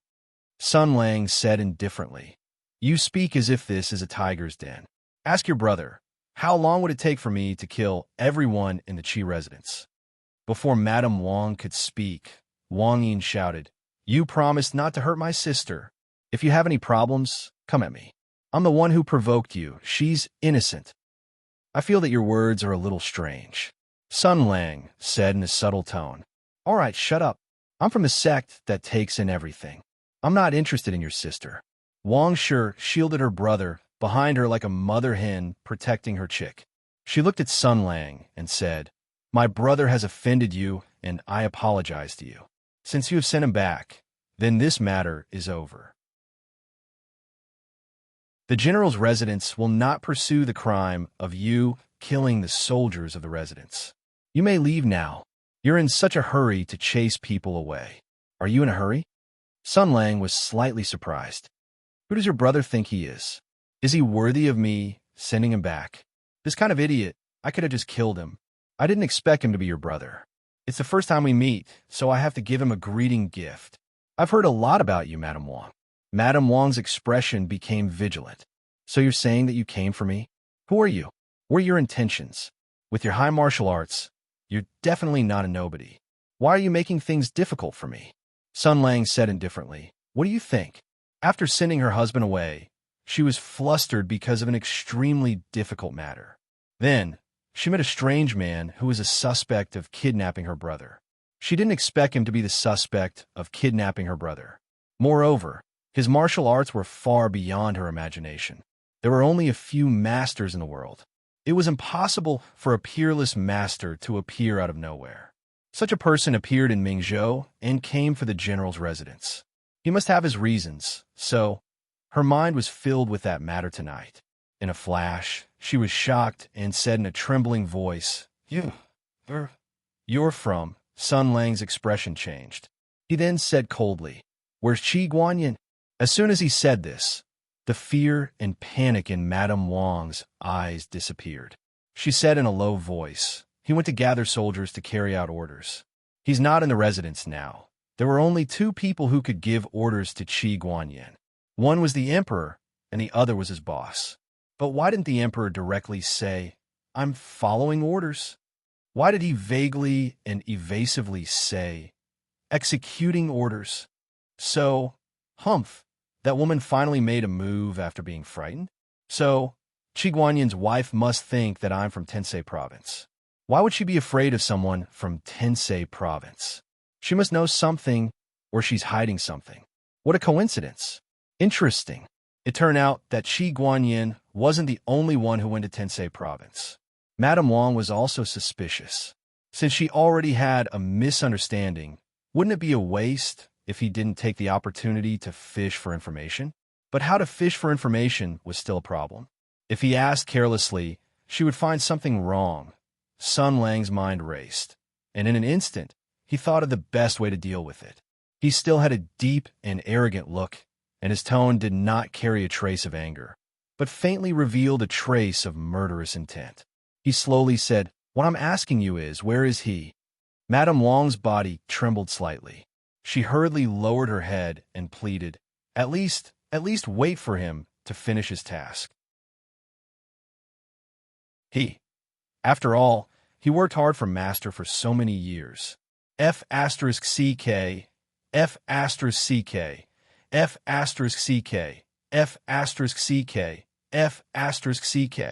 Sun Lang said indifferently. You speak as if this is a tiger's den. Ask your brother, how long would it take for me to kill everyone in the Qi residence? Before Madame Wang could speak, Wang Yin shouted, You promised not to hurt my sister. If you have any problems, come at me. I'm the one who provoked you. She's innocent. I feel that your words are a little strange. Sun Lang said in a subtle tone. All right, shut up. I'm from the sect that takes in everything. I'm not interested in your sister. Wang Shi shielded her brother behind her like a mother hen protecting her chick. She looked at Sun Lang and said, My brother has offended you, and I apologize to you. Since you have sent him back, then this matter is over. The general's residence will not pursue the crime of you killing the soldiers of the residence. You may leave now. You're in such a hurry to chase people away. Are you in a hurry? Sun Lang was slightly surprised. Who does your brother think he is? Is he worthy of me sending him back? This kind of idiot, I could have just killed him. I didn't expect him to be your brother. It's the first time we meet, so I have to give him a greeting gift. I've heard a lot about you, Madame Wang. Madame Wang's expression became vigilant. So you're saying that you came for me? Who are you? What are your intentions? With your high martial arts, you're definitely not a nobody. Why are you making things difficult for me? Sun Lang said indifferently. What do you think? After sending her husband away, she was flustered because of an extremely difficult matter. Then, she met a strange man who was a suspect of kidnapping her brother. She didn't expect him to be the suspect of kidnapping her brother. Moreover, his martial arts were far beyond her imagination. There were only a few masters in the world. It was impossible for a peerless master to appear out of nowhere. Such a person appeared in Mingzhou and came for the general's residence. He must have his reasons, so her mind was filled with that matter tonight. In a flash, she was shocked and said in a trembling voice, You're from. Sun Lang's expression changed. He then said coldly, Where's Qi Guanyin? As soon as he said this, the fear and panic in Madame Wang's eyes disappeared. She said in a low voice, He went to gather soldiers to carry out orders. He's not in the residence now. There were only two people who could give orders to Qi Guanyin. One was the emperor, and the other was his boss. But why didn't the emperor directly say, I'm following orders? Why did he vaguely and evasively say, executing orders? So, humph, that woman finally made a move after being frightened? So, Qi Guanyin's wife must think that I'm from Tensei Province. Why would she be afraid of someone from Tensei Province? She must know something, or she's hiding something. What a coincidence. Interesting. It turned out that Qi Guanyin wasn't the only one who went to Tensei Province. Madame Wang was also suspicious. Since she already had a misunderstanding, wouldn't it be a waste if he didn't take the opportunity to fish for information? But how to fish for information was still a problem. If he asked carelessly, she would find something wrong. Sun Lang's mind raced, and in an instant, he thought of the best way to deal with it. He still had a deep and arrogant look, and his tone did not carry a trace of anger, but faintly revealed a trace of murderous intent. He slowly said, What I'm asking you is, where is he? Madame Wang's body trembled slightly. She hurriedly lowered her head and pleaded, At least wait for him to finish his task. After all, he worked hard for Master for so many years. F*CK, F*CK, F*CK, F*CK, F*CK.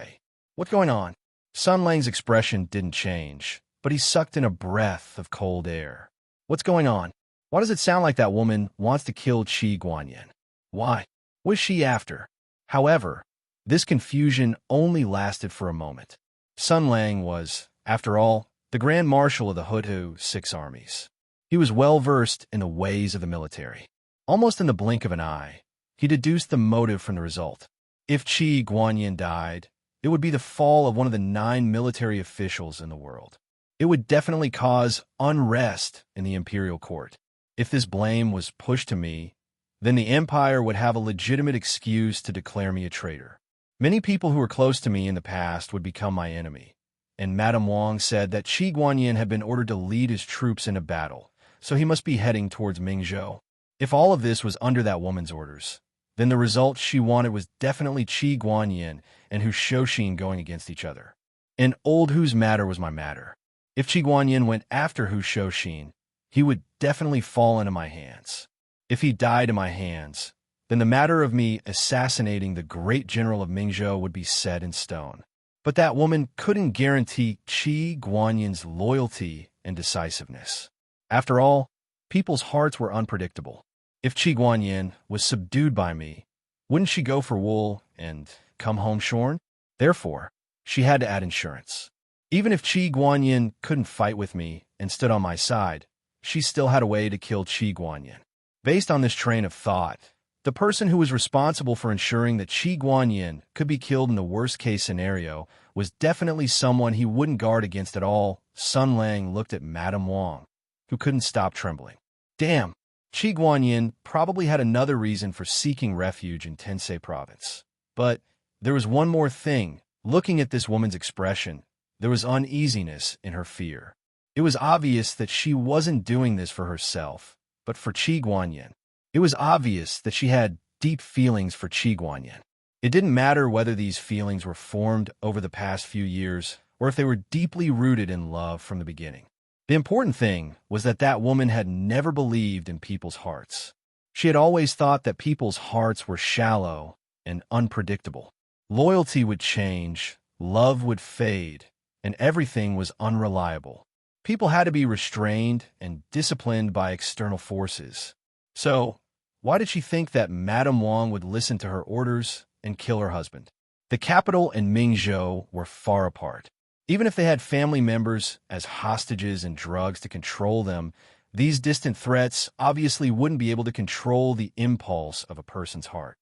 What's going on? Sun Lang's expression didn't change, but he sucked in a breath of cold air. What's going on? Why does it sound like that woman wants to kill Qi Guanyin? Why? What is she after? However, this confusion only lasted for a moment. Sun Lang was, after all, the Grand Marshal of the Hutu Six Armies. He was well-versed in the ways of the military. Almost in the blink of an eye, he deduced the motive from the result. If Qi Guanyin died, it would be the fall of one of the 9 military officials in the world. It would definitely cause unrest in the imperial court. If this blame was pushed to me, then the empire would have a legitimate excuse to declare me a traitor. Many people who were close to me in the past would become my enemy, and Madame Wang said that Qi Guanyin had been ordered to lead his troops into battle, so he must be heading towards Mingzhou. If all of this was under that woman's orders, then the result she wanted was definitely Qi Guanyin and Hu Shouxin going against each other. And old Hu's matter was my matter. If Qi Guanyin went after Hu Shouxin, he would definitely fall into my hands. If he died in my hands, then the matter of me assassinating the great general of Mingzhou would be set in stone. But that woman couldn't guarantee Qi Guanyin's loyalty and decisiveness. After all, people's hearts were unpredictable. If Qi Guanyin was subdued by me, wouldn't she go for wool and come home shorn? Therefore, she had to add insurance. Even if Qi Guanyin couldn't fight with me and stood on my side, she still had a way to kill Qi Guanyin. Based on this train of thought, the person who was responsible for ensuring that Qi Guanyin could be killed in the worst-case scenario was definitely someone he wouldn't guard against at all. Sun Lang looked at Madame Wang, who couldn't stop trembling. Damn, Qi Guanyin probably had another reason for seeking refuge in Tensei province. But there was one more thing. Looking at this woman's expression, there was uneasiness in her fear. It was obvious that she wasn't doing this for herself, but for Qi Guanyin. It was obvious that she had deep feelings for Qi Guanyin. It didn't matter whether these feelings were formed over the past few years or if they were deeply rooted in love from the beginning. The important thing was that that woman had never believed in people's hearts. She had always thought that people's hearts were shallow and unpredictable. Loyalty would change, love would fade, and everything was unreliable. People had to be restrained and disciplined by external forces. So, why did she think that Madame Wang would listen to her orders and kill her husband? The capital and Mingzhou were far apart. Even if they had family members as hostages and drugs to control them, these distant threats obviously wouldn't be able to control the impulse of a person's heart.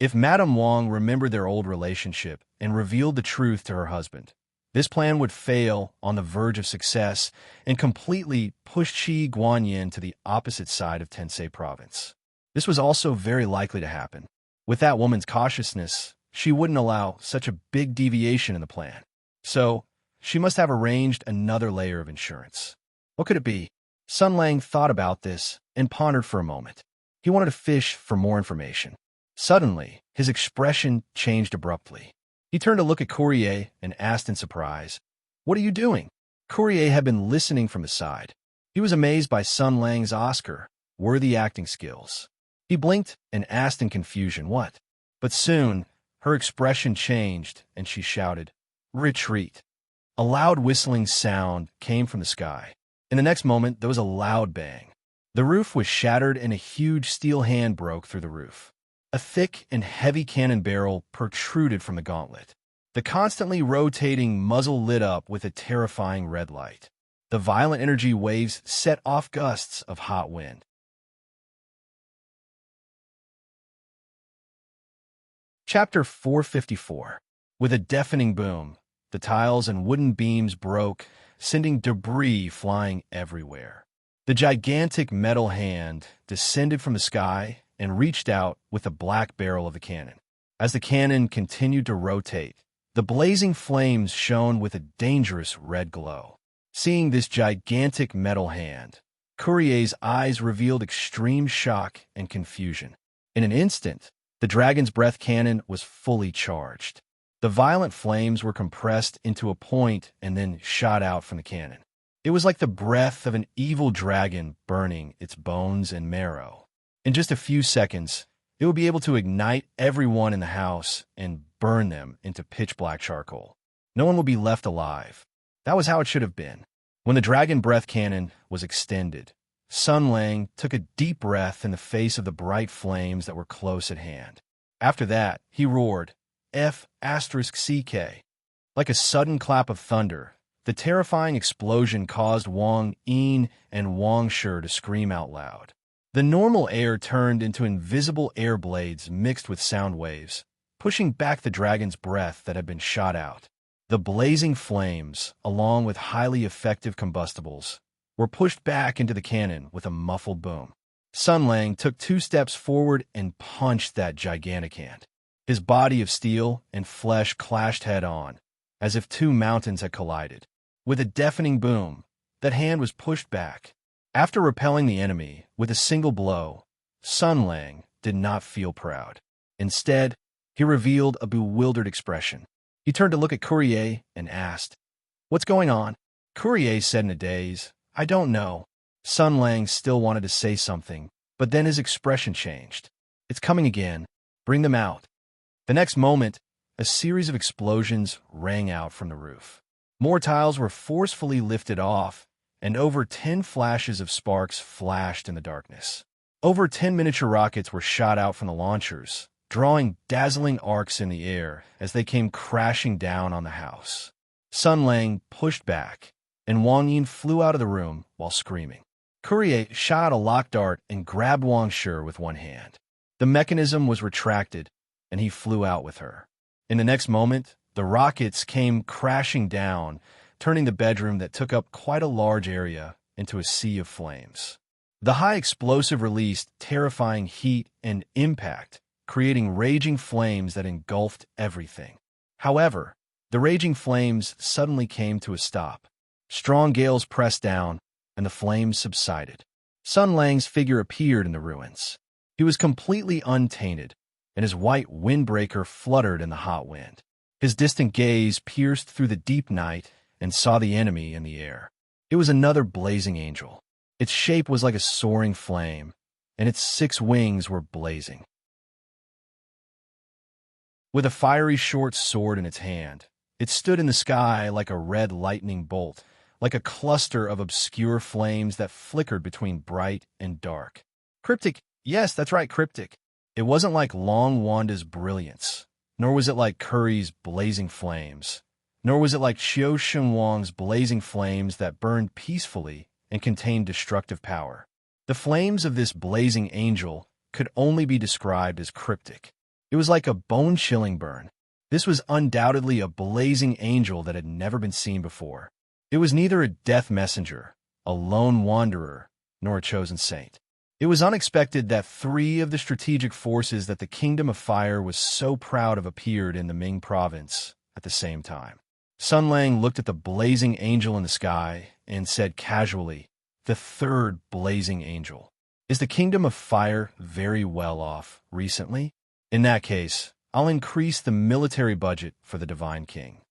If Madame Wang remembered their old relationship and revealed the truth to her husband, this plan would fail on the verge of success and completely push Qi Guanyin to the opposite side of Tensei province. This was also very likely to happen. With that woman's cautiousness, she wouldn't allow such a big deviation in the plan. So, she must have arranged another layer of insurance. What could it be? Sun Lang thought about this and pondered for a moment. He wanted to fish for more information. Suddenly, his expression changed abruptly. He turned to look at Courier and asked in surprise, "What are you doing?" Courier had been listening from the side. He was amazed by Sun Lang's Oscar-worthy acting skills. He blinked and asked in confusion, "What?" But soon, her expression changed and she shouted, "Retreat." A loud whistling sound came from the sky. In the next moment, there was a loud bang. The roof was shattered and a huge steel hand broke through the roof. A thick and heavy cannon barrel protruded from the gauntlet. The constantly rotating muzzle lit up with a terrifying red light. The violent energy waves set off gusts of hot wind. Chapter 454. With a deafening boom, the tiles and wooden beams broke, sending debris flying everywhere. The gigantic metal hand descended from the sky and reached out with the black barrel of the cannon. As the cannon continued to rotate, the blazing flames shone with a dangerous red glow. Seeing this gigantic metal hand, Courier's eyes revealed extreme shock and confusion. In an instant, the dragon's breath cannon was fully charged. The violent flames were compressed into a point and then shot out from the cannon. It was like the breath of an evil dragon burning its bones and marrow. In just a few seconds, it would be able to ignite everyone in the house and burn them into pitch-black charcoal. No one would be left alive. That was how it should have been. When the dragon breath cannon was extended, Sun Lang took a deep breath in the face of the bright flames that were close at hand. After that, he roared, F***CK. Like a sudden clap of thunder, the terrifying explosion caused Wang Yin and Wang Shi to scream out loud. The normal air turned into invisible air blades mixed with sound waves, pushing back the dragon's breath that had been shot out. The blazing flames, along with highly effective combustibles, were pushed back into the cannon with a muffled boom. Sun Lang took 2 steps forward and punched that gigantic hand. His body of steel and flesh clashed head-on, as if two mountains had collided. With a deafening boom, that hand was pushed back. After repelling the enemy with a single blow, Sun Lang did not feel proud. Instead, he revealed a bewildered expression. He turned to look at Courier and asked, "What's going on?" Courier said in a daze, "I don't know." Sun Lang still wanted to say something, but then his expression changed. "It's coming again. Bring them out." The next moment, a series of explosions rang out from the roof. More tiles were forcefully lifted off, and over 10 flashes of sparks flashed in the darkness. Over 10 miniature rockets were shot out from the launchers, drawing dazzling arcs in the air as they came crashing down on the house. Sun Lang pushed back, and Wang Yin flew out of the room while screaming. Courier shot a lock dart and grabbed Wang Shi with one hand. The mechanism was retracted, and he flew out with her. In the next moment, the rockets came crashing down, turning the bedroom that took up quite a large area into a sea of flames. The high explosive released terrifying heat and impact, creating raging flames that engulfed everything. However, the raging flames suddenly came to a stop. Strong gales pressed down, and the flames subsided. Sun Lang's figure appeared in the ruins. He was completely untainted, and his white windbreaker fluttered in the hot wind. His distant gaze pierced through the deep night and saw the enemy in the air. It was another blazing angel. Its shape was like a soaring flame, and its 6 wings were blazing. With a fiery short sword in its hand, it stood in the sky like a red lightning bolt, like a cluster of obscure flames that flickered between bright and dark. Cryptic, yes, that's right, cryptic. It wasn't like Long Wanda's brilliance, nor was it like Curry's blazing flames, nor was it like Xiao Shenwang's blazing flames that burned peacefully and contained destructive power. The flames of this blazing angel could only be described as cryptic. It was like a bone-chilling burn. This was undoubtedly a blazing angel that had never been seen before. It was neither a death messenger, a lone wanderer, nor a chosen saint. It was unexpected that 3 of the strategic forces that the Kingdom of Fire was so proud of appeared in the Ming province at the same time. Sun Lang looked at the blazing angel in the sky and said casually, "The 3rd blazing angel. Is the Kingdom of Fire very well off recently? In that case, I'll increase the military budget for the Divine King.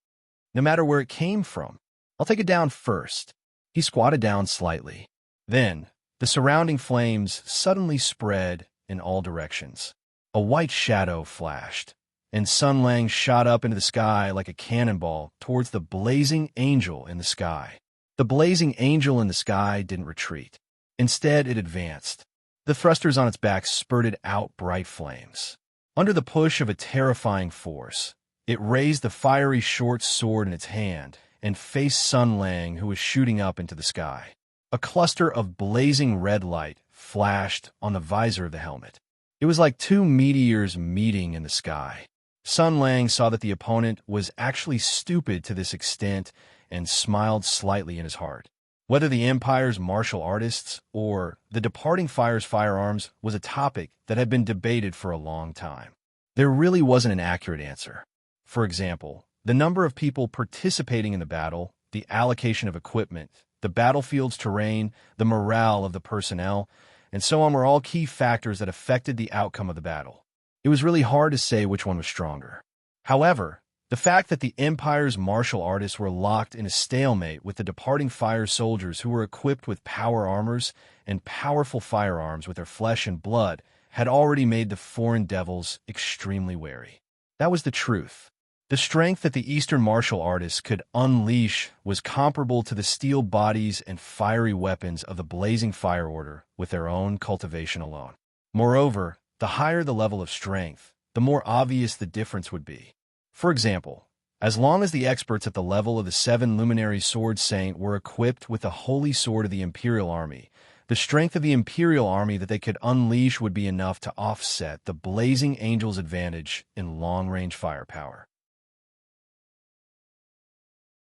No matter where it came from, I'll take it down first." He squatted down slightly. Then, the surrounding flames suddenly spread in all directions. A white shadow flashed, and Sun Lang shot up into the sky like a cannonball towards the blazing angel in the sky. The blazing angel in the sky didn't retreat. Instead, it advanced. The thrusters on its back spurted out bright flames. Under the push of a terrifying force, it raised the fiery short sword in its hand and faced Sun Lang, who was shooting up into the sky. A cluster of blazing red light flashed on the visor of the helmet. It was like 2 meteors meeting in the sky. Sun Lang saw that the opponent was actually stupid to this extent and smiled slightly in his heart. Whether the Empire's martial artists or the departing Fire's firearms was a topic that had been debated for a long time. There really wasn't an accurate answer. For example, the number of people participating in the battle, the allocation of equipment, the battlefield's terrain, the morale of the personnel, and so on were all key factors that affected the outcome of the battle. It was really hard to say which one was stronger. However, the fact that the Empire's martial artists were locked in a stalemate with the departing Fire soldiers who were equipped with power armors and powerful firearms with their flesh and blood had already made the foreign devils extremely wary. That was the truth. The strength that the Eastern martial artists could unleash was comparable to the steel bodies and fiery weapons of the Blazing Fire Order with their own cultivation alone. Moreover, the higher the level of strength, the more obvious the difference would be. For example, as long as the experts at the level of the 7 Luminary Sword Saint were equipped with the Holy Sword of the Imperial Army, the strength of the Imperial Army that they could unleash would be enough to offset the Blazing Angel's advantage in long-range firepower.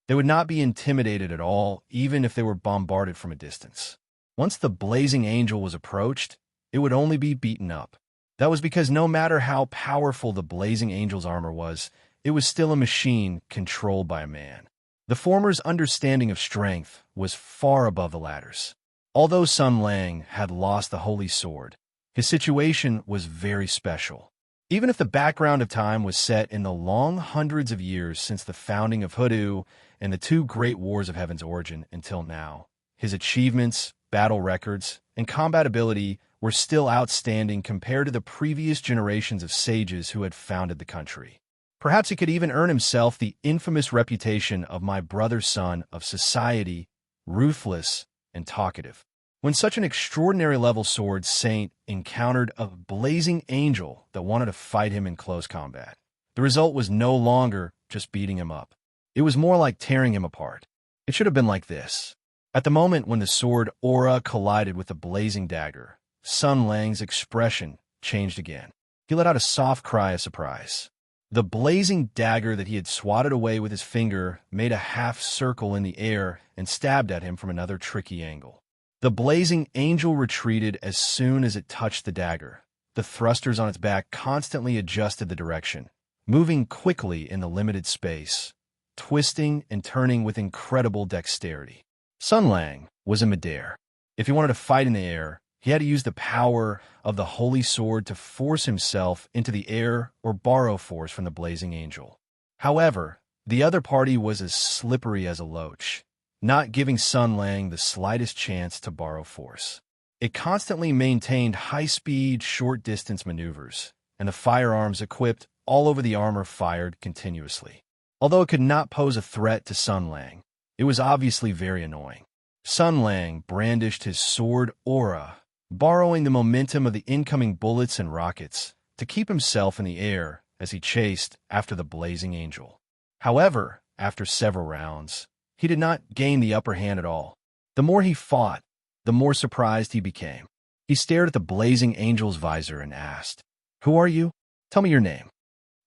They would not be intimidated at all, even if they were bombarded from a distance. Once the Blazing Angel was approached, it would only be beaten up. That was because no matter how powerful the blazing angel's armor was, it was still a machine controlled by a man. The former's understanding of strength was far above the latter's. Although Sun Lang had lost the holy sword, his situation was very special. Even if the background of time was set in the long hundreds of years since the founding of Hoodoo and the two great wars of Heaven's origin until now, his achievements, battle records, and combat ability were still outstanding compared to the previous generations of sages who had founded the country. Perhaps he could even earn himself the infamous reputation of my brother's son of society, ruthless, and talkative. When such an extraordinary level sword saint encountered a blazing angel that wanted to fight him in close combat, the result was no longer just beating him up. It was more like tearing him apart. It should have been like this. At the moment when the sword aura collided with the blazing dagger, Sun Lang's expression changed again. He let out a soft cry of surprise. The blazing dagger that he had swatted away with his finger made a half circle in the air and stabbed at him from another tricky angle. The blazing angel retreated as soon as it touched the dagger. The thrusters on its back constantly adjusted the direction, moving quickly in the limited space, twisting and turning with incredible dexterity. Sun Lang was in midair. If he wanted to fight in the air, he had to use the power of the holy sword to force himself into the air or borrow force from the blazing angel. However, the other party was as slippery as a loach, not giving Sun Lang the slightest chance to borrow force. It constantly maintained high-speed, short-distance maneuvers, and the firearms equipped all over the armor fired continuously. Although it could not pose a threat to Sun Lang, it was obviously very annoying. Sun Lang brandished his sword aura, borrowing the momentum of the incoming bullets and rockets to keep himself in the air as he chased after the blazing angel. However, after several rounds, he did not gain the upper hand at all. The more he fought, the more surprised he became. He stared at the blazing angel's visor and asked, "Who are you? Tell me your name."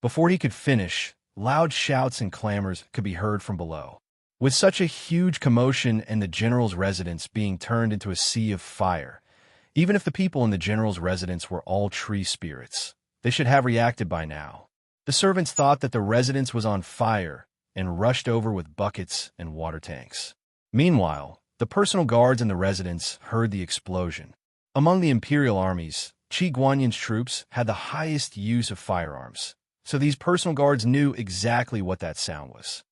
Before he could finish, loud shouts and clamors could be heard from below. With such a huge commotion and the general's residence being turned into a sea of fire, even if the people in the general's residence were all tree spirits, they should have reacted by now. The servants thought that the residence was on fire and rushed over with buckets and water tanks. Meanwhile, the personal guards in the residence heard the explosion. Among the imperial armies, Qi Guanyin's troops had the highest use of firearms, so these personal guards knew exactly what that sound was.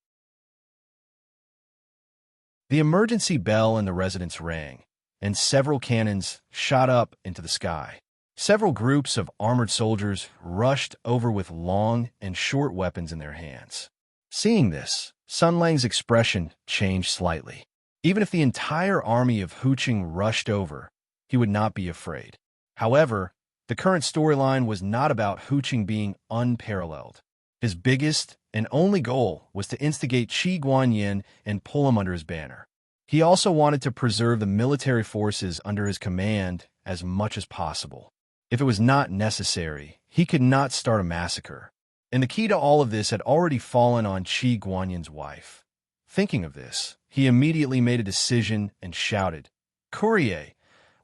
The emergency bell in the residence rang, and several cannons shot up into the sky. Several groups of armored soldiers rushed over with long and short weapons in their hands. Seeing this, Sun Lang's expression changed slightly. Even if the entire army of Huqing rushed over, he would not be afraid. However, the current storyline was not about Huqing being unparalleled. His biggest and only goal was to instigate Qi Guanyin and pull him under his banner. He also wanted to preserve the military forces under his command as much as possible. If it was not necessary, he could not start a massacre. And the key to all of this had already fallen on Qi Guanyin's wife. Thinking of this, he immediately made a decision and shouted, "Courier,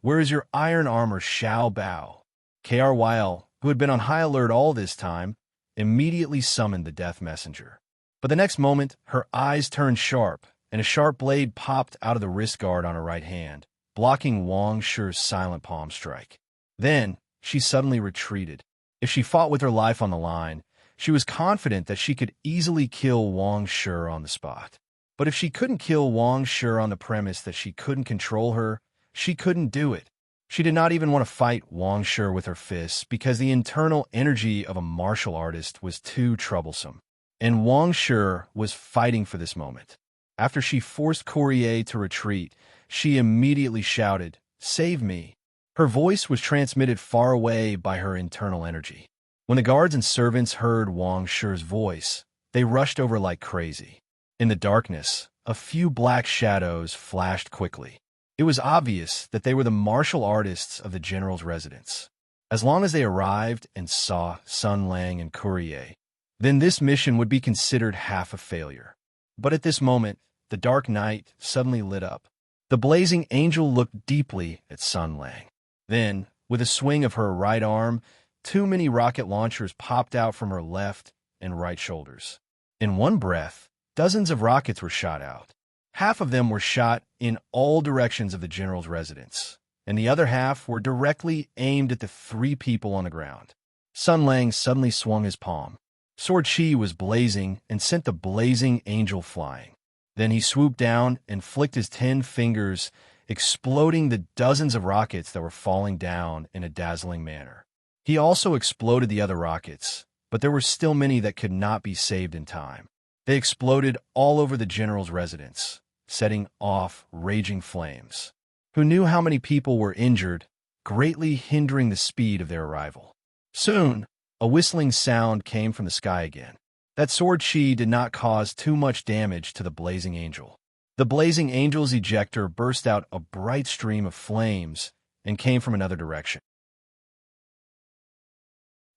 where is your iron armor Xiao Bao?" KRYL, who had been on high alert all this time, immediately summoned the death messenger. But the next moment, her eyes turned sharp, and a sharp blade popped out of the wrist guard on her right hand, blocking Wang Shi's silent palm strike. Then, she suddenly retreated. If she fought with her life on the line, she was confident that she could easily kill Wang Shi on the spot. But if she couldn't kill Wang Shi on the premise that she couldn't control her, she couldn't do it. She did not even want to fight Wang Shi with her fists because the internal energy of a martial artist was too troublesome. And Wang Shi was fighting for this moment. After she forced Courier to retreat, she immediately shouted, "Save me." Her voice was transmitted far away by her internal energy. When the guards and servants heard Wang Shi's voice, they rushed over like crazy. In the darkness, a few black shadows flashed quickly. It was obvious that they were the martial artists of the general's residence. As long as they arrived and saw Sun Lang and Courier, then this mission would be considered half a failure. But at this moment, the dark night suddenly lit up. The blazing angel looked deeply at Sun Lang. Then, with a swing of her right arm, Too many rocket launchers popped out from her left and right shoulders. In one breath, dozens of rockets were shot out. Half of them were shot in all directions of the general's residence, and the other half were directly aimed at the 3 people on the ground. Sun Lang suddenly swung his palm. Sword Chi was blazing and sent the blazing angel flying. Then he swooped down and flicked his 10 fingers, exploding the dozens of rockets that were falling down in a dazzling manner. He also exploded the other rockets, but there were still many that could not be saved in time. They exploded all over the general's residence, setting off raging flames. Who knew how many people were injured, greatly hindering the speed of their arrival. Soon, a whistling sound came from the sky again. That sword chi did not cause too much damage to the blazing angel. The blazing angel's ejector burst out a bright stream of flames and came from another direction.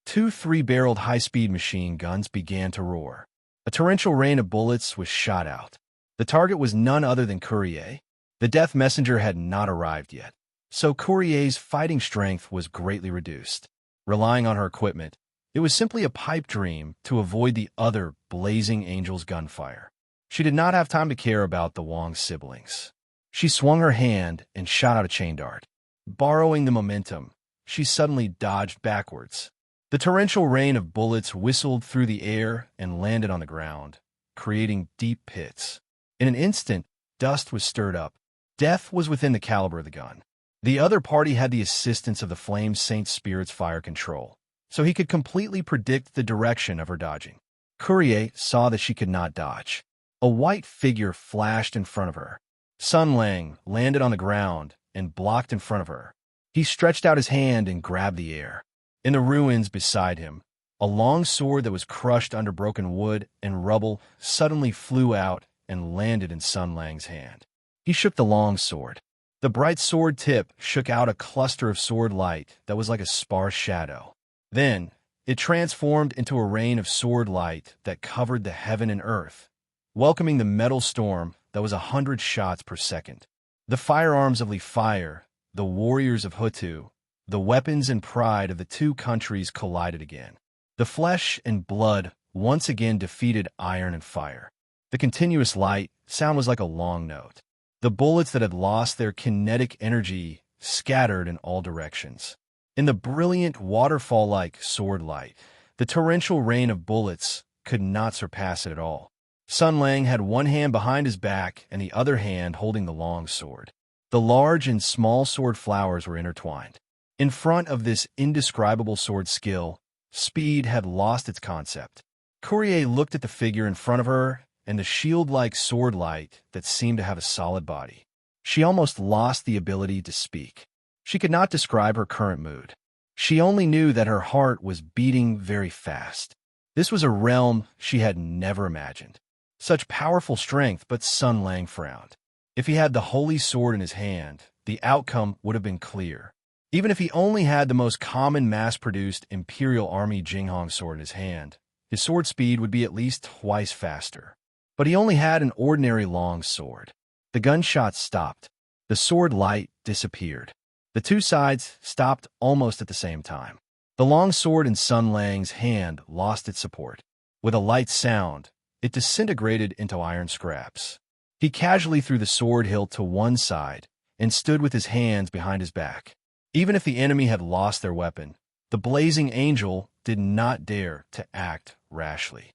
2 3-barreled high-speed machine guns began to roar. A torrential rain of bullets was shot out. The target was none other than Courier. The death messenger had not arrived yet, so Courier's fighting strength was greatly reduced. Relying on her equipment, it was simply a pipe dream to avoid the other blazing angel's gunfire. She did not have time to care about the Wong siblings. She swung her hand and shot out a chain dart. Borrowing the momentum, she suddenly dodged backwards. The torrential rain of bullets whistled through the air and landed on the ground, creating deep pits. In an instant, dust was stirred up. Death was within the caliber of the gun. The other party had the assistance of the Flame Saint Spirit's fire control, so he could completely predict the direction of her dodging. Courier saw that she could not dodge. A white figure flashed in front of her. Sun Lang landed on the ground and blocked in front of her. He stretched out his hand and grabbed the air. In the ruins beside him, a long sword that was crushed under broken wood and rubble suddenly flew out and landed in Sun Lang's hand. He shook the long sword. The bright sword tip shook out a cluster of sword light that was like a sparse shadow. Then, it transformed into a rain of sword light that covered the heaven and earth, welcoming the metal storm that was 100 shots per second. The firearms of Li Fire, the warriors of Hutu, the weapons and pride of the 2 countries collided again. The flesh and blood once again defeated iron and fire. The continuous light sound was like a long note. The bullets that had lost their kinetic energy scattered in all directions. In the brilliant waterfall-like sword light, the torrential rain of bullets could not surpass it at all. Sun Lang had one hand behind his back and the other hand holding the long sword. The large and small sword flowers were intertwined. In front of this indescribable sword skill, speed had lost its concept. Courier looked at the figure in front of her and the shield-like sword light that seemed to have a solid body. She almost lost the ability to speak. She could not describe her current mood. She only knew that her heart was beating very fast. This was a realm she had never imagined. Such powerful strength, but Sun Lang frowned. If he had the holy sword in his hand, the outcome would have been clear. Even if he only had the most common mass-produced Imperial Army Jinghong sword in his hand, his sword speed would be at least twice faster. But he only had an ordinary long sword. The gunshots stopped. The sword light disappeared. The 2 sides stopped almost at the same time. The long sword in Sun Lang's hand lost its support. With a light sound, it disintegrated into iron scraps. He casually threw the sword hilt to one side and stood with his hands behind his back. Even if the enemy had lost their weapon, the blazing angel did not dare to act rashly.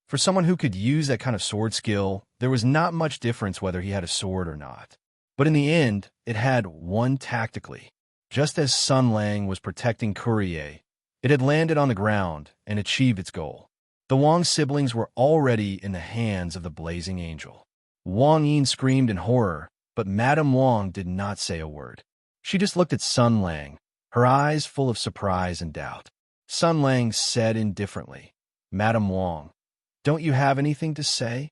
For someone who could use that kind of sword skill, there was not much difference whether he had a sword or not. But in the end, it had won tactically. Just as Sun Lang was protecting Courier, it had landed on the ground and achieved its goal. The Wong siblings were already in the hands of the blazing angel. Wang Yin screamed in horror, but Madame Wong did not say a word. She just looked at Sun Lang, her eyes full of surprise and doubt. Sun Lang said indifferently, "Madame Wong, don't you have anything to say?"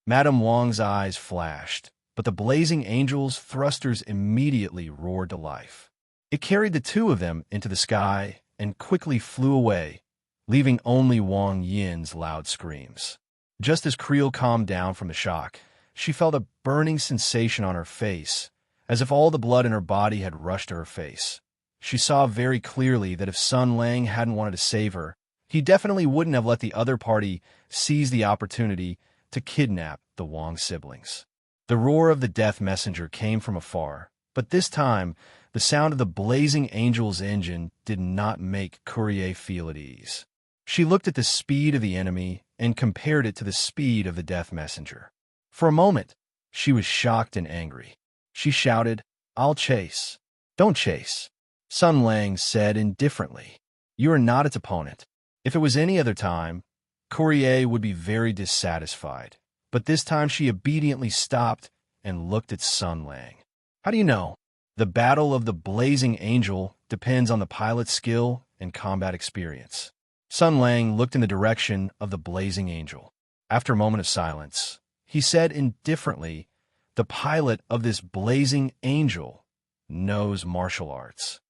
Madame Wong's eyes flashed, but the blazing angel's thrusters immediately roared to life. It carried the 2 of them into the sky and quickly flew away, leaving only Wang Yin's loud screams. Just as Creel calmed down from the shock, she felt a burning sensation on her face, as if all the blood in her body had rushed to her face. She saw very clearly that if Sun Lang hadn't wanted to save her, he definitely wouldn't have let the other party seize the opportunity to kidnap the Wong siblings. The roar of the death messenger came from afar, but this time, the sound of the blazing angel's engine did not make Courier feel at ease. She looked at the speed of the enemy and compared it to the speed of the death messenger. For a moment, she was shocked and angry. She shouted, "I'll chase." "Don't chase," Sun Lang said indifferently. "You are not its opponent." If it was any other time, Courier would be very dissatisfied, but this time she obediently stopped and looked at Sun Lang. "How do you know?" The battle of the blazing angel depends on the pilot's skill and combat experience. Sun Lang looked in the direction of the blazing angel. After a moment of silence, he said indifferently, "The pilot of this blazing angel knows martial arts."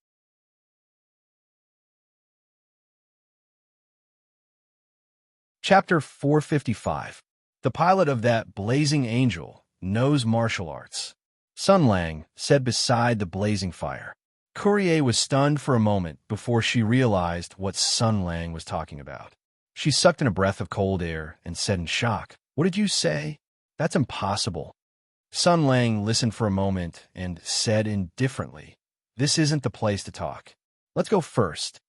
Chapter 455. The pilot of that blazing angel knows martial arts. Sun Lang said beside the blazing fire. Courier was stunned for a moment before she realized what Sun Lang was talking about. She sucked in a breath of cold air and said in shock, "What did you say? That's impossible." Sun Lang listened for a moment and said indifferently, "This isn't the place to talk. Let's go first."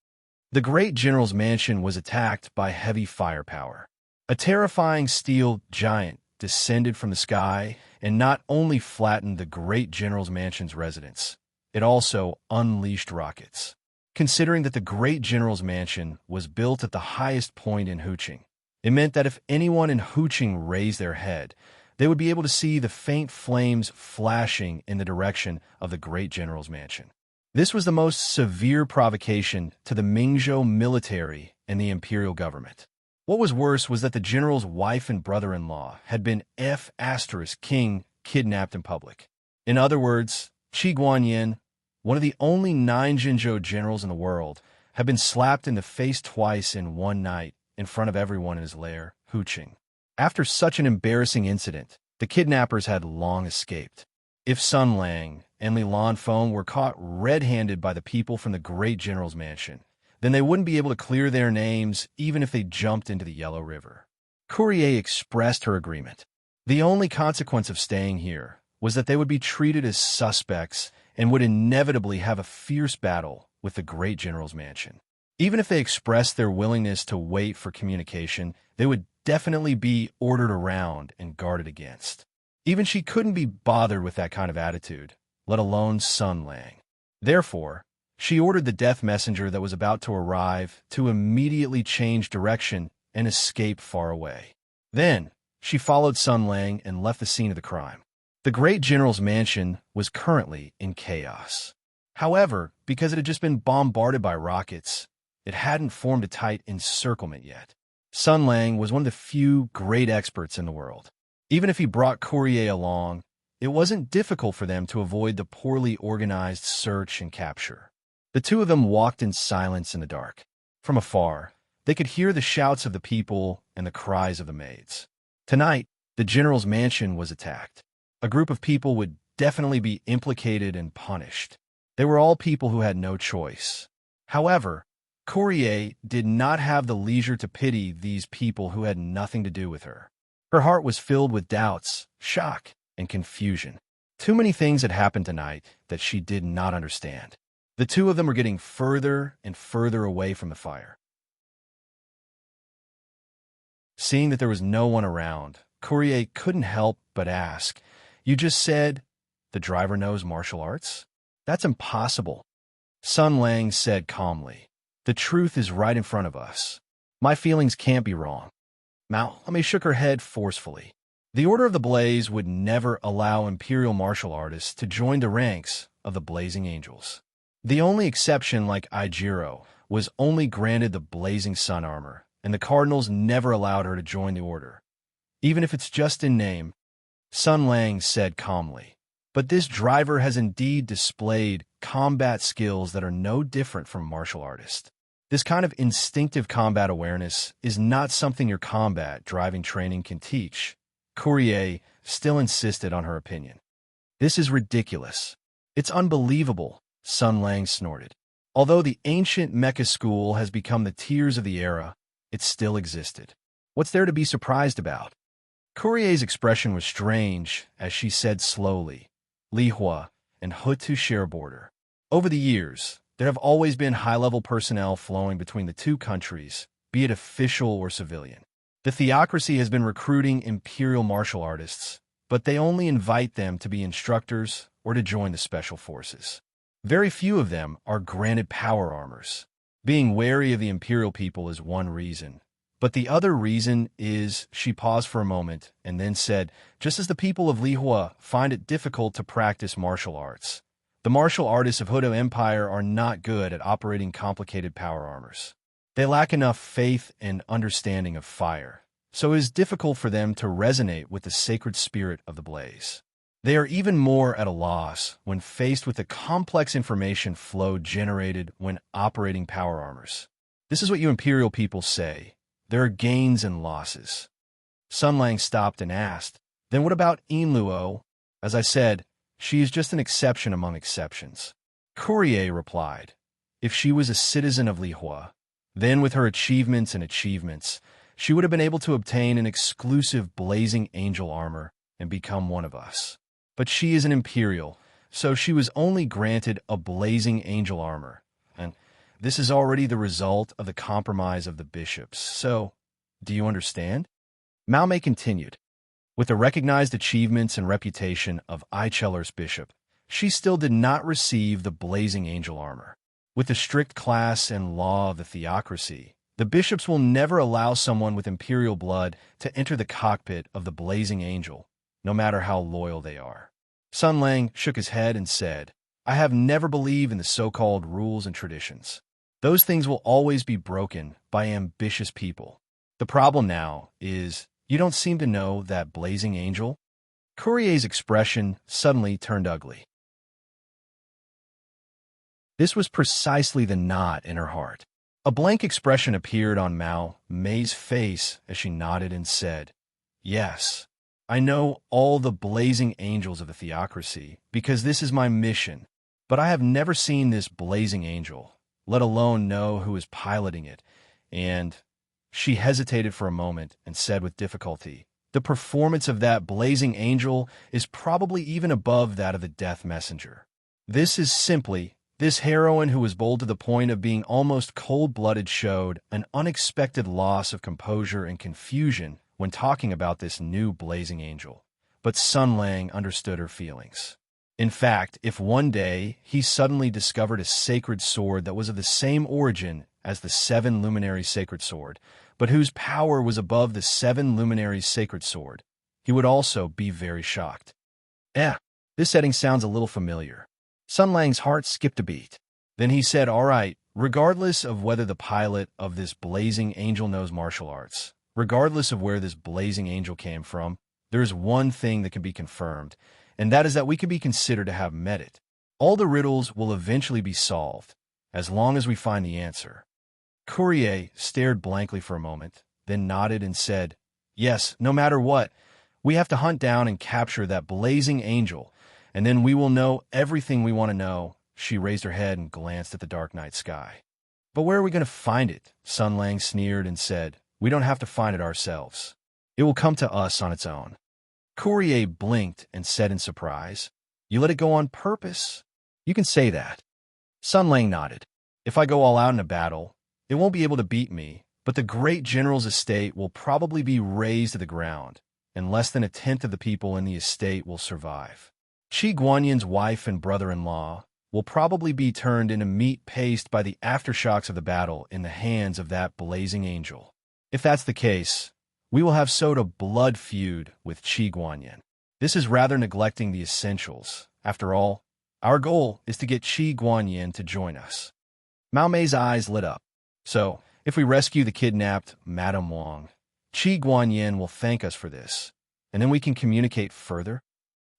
The great general's mansion was attacked by heavy firepower. A terrifying steel giant descended from the sky and not only flattened the great general's mansion's residence, it also unleashed rockets. Considering that the great general's mansion was built at the highest point in Huqing, it meant that if anyone in Huqing raised their head, they would be able to see the faint flames flashing in the direction of the great general's mansion. This was the most severe provocation to the Mingzhou military and the imperial government. What was worse was that the general's wife and brother-in-law had been King kidnapped in public. In other words, Qi Guanyin, one of the only 9 Jinzhou generals in the world, had been slapped in the face twice in one night in front of everyone in his lair, Huqing. After such an embarrassing incident, the kidnappers had long escaped. If Sun Lang and Li Lanfeng were caught red-handed by the people from the great general's mansion, then they wouldn't be able to clear their names even if they jumped into the Yellow River. Courier expressed her agreement. The only consequence of staying here was that they would be treated as suspects and would inevitably have a fierce battle with the great general's mansion. Even if they expressed their willingness to wait for communication, they would definitely be ordered around and guarded against. Even she couldn't be bothered with that kind of attitude, let alone Sun Lang. Therefore, she ordered the death messenger that was about to arrive to immediately change direction and escape far away. Then, she followed Sun Lang and left the scene of the crime. The great general's mansion was currently in chaos. However, because it had just been bombarded by rockets, it hadn't formed a tight encirclement yet. Sun Lang was one of the few great experts in the world. Even if he brought Courier along, it wasn't difficult for them to avoid the poorly organized search and capture. The two of them walked in silence in the dark. From afar, they could hear the shouts of the people and the cries of the maids. Tonight, the general's mansion was attacked. A group of people would definitely be implicated and punished. They were all people who had no choice. However, Courier did not have the leisure to pity these people who had nothing to do with her. Her heart was filled with doubts, shock, and confusion. Too many things had happened tonight that she did not understand. The two of them were getting further and further away from the fire. Seeing that there was no one around, Courier couldn't help but ask, "You just said the driver knows martial arts? That's impossible." Sun Lang said calmly, "The truth is right in front of us. My feelings can't be wrong." Mao Lemay shook her head forcefully. The Order of the Blaze would never allow imperial martial artists to join the ranks of the Blazing Angels. The only exception, like Aijiro, was only granted the Blazing Sun armor, and the Cardinals never allowed her to join the Order. Even if it's just in name, Sun Lang said calmly. But this driver has indeed displayed combat skills that are no different from martial artists. This kind of instinctive combat awareness is not something your combat driving training can teach. Courier still insisted on her opinion. "This is ridiculous. It's unbelievable," Sun Lang snorted. Although the ancient Mecha school has become the tears of the era, it still existed. What's there to be surprised about? Courier's expression was strange as she said slowly, Lihua and Hutu share a border. Over the years, there have always been high-level personnel flowing between the two countries, be it official or civilian. The theocracy has been recruiting imperial martial artists, but they only invite them to be instructors or to join the special forces. Very few of them are granted power armors. Being wary of the imperial people is one reason, but the other reason is she paused for a moment and then said, just as the people of Lihua find it difficult to practice martial arts, the martial artists of Hudo Empire are not good at operating complicated power armors. They lack enough faith and understanding of fire, so it is difficult for them to resonate with the sacred spirit of the blaze. They are even more at a loss when faced with the complex information flow generated when operating power armors. This is what you imperial people say. There are gains and losses. Sun Lang stopped and asked, then what about Inluo? As I said, she is just an exception among exceptions. Courier replied, if she was a citizen of Lihua, then with her achievements, she would have been able to obtain an exclusive blazing angel armor and become one of us. But she is an imperial, so she was only granted a blazing angel armor, and this is already the result of the compromise of the bishops. So, do you understand? Mao Mei continued. With the recognized achievements and reputation of Icheller's bishop, she still did not receive the blazing angel armor. With the strict class and law of the theocracy, the bishops will never allow someone with imperial blood to enter the cockpit of the blazing angel, no matter how loyal they are. Sun Lang shook his head and said, I have never believed in the so-called rules and traditions. Those things will always be broken by ambitious people. The problem now is, you don't seem to know that blazing angel? Courier's expression suddenly turned ugly. This was precisely the knot in her heart. A blank expression appeared on Mao Mei's face as she nodded and said, yes, I know all the blazing angels of the theocracy because this is my mission, but I have never seen this blazing angel, let alone know who is piloting it, and she hesitated for a moment and said with difficulty, the performance of that blazing angel is probably even above that of the death messenger. This heroine who was bold to the point of being almost cold-blooded showed an unexpected loss of composure and confusion when talking about this new blazing angel. But Sun Lang understood her feelings. In fact, if one day he suddenly discovered a sacred sword that was of the same origin as the seven luminaries' sacred sword, but whose power was above the seven luminaries' sacred sword, he would also be very shocked. This setting sounds a little familiar. Sun Lang's heart skipped a beat. Then he said, all right, regardless of whether the pilot of this blazing angel knows martial arts, regardless of where this blazing angel came from, there is one thing that can be confirmed, and that is that we can be considered to have met it. All the riddles will eventually be solved, as long as we find the answer. Courier stared blankly for a moment, then nodded and said, yes, no matter what, we have to hunt down and capture that blazing angel, and then we will know everything we want to know. She raised her head and glanced at the dark night sky. But where are we going to find it? Sun Lang sneered and said, we don't have to find it ourselves. It will come to us on its own. Courier blinked and said in surprise, you let it go on purpose? You can say that. Sun Lang nodded. If I go all out in a battle, it won't be able to beat me, but the great general's estate will probably be razed to the ground, and less than a tenth of the people in the estate will survive. Qi Guanyan's wife and brother-in-law will probably be turned into meat paste by the aftershocks of the battle in the hands of that blazing angel. If that's the case, we will have sowed a blood feud with Qi Guanyan. This is rather neglecting the essentials. After all, our goal is to get Qi Guanyan to join us. Mao Mei's eyes lit up. So, if we rescue the kidnapped Madame Wang, Qi Guanyan will thank us for this, and then we can communicate further?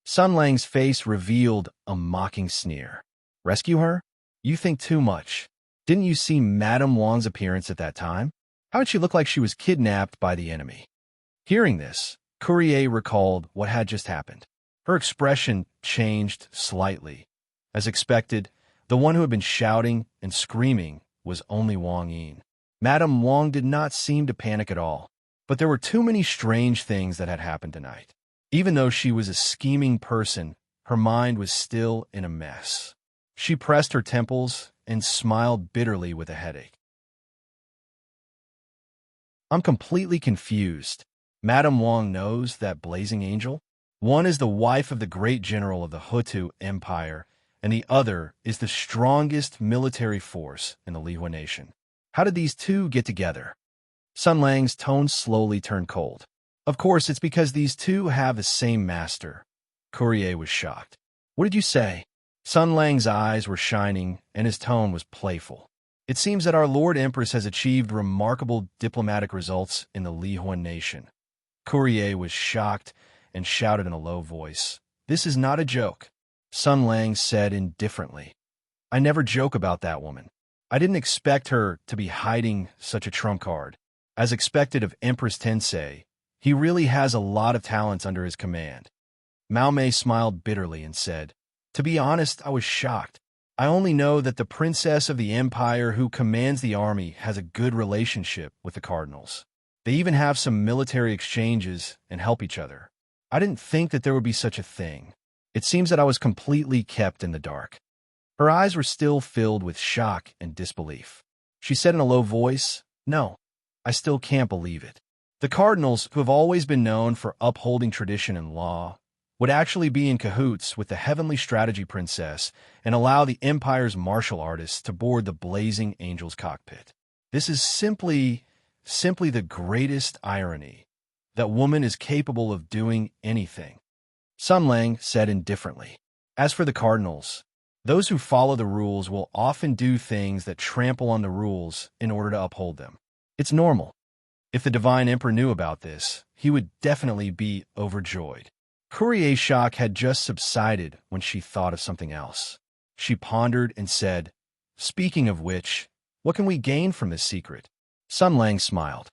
Sun Lang's face revealed a mocking sneer. Rescue her? You think too much. Didn't you see Madame Wang's appearance at that time? How did she look like she was kidnapped by the enemy? Hearing this, Courier recalled what had just happened. Her expression changed slightly. As expected, The one who had been shouting and screaming was only Wang Yin. Madame Wang did not seem to panic at all, but there were too many strange things that had happened tonight. Even though she was a scheming person, her mind was still in a mess. She pressed her temples and smiled bitterly with a headache. I'm completely confused. Madame Wang knows that blazing angel? One is the wife of the great general of the Hutu Empire, and the other is the strongest military force in the Lihua nation. How did these two get together? Sun Lang's tone slowly turned cold. Of course, it's because these two have the same master. Courier was shocked. What did you say? Sun Lang's eyes were shining, and his tone was playful. It seems that our Lord Empress has achieved remarkable diplomatic results in the Lihua nation. Courier was shocked and shouted in a low voice, "This is not a joke." Sun Lang said indifferently, "I never joke about that woman. I didn't expect her to be hiding such a trump card. As expected of Empress Tensei, he really has a lot of talents under his command." Mao Mei smiled bitterly and said, "To be honest, I was shocked. I only know that the princess of the empire who commands the army has a good relationship with the cardinals. They even have some military exchanges and help each other. I didn't think that there would be such a thing. It seems that I was completely kept in the dark." Her eyes were still filled with shock and disbelief. She said in a low voice, "No, I still can't believe it. The cardinals, who have always been known for upholding tradition and law, would actually be in cahoots with the heavenly strategy princess and allow the empire's martial artists to board the blazing angel's cockpit. This is simply the greatest irony. That woman is capable of doing anything." Sun Lang said indifferently, "As for the cardinals, those who follow the rules will often do things that trample on the rules in order to uphold them. It's normal. If the divine emperor knew about this, he would definitely be overjoyed." Courier's shock had just subsided when she thought of something else. She pondered and said, "Speaking of which, what can we gain from this secret?" Sun Lang smiled.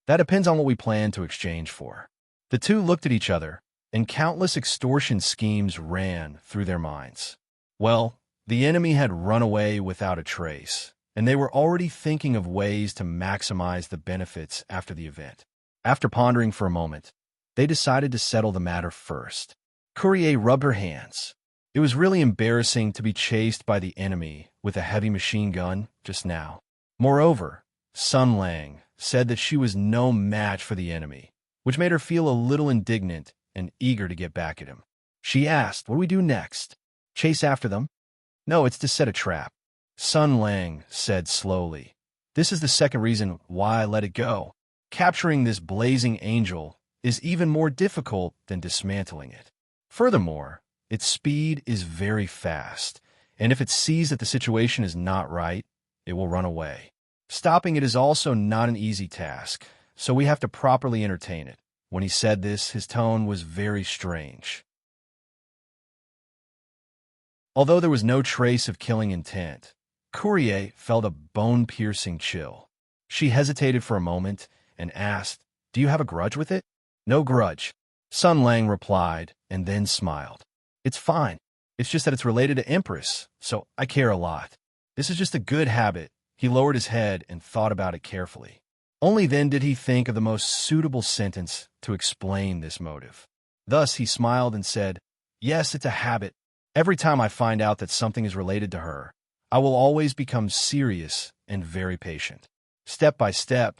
"That depends on what we plan to exchange for." The two looked at each other, and countless extortion schemes ran through their minds. Well, the enemy had run away without a trace, and they were already thinking of ways to maximize the benefits after the event. After pondering for a moment, they decided to settle the matter first. Courier rubbed her hands. It was really embarrassing to be chased by the enemy with a heavy machine gun just now. Moreover, Sun Lang said that she was no match for the enemy, which made her feel a little indignant and eager to get back at him. She asked, "What do we do next? Chase after them?" "No, it's to set a trap." Sun Lang said slowly, "This is the second reason why I let it go. Capturing this blazing angel is even more difficult than dismantling it. Furthermore, its speed is very fast, and if it sees that the situation is not right, it will run away. Stopping it is also not an easy task, so we have to properly entertain it." When he said this, his tone was very strange. Although there was no trace of killing intent, Courier felt a bone-piercing chill. She hesitated for a moment and asked, "Do you have a grudge with it?" "No grudge," Sun Lang replied, and then smiled. "It's fine. It's just that it's related to Empress, so I care a lot. This is just a good habit." He lowered his head and thought about it carefully. Only then did he think of the most suitable sentence to explain this motive. Thus he smiled and said, "Yes, it's a habit. Every time I find out that something is related to her, I will always become serious and very patient. Step by step,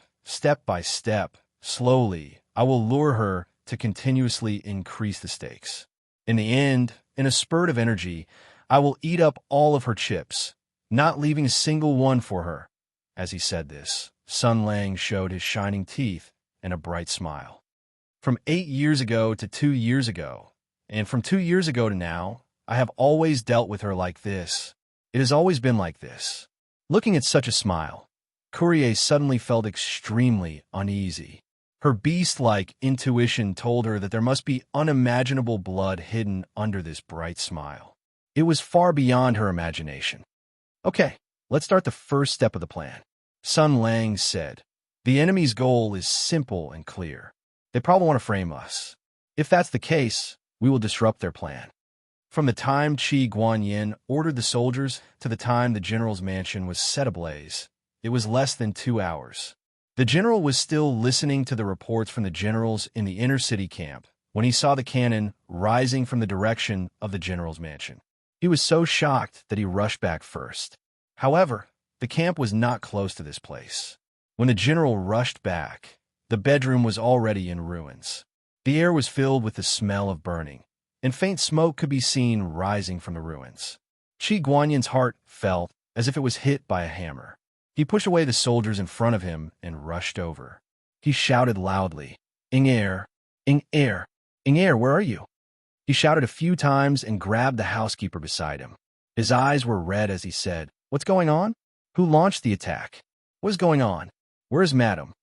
slowly, I will lure her to continuously increase the stakes. In the end, in a spurt of energy, I will eat up all of her chips, not leaving a single one for her." As he said this, Sun Lang showed his shining teeth and a bright smile. "From 8 years ago to 2 years ago, and from 2 years ago to now, I have always dealt with her like this. It has always been like this." Looking at such a smile, Courier suddenly felt extremely uneasy. Her beast-like intuition told her that there must be unimaginable blood hidden under this bright smile. It was far beyond her imagination. "Okay, let's start the first step of the plan," Sun Lang said. "The enemy's goal is simple and clear. They probably want to frame us. If that's the case, we will disrupt their plan. From the time Qi Guanyin ordered the soldiers to the time the general's mansion was set ablaze, it was less than 2 hours. The general was still listening to the reports from the generals in the inner city camp when he saw the cannon rising from the direction of the general's mansion. He was so shocked that he rushed back first. However, the camp was not close to this place. When the general rushed back, the bedroom was already in ruins. The air was filled with the smell of burning, and faint smoke could be seen rising from the ruins. Qi Guanyin's heart felt as if it was hit by a hammer. He pushed away the soldiers in front of him and rushed over. He shouted loudly, "Ing-er! Ing-er! Ing-er, where are you?" He shouted a few times and grabbed the housekeeper beside him. His eyes were red as he said, "What's going on? Who launched the attack? What is going on? Where is Madam?"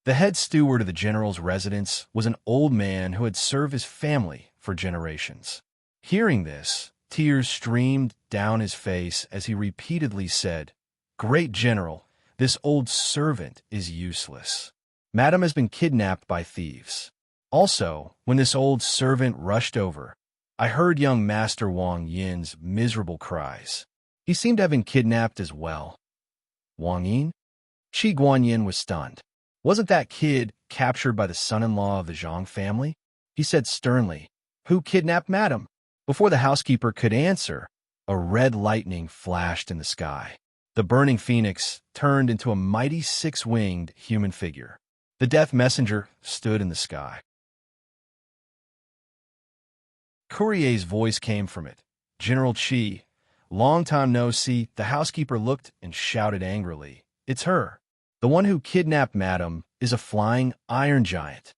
The head steward of the general's residence was an old man who had served his family for generations. Hearing this, tears streamed down his face as he repeatedly said, "Great General, this old servant is useless. Madam has been kidnapped by thieves." Also, when this old servant rushed over, I heard young Master Wang Yin's miserable cries. He seemed to have been kidnapped as well. Wang Yin? Qi Guanyin was stunned. Wasn't that kid captured by the son-in-law of the Zhang family? He said sternly, "Who kidnapped Madam?" Before the housekeeper could answer, a red lightning flashed in the sky. The burning phoenix turned into a mighty six-winged human figure. The death messenger stood in the sky. Courier's voice came from it. "General Qi, long time no see." The housekeeper looked and shouted angrily, "It's her. The one who kidnapped Madam is a flying iron giant."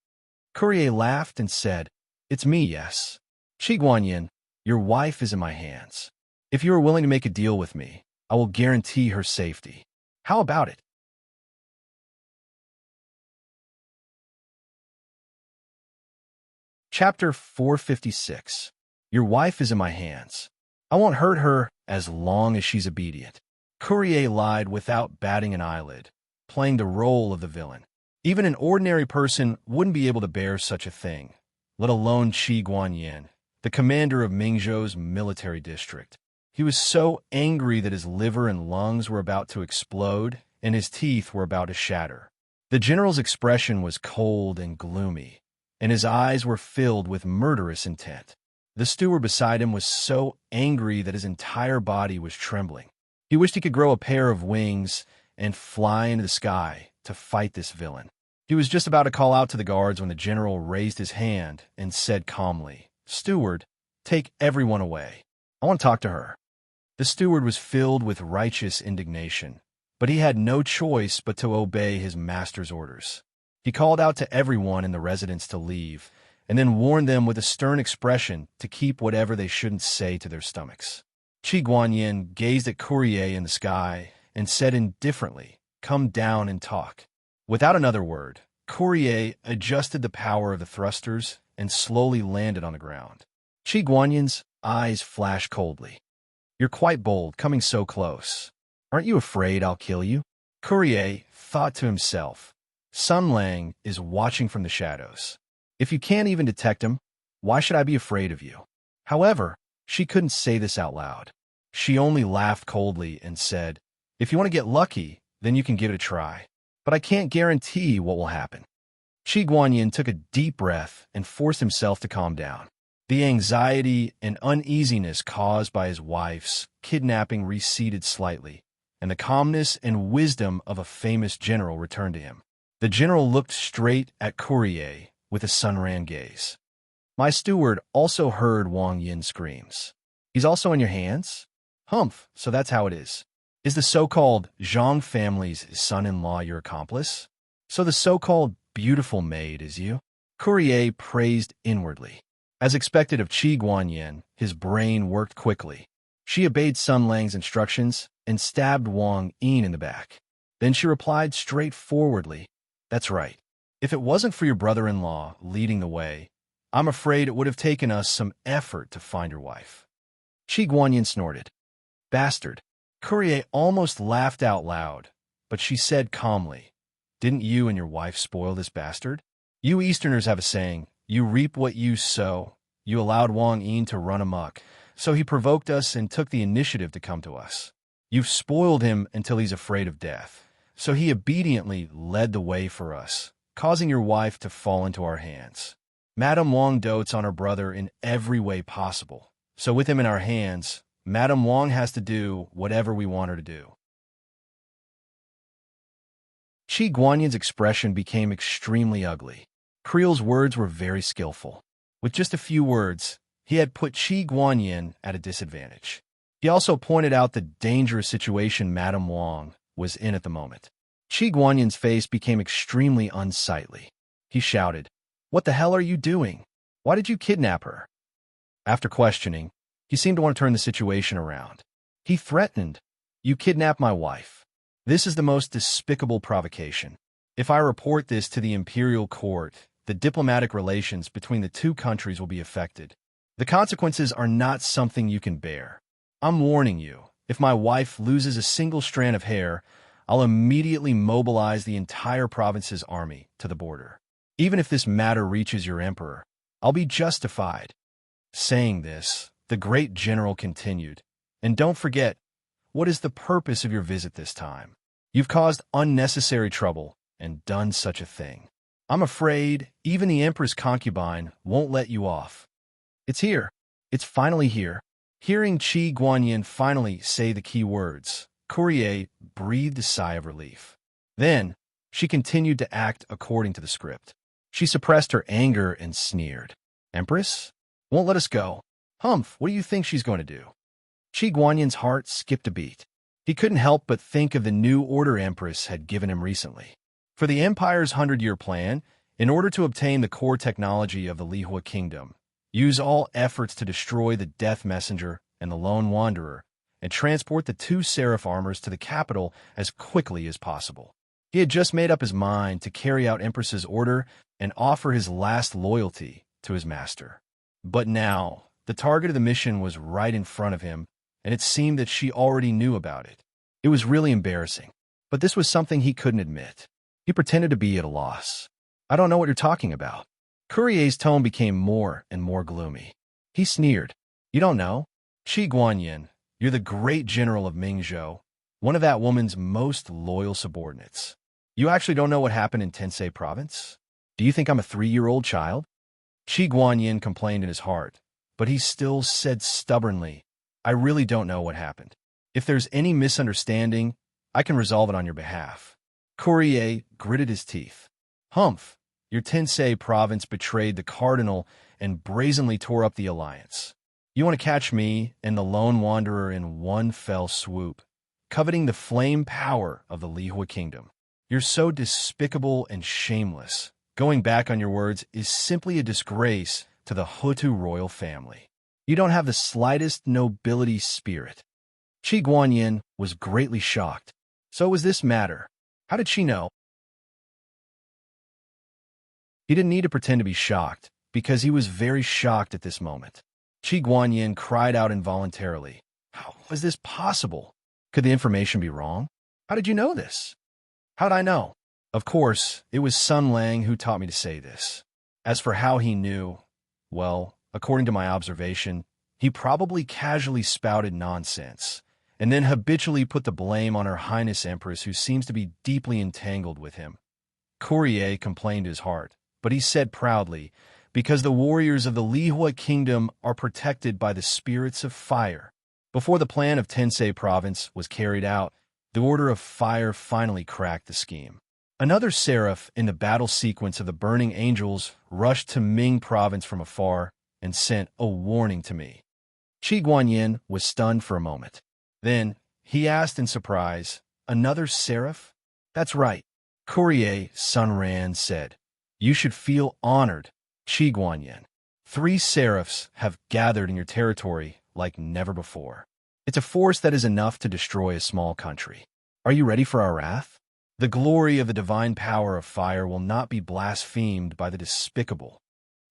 Courier laughed and said, "It's me, yes. Qi Guanyin, your wife is in my hands. If you are willing to make a deal with me, I will guarantee her safety. How about it?" Chapter 456. Your wife is in my hands. I won't hurt her as long as she's obedient. Courier lied without batting an eyelid, playing the role of the villain. Even an ordinary person wouldn't be able to bear such a thing, let alone Qi Guanyin, the commander of Mingzhou's military district. He was so angry that his liver and lungs were about to explode and his teeth were about to shatter. The general's expression was cold and gloomy, and his eyes were filled with murderous intent. The steward beside him was so angry that his entire body was trembling. He wished he could grow a pair of wings and fly into the sky to fight this villain. He was just about to call out to the guards when the general raised his hand and said calmly, "Steward, take everyone away. I want to talk to her." The steward was filled with righteous indignation, but he had no choice but to obey his master's orders. He called out to everyone in the residence to leave, and then warned them with a stern expression to keep whatever they shouldn't say to their stomachs. Qi Guanyin gazed at Courier in the sky and said indifferently, "Come down and talk." Without another word, Courier adjusted the power of the thrusters and slowly landed on the ground. Qi Guanyin's eyes flashed coldly. "You're quite bold, coming so close. Aren't you afraid I'll kill you?" Courier thought to himself, "Sun Lang is watching from the shadows. If you can't even detect him, why should I be afraid of you?" However, she couldn't say this out loud. She only laughed coldly and said, "If you want to get lucky, then you can give it a try. But I can't guarantee what will happen." Qi Guanyin took a deep breath and forced himself to calm down. The anxiety and uneasiness caused by his wife's kidnapping receded slightly, and the calmness and wisdom of a famous general returned to him. The general looked straight at Courier with a sunran gaze. "My steward also heard Wang Yin's screams. He's also in your hands? Humph, so that's how it is. Is the so-called Zhang family's son-in-law your accomplice? So the so-called beautiful maid is you?" Courier praised inwardly. As expected of Qi Guanyin, his brain worked quickly. She obeyed Sun Lang's instructions and stabbed Wang Yin in the back. Then she replied straightforwardly, "That's right. If it wasn't for your brother-in-law leading the way, I'm afraid it would have taken us some effort to find your wife." Qi Guanyin snorted. "Bastard." Courier almost laughed out loud, but she said calmly, "Didn't you and your wife spoil this bastard? You Easterners have a saying, you reap what you sow. You allowed Wang Yin to run amok, So he provoked us and took the initiative to come to us. You've spoiled him until he's afraid of death. So he obediently led the way for us, causing your wife to fall into our hands. Madame Wang dotes on her brother in every way possible. So with him in our hands, Madame Wang has to do whatever we want her to do. Qi Guanyan's expression became extremely ugly. Creel's words were very skillful. With just a few words, he had put Qi Guanyan at a disadvantage. He also pointed out the dangerous situation Madame Wang was in at the moment. Qi Guanyan's face became extremely unsightly. He shouted, "What the hell are you doing? Why did you kidnap her?" After questioning, he seemed to want to turn the situation around. He threatened, "You kidnapped my wife. This is the most despicable provocation. If I report this to the imperial court, the diplomatic relations between the two countries will be affected. The consequences are not something you can bear. I'm warning you, if my wife loses a single strand of hair, I'll immediately mobilize the entire province's army to the border. Even if this matter reaches your emperor, I'll be justified." Saying this, the great general continued, "And don't forget, what is the purpose of your visit this time? You've caused unnecessary trouble and done such a thing. I'm afraid even the empress concubine won't let you off." "It's here. It's finally here." Hearing Qi Guanyan finally say the key words, Courier breathed a sigh of relief. Then, she continued to act according to the script. She suppressed her anger and sneered. "Empress? Won't let us go. Humph, what do you think she's going to do?" Qi Guanyan's heart skipped a beat. He couldn't help but think of the new order Empress had given him recently. For the Empire's 100-year plan, in order to obtain the core technology of the Lihua Kingdom, use all efforts to destroy the Death Messenger and the Lone Wanderer, and transport the two Seraph armors to the capital as quickly as possible. He had just made up his mind to carry out Empress's order and offer his last loyalty to his master. But now, the target of the mission was right in front of him, and it seemed that she already knew about it. It was really embarrassing, but this was something he couldn't admit. He pretended to be at a loss. "I don't know what you're talking about." Courier's tone became more and more gloomy. He sneered. "You don't know? Qi Guanyan, you're the great general of Mingzhou, one of that woman's most loyal subordinates. You actually don't know what happened in Tensei province? Do you think I'm a 3-year-old child?" Qi Guanyan complained in his heart, but he still said stubbornly, "I really don't know what happened. If there's any misunderstanding, I can resolve it on your behalf." Courier gritted his teeth. "Humph, your Tensei province betrayed the cardinal and brazenly tore up the alliance. You want to catch me and the Lone Wanderer in one fell swoop, coveting the flame power of the Lihua Kingdom. You're so despicable and shameless. Going back on your words is simply a disgrace to the Hutu royal family. You don't have the slightest nobility spirit." Qi Guanyan was greatly shocked. So was this matter. How did she know? He didn't need to pretend to be shocked, because he was very shocked at this moment. Qi Guanyan cried out involuntarily. "How was this possible? Could the information be wrong? How did you know this?" "How'd I know? Of course, it was Sun Lang who taught me to say this. As for how he knew, well, according to my observation, he probably casually spouted nonsense, and then habitually put the blame on Her Highness Empress, who seems to be deeply entangled with him." Courier complained his heart, but he said proudly, "Because the warriors of the Lihua Kingdom are protected by the spirits of fire." Before the plan of Tensei province was carried out, the Order of Fire finally cracked the scheme. Another seraph in the battle sequence of the Burning Angels rushed to Ming province from afar and sent a warning to me. Qi Guanyan was stunned for a moment. Then, he asked in surprise, "Another seraph?" "That's right," Courier Sunran said. "You should feel honored, Qi Guanyan. 3 seraphs have gathered in your territory like never before. It's a force that is enough to destroy a small country. Are you ready for our wrath? The glory of the divine power of fire will not be blasphemed by the despicable."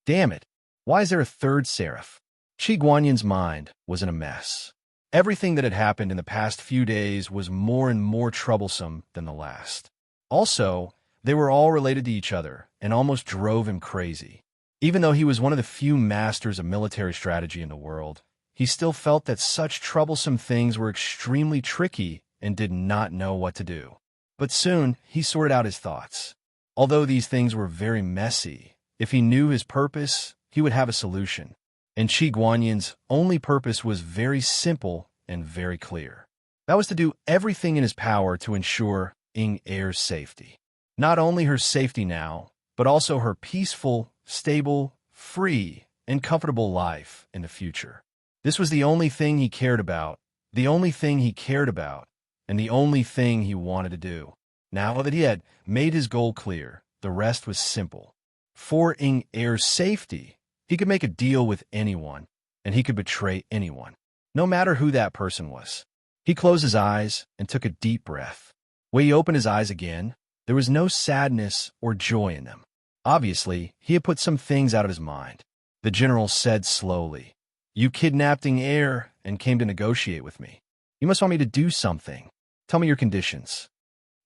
Damn it, why is there a 3rd seraph? Qi Guanyan's mind was in a mess. Everything that had happened in the past few days was more and more troublesome than the last. Also, they were all related to each other and almost drove him crazy. Even though he was one of the few masters of military strategy in the world, He still felt that such troublesome things were extremely tricky and did not know what to do. But soon, he sorted out his thoughts. Although these things were very messy, if he knew his purpose, he would have a solution. And Qi Guanyan's only purpose was very simple and very clear. That was to do everything in his power to ensure Ying Er's safety. Not only her safety now, but also her peaceful, stable, free, and comfortable life in the future. This was the only thing he cared about, the only thing he cared about, and the only thing he wanted to do. Now that he had made his goal clear, the rest was simple. For Ying Er's safety, he could make a deal with anyone, and he could betray anyone, no matter who that person was. He closed his eyes and took a deep breath. When he opened his eyes again, there was no sadness or joy in them. Obviously, he had put some things out of his mind. The general said slowly, "You kidnapped Ying Er and came to negotiate with me. You must want me to do something. Tell me your conditions."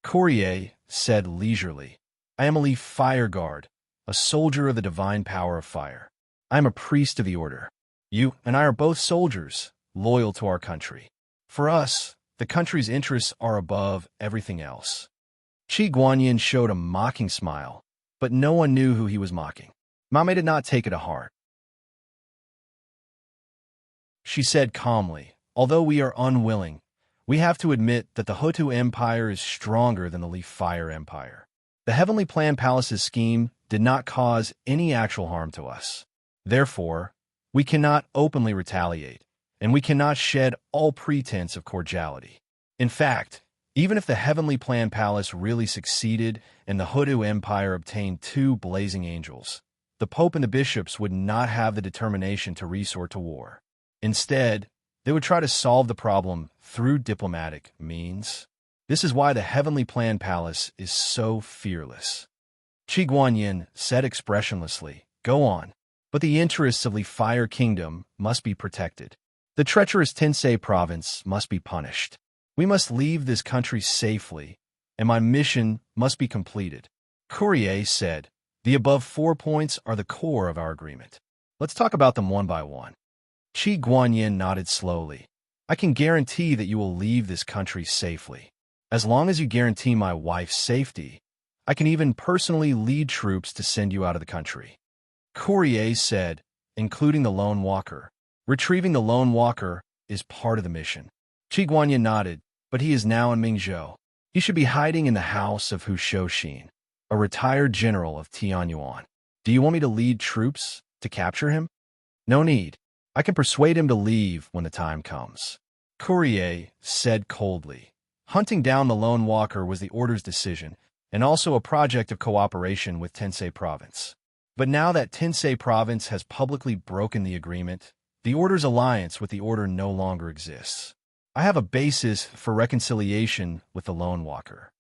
Courier said leisurely, "I am a Leaf Fire Guard, a soldier of the divine power of fire. I am a priest of the order. You and I are both soldiers, loyal to our country. For us, the country's interests are above everything else." Qi Guanyin showed a mocking smile, but no one knew who he was mocking. Mame did not take it to heart. She said calmly, "Although we are unwilling, we have to admit that the Hutu Empire is stronger than the Leaf Fire Empire. The Heavenly Plan Palace's scheme did not cause any actual harm to us. Therefore, we cannot openly retaliate, and we cannot shed all pretense of cordiality. In fact, even if the Heavenly Plan Palace really succeeded and the Hutu Empire obtained 2 blazing angels, the Pope and the bishops would not have the determination to resort to war. Instead, they would try to solve the problem through diplomatic means. This is why the Heavenly Plan Palace is so fearless." Qi Guanyin said expressionlessly, "Go on, but the interests of the Fire Kingdom must be protected. The treacherous Tensei province must be punished. We must leave this country safely, and my mission must be completed." Courier said, "The above 4 points are the core of our agreement. Let's talk about them one by one." Qi Guanyin nodded slowly. "I can guarantee that you will leave this country safely. As long as you guarantee my wife's safety, I can even personally lead troops to send you out of the country." Courier said, "Including the Lone Walker. Retrieving the Lone Walker is part of the mission." Qi Guanyin nodded, "But he is now in Mingzhou. He should be hiding in the house of Hu Shouxin, a retired general of Tianyuan. Do you want me to lead troops to capture him?" "No need. I can persuade him to leave when the time comes." Courier said coldly. Hunting down the Lone Walker was the Order's decision, and also a project of cooperation with Tensei Province. But now that Tensei Province has publicly broken the agreement, the Order's alliance with the Order no longer exists. I have a basis for reconciliation with the Lone Walker."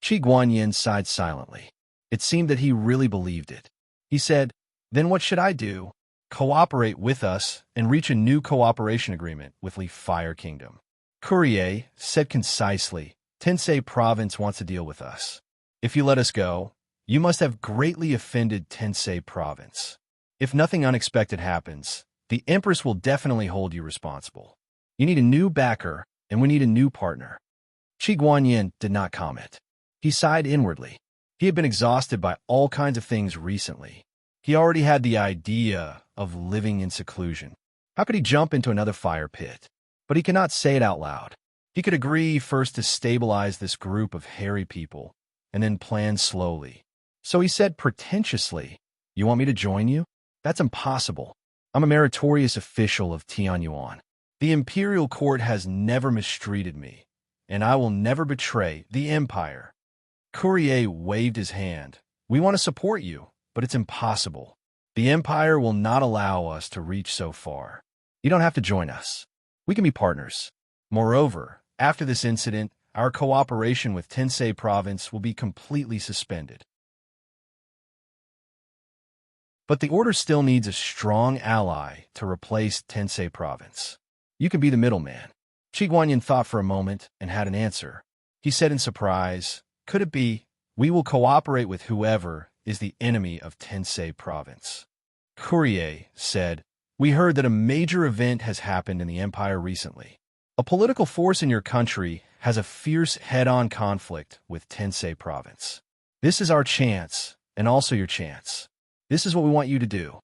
Qi Guanyin sighed silently. It seemed that he really believed it. He said, "Then what should I do? Cooperate with us and reach a new cooperation agreement with Leaf Fire Kingdom." Courier said concisely, "Tensei Province wants to deal with us. If you let us go, you must have greatly offended Tensei Province. If nothing unexpected happens, the Empress will definitely hold you responsible. You need a new backer, and we need a new partner." Qi Guanyin did not comment. He sighed inwardly. He had been exhausted by all kinds of things recently. He already had the idea of living in seclusion. How could he jump into another fire pit? But he could not say it out loud. He could agree first to stabilize this group of hairy people, and then plan slowly. So he said pretentiously, "You want me to join you? That's impossible. I'm a meritorious official of Tianyuan. The imperial court has never mistreated me, and I will never betray the empire." Courier waved his hand. "We want to support you, but it's impossible. The empire will not allow us to reach so far. You don't have to join us. We can be partners. Moreover, after this incident, our cooperation with Tensei Province will be completely suspended. But the Order still needs a strong ally to replace Tensei Province. You can be the middleman." Qi Guanyin thought for a moment and had an answer. He said in surprise, "Could it be, we will cooperate with whoever is the enemy of Tensei Province?" Courier said, We heard that a major event has happened in the Empire recently. A political force in your country has a fierce head-on conflict with Tensei Province. This is our chance, and also your chance. This is what we want you to do."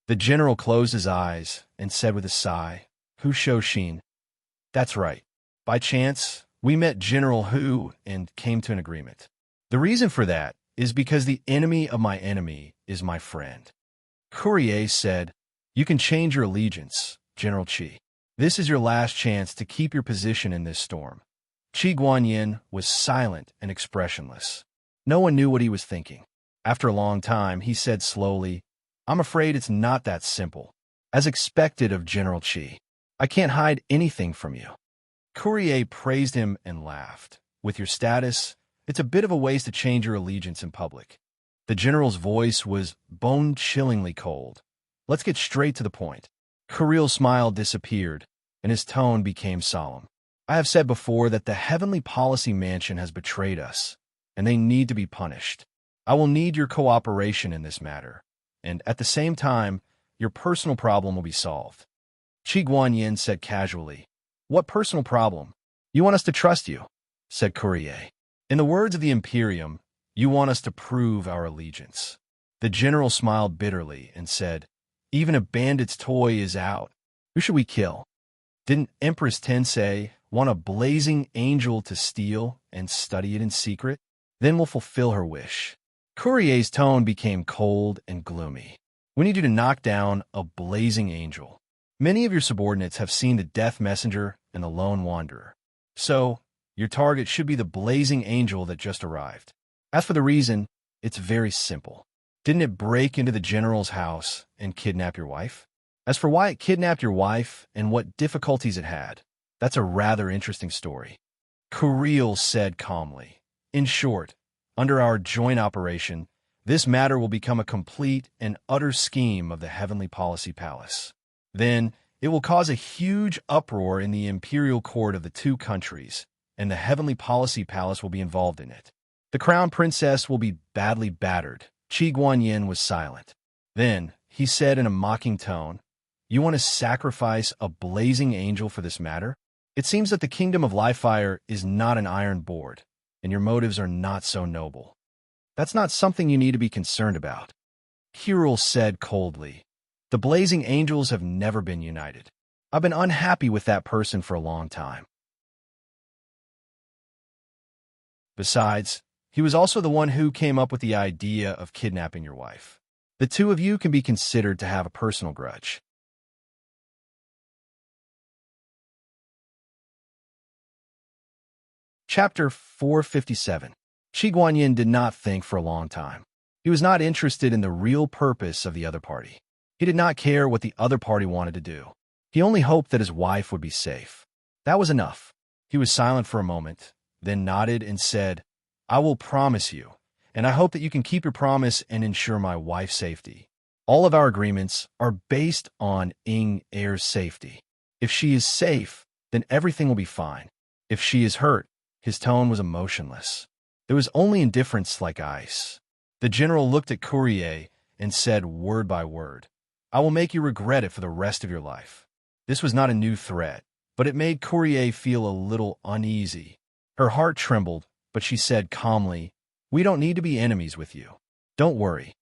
The general closed his eyes and said with a sigh, "Hu Shoshin." "That's right. By chance, we met General Hu and came to an agreement. The reason for that is because the enemy of my enemy is my friend." Courier said, "You can change your allegiance, General Qi. This is your last chance to keep your position in this storm." Qi Guanyin was silent and expressionless. No one knew what he was thinking. After a long time, he said slowly, "I'm afraid it's not that simple. As expected of General Qi, I can't hide anything from you." Courier praised him and laughed. "With your status, it's a bit of a waste to change your allegiance in public." The general's voice was bone-chillingly cold. "Let's get straight to the point." Couriel's smile disappeared, and his tone became solemn. "I have said before that the Heavenly Policy Mansion has betrayed us, and they need to be punished. I will need your cooperation in this matter, and at the same time, your personal problem will be solved." Qi Guanyin said casually, "What personal problem?" "You want us to trust you," said Courier. "In the words of the Imperium, you want us to prove our allegiance." The general smiled bitterly and said, "Even a bandit's toy is out. Who should we kill? Didn't Empress Tensei want a blazing angel to steal and study it in secret? Then we'll fulfill her wish." Courier's tone became cold and gloomy. "We need you to knock down a blazing angel. Many of your subordinates have seen the Death Messenger and the Lone Wanderer. So, your target should be the blazing angel that just arrived. As for the reason, it's very simple. Didn't it break into the general's house and kidnap your wife? As for why it kidnapped your wife and what difficulties it had, that's a rather interesting story." Couriel said calmly, "In short, under our joint operation, this matter will become a complete and utter scheme of the Heavenly Policy Palace. Then, it will cause a huge uproar in the imperial court of the two countries, and the Heavenly Policy Palace will be involved in it. The crown princess will be badly battered." Qi Guanyin was silent. Then, he said in a mocking tone, "You want to sacrifice a blazing angel for this matter? It seems that the kingdom of Livefire is not an iron board, and your motives are not so noble. That's not something you need to be concerned about." Hyrule said coldly, "The blazing angels have never been united. I've been unhappy with that person for a long time. Besides, he was also the one who came up with the idea of kidnapping your wife. The two of you can be considered to have a personal grudge." Chapter 457. Qi Guanyin did not think for a long time. He was not interested in the real purpose of the other party. He did not care what the other party wanted to do. He only hoped that his wife would be safe. That was enough. He was silent for a moment, then nodded and said, "I will promise you, and I hope that you can keep your promise and ensure my wife's safety. All of our agreements are based on Ying Heir's safety. If she is safe, then everything will be fine. If she is hurt," his tone was emotionless. There was only indifference like ice. The general looked at Courier and said word by word, "I will make you regret it for the rest of your life." This was not a new threat, but it made Courier feel a little uneasy. Her heart trembled, but she said calmly, "We don't need to be enemies with you. Don't worry."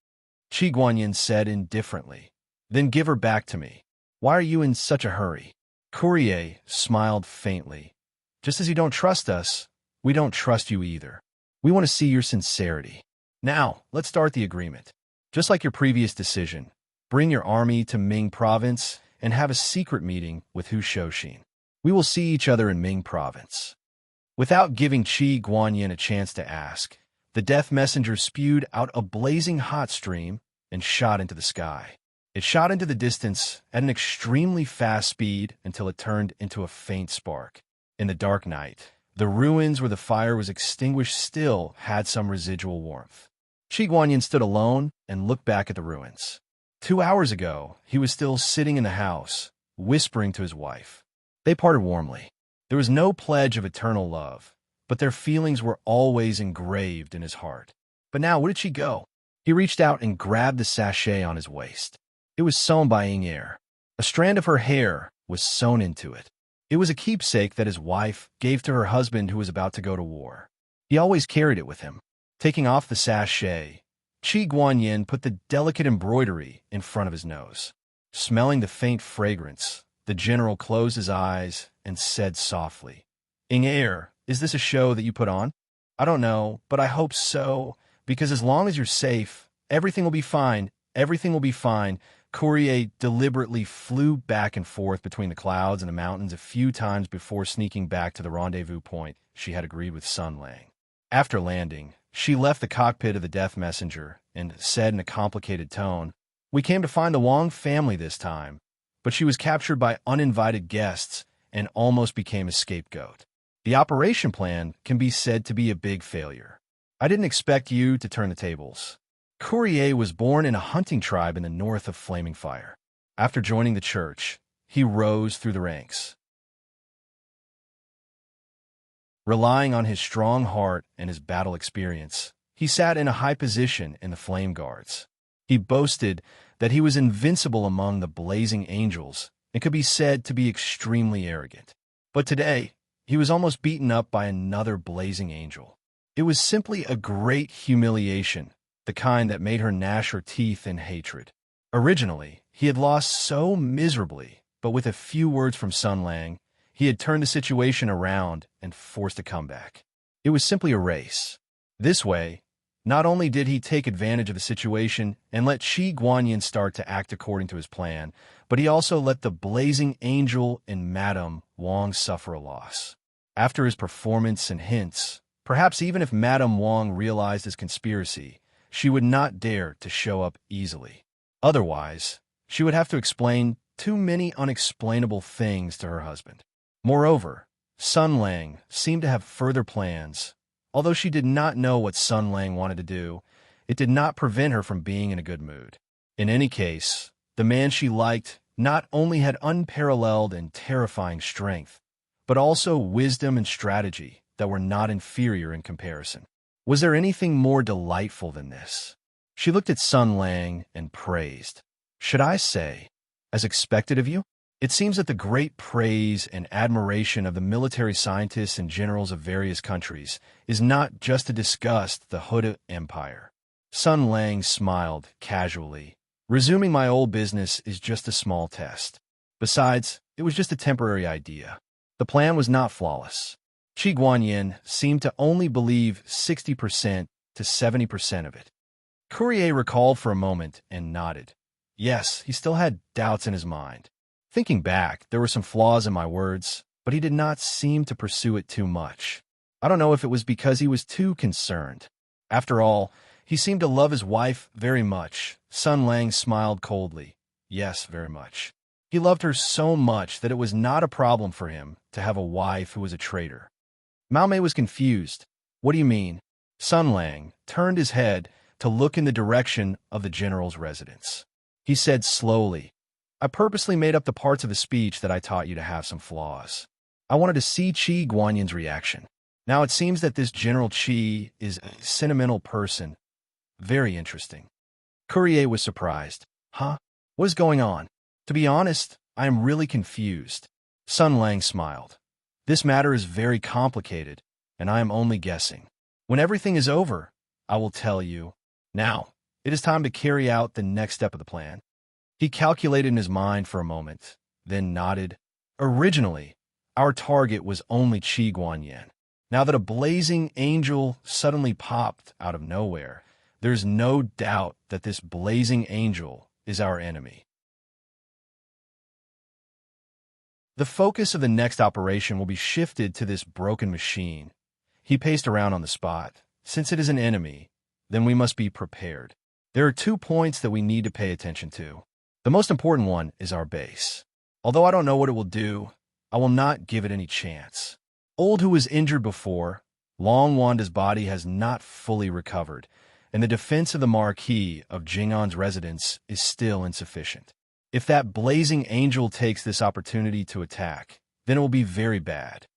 Qi Guanyin said indifferently, "Then give her back to me. Why are you in such a hurry?" Courier smiled faintly. "Just as you don't trust us, we don't trust you either. We want to see your sincerity. Now, let's start the agreement. Just like your previous decision, bring your army to Ming Province and have a secret meeting with Hu Shoshin. We will see each other in Ming Province." Without giving Qi Guanyin a chance to ask, the Death Messenger spewed out a blazing hot stream and shot into the sky. It shot into the distance at an extremely fast speed until it turned into a faint spark. In the dark night, the ruins where the fire was extinguished still had some residual warmth. Qi Guanyin stood alone and looked back at the ruins. 2 hours ago, he was still sitting in the house, whispering to his wife. They parted warmly. There was no pledge of eternal love, but their feelings were always engraved in his heart. But now, where did she go? He reached out and grabbed the sachet on his waist. It was sewn by Ying Heir. A strand of her hair was sewn into it. It was a keepsake that his wife gave to her husband who was about to go to war. He always carried it with him. Taking off the sachet, Qi Guanyin put the delicate embroidery in front of his nose. Smelling the faint fragrance, the general closed his eyes and said softly, "Air, is this a show that you put on? I don't know, but I hope so, because as long as you're safe, everything will be fine. Everything will be fine." Courier deliberately flew back and forth between the clouds and the mountains a few times before sneaking back to the rendezvous point she had agreed with Sun Lang. After landing, she left the cockpit of the Death Messenger and said in a complicated tone, "We came to find the Wang family this time, but she was captured by uninvited guests and almost became a scapegoat. The operation plan can be said to be a big failure. I didn't expect you to turn the tables." Courier was born in a hunting tribe in the north of Flaming Fire. After joining the church, he rose through the ranks. Relying on his strong heart and his battle experience, he sat in a high position in the Flame Guards. He boasted that he was invincible among the blazing angels and could be said to be extremely arrogant. But today, he was almost beaten up by another blazing angel. It was simply a great humiliation, the kind that made her gnash her teeth in hatred. Originally, he had lost so miserably, but with a few words from Sun Lang, he had turned the situation around and forced a comeback. It was simply a race. This way, not only did he take advantage of the situation and let Qi Guanyin start to act according to his plan, but he also let the blazing angel and Madame Wang suffer a loss. After his performance and hints, perhaps even if Madame Wang realized his conspiracy, she would not dare to show up easily. Otherwise, she would have to explain too many unexplainable things to her husband. Moreover, Sun Lang seemed to have further plans. Although she did not know what Sun Lang wanted to do, it did not prevent her from being in a good mood. In any case, the man she liked not only had unparalleled and terrifying strength, but also wisdom and strategy that were not inferior in comparison. Was there anything more delightful than this? She looked at Sun Lang and praised. "Should I say, as expected of you?" It seems that the great praise and admiration of the military scientists and generals of various countries is not just to discuss the Hoda Empire. Sun Lang smiled casually. "Resuming my old business is just a small test. Besides, it was just a temporary idea. The plan was not flawless." Qi Guanyin seemed to only believe 60% to 70% of it. Courier recalled for a moment and nodded. Yes, he still had doubts in his mind. Thinking back, there were some flaws in my words, but he did not seem to pursue it too much. I don't know if it was because he was too concerned. After all, he seemed to love his wife very much. Sun Lang smiled coldly. Yes, very much. He loved her so much that it was not a problem for him to have a wife who was a traitor. Mao Mei was confused. "What do you mean?" Sun Lang turned his head to look in the direction of the general's residence. He said slowly, "I purposely made up the parts of the speech that I taught you to have some flaws. I wanted to see Qi Guanyin's reaction. Now it seems that this General Qi is a sentimental person. Very interesting." Courier was surprised. "Huh? What is going on? To be honest, I am really confused." Sun Lang smiled. "This matter is very complicated, and I am only guessing. When everything is over, I will tell you. Now, it is time to carry out the next step of the plan." He calculated in his mind for a moment, then nodded. "Originally, our target was only Qi Guanyin. Now that a blazing angel suddenly popped out of nowhere, there's no doubt that this blazing angel is our enemy. The focus of the next operation will be shifted to this broken machine." He paced around on the spot. "Since it is an enemy, then we must be prepared. There are 2 points that we need to pay attention to. The most important one is our base. Although I don't know what it will do, I will not give it any chance. Old, who was injured before, Long Wanda's body has not fully recovered, and the defense of the Marquis of Jing'an's residence is still insufficient. If that blazing angel takes this opportunity to attack, then it will be very bad."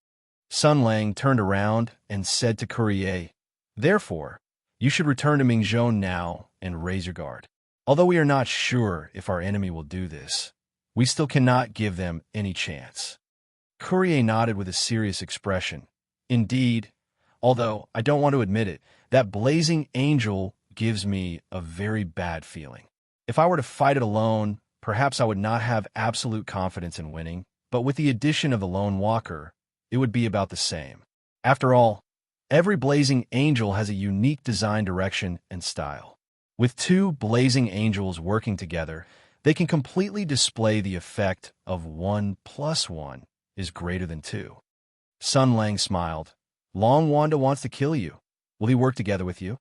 Sun Lang turned around and said to Courier, "Therefore, you should return to Mingzhou now and raise your guard. Although we are not sure if our enemy will do this, we still cannot give them any chance. Courier nodded with a serious expression. Indeed, although I don't want to admit it, that blazing angel gives me a very bad feeling. If I were to fight it alone, perhaps I would not have absolute confidence in winning, but with the addition of the lone walker, it would be about the same. After all, every blazing angel has a unique design direction and style. With two blazing angels working together, they can completely display the effect of 1 + 1 is greater than 2. Sun Lang smiled. Long Wanda wants to kill you. Will he work together with you?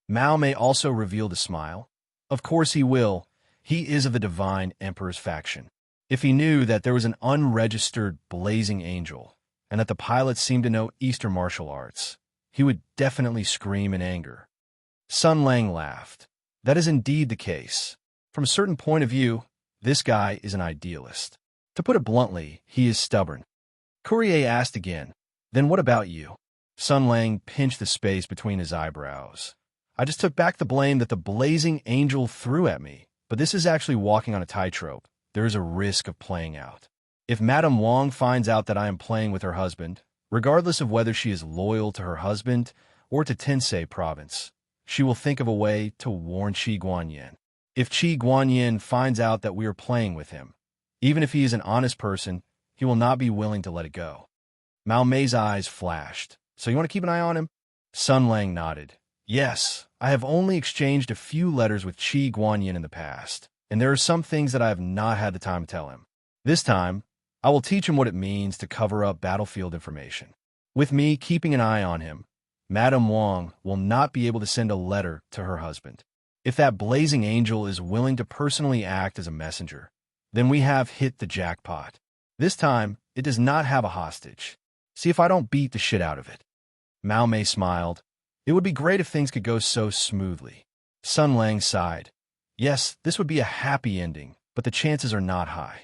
Mao Mei also revealed a smile. Of course he will. He is of the Divine Emperor's faction. If he knew that there was an unregistered blazing angel, and that the pilots seemed to know Eastern martial arts, he would definitely scream in anger. Sun Lang laughed. That is indeed the case. From a certain point of view, this guy is an idealist. To put it bluntly, he is stubborn. Courier asked again, then what about you? Sun Lang pinched the space between his eyebrows. I just took back the blame that the blazing angel threw at me, but this is actually walking on a tightrope. There is a risk of playing out. If Madame Wong finds out that I am playing with her husband, regardless of whether she is loyal to her husband or to Tensei province, she will think of a way to warn Qi Guanyin. If Qi Guanyin finds out that we are playing with him, even if he is an honest person, he will not be willing to let it go. Mao Mei's eyes flashed. So you want to keep an eye on him? Sun Lang nodded. Yes, I have only exchanged a few letters with Qi Guanyin in the past, and there are some things that I have not had the time to tell him. This time, I will teach him what it means to cover up battlefield information. With me keeping an eye on him, Madame Wong will not be able to send a letter to her husband. If that blazing angel is willing to personally act as a messenger, then we have hit the jackpot. This time, it does not have a hostage. See if I don't beat the shit out of it. Mao Mei smiled. It would be great if things could go so smoothly. Sun Lang sighed. Yes, this would be a happy ending, but the chances are not high.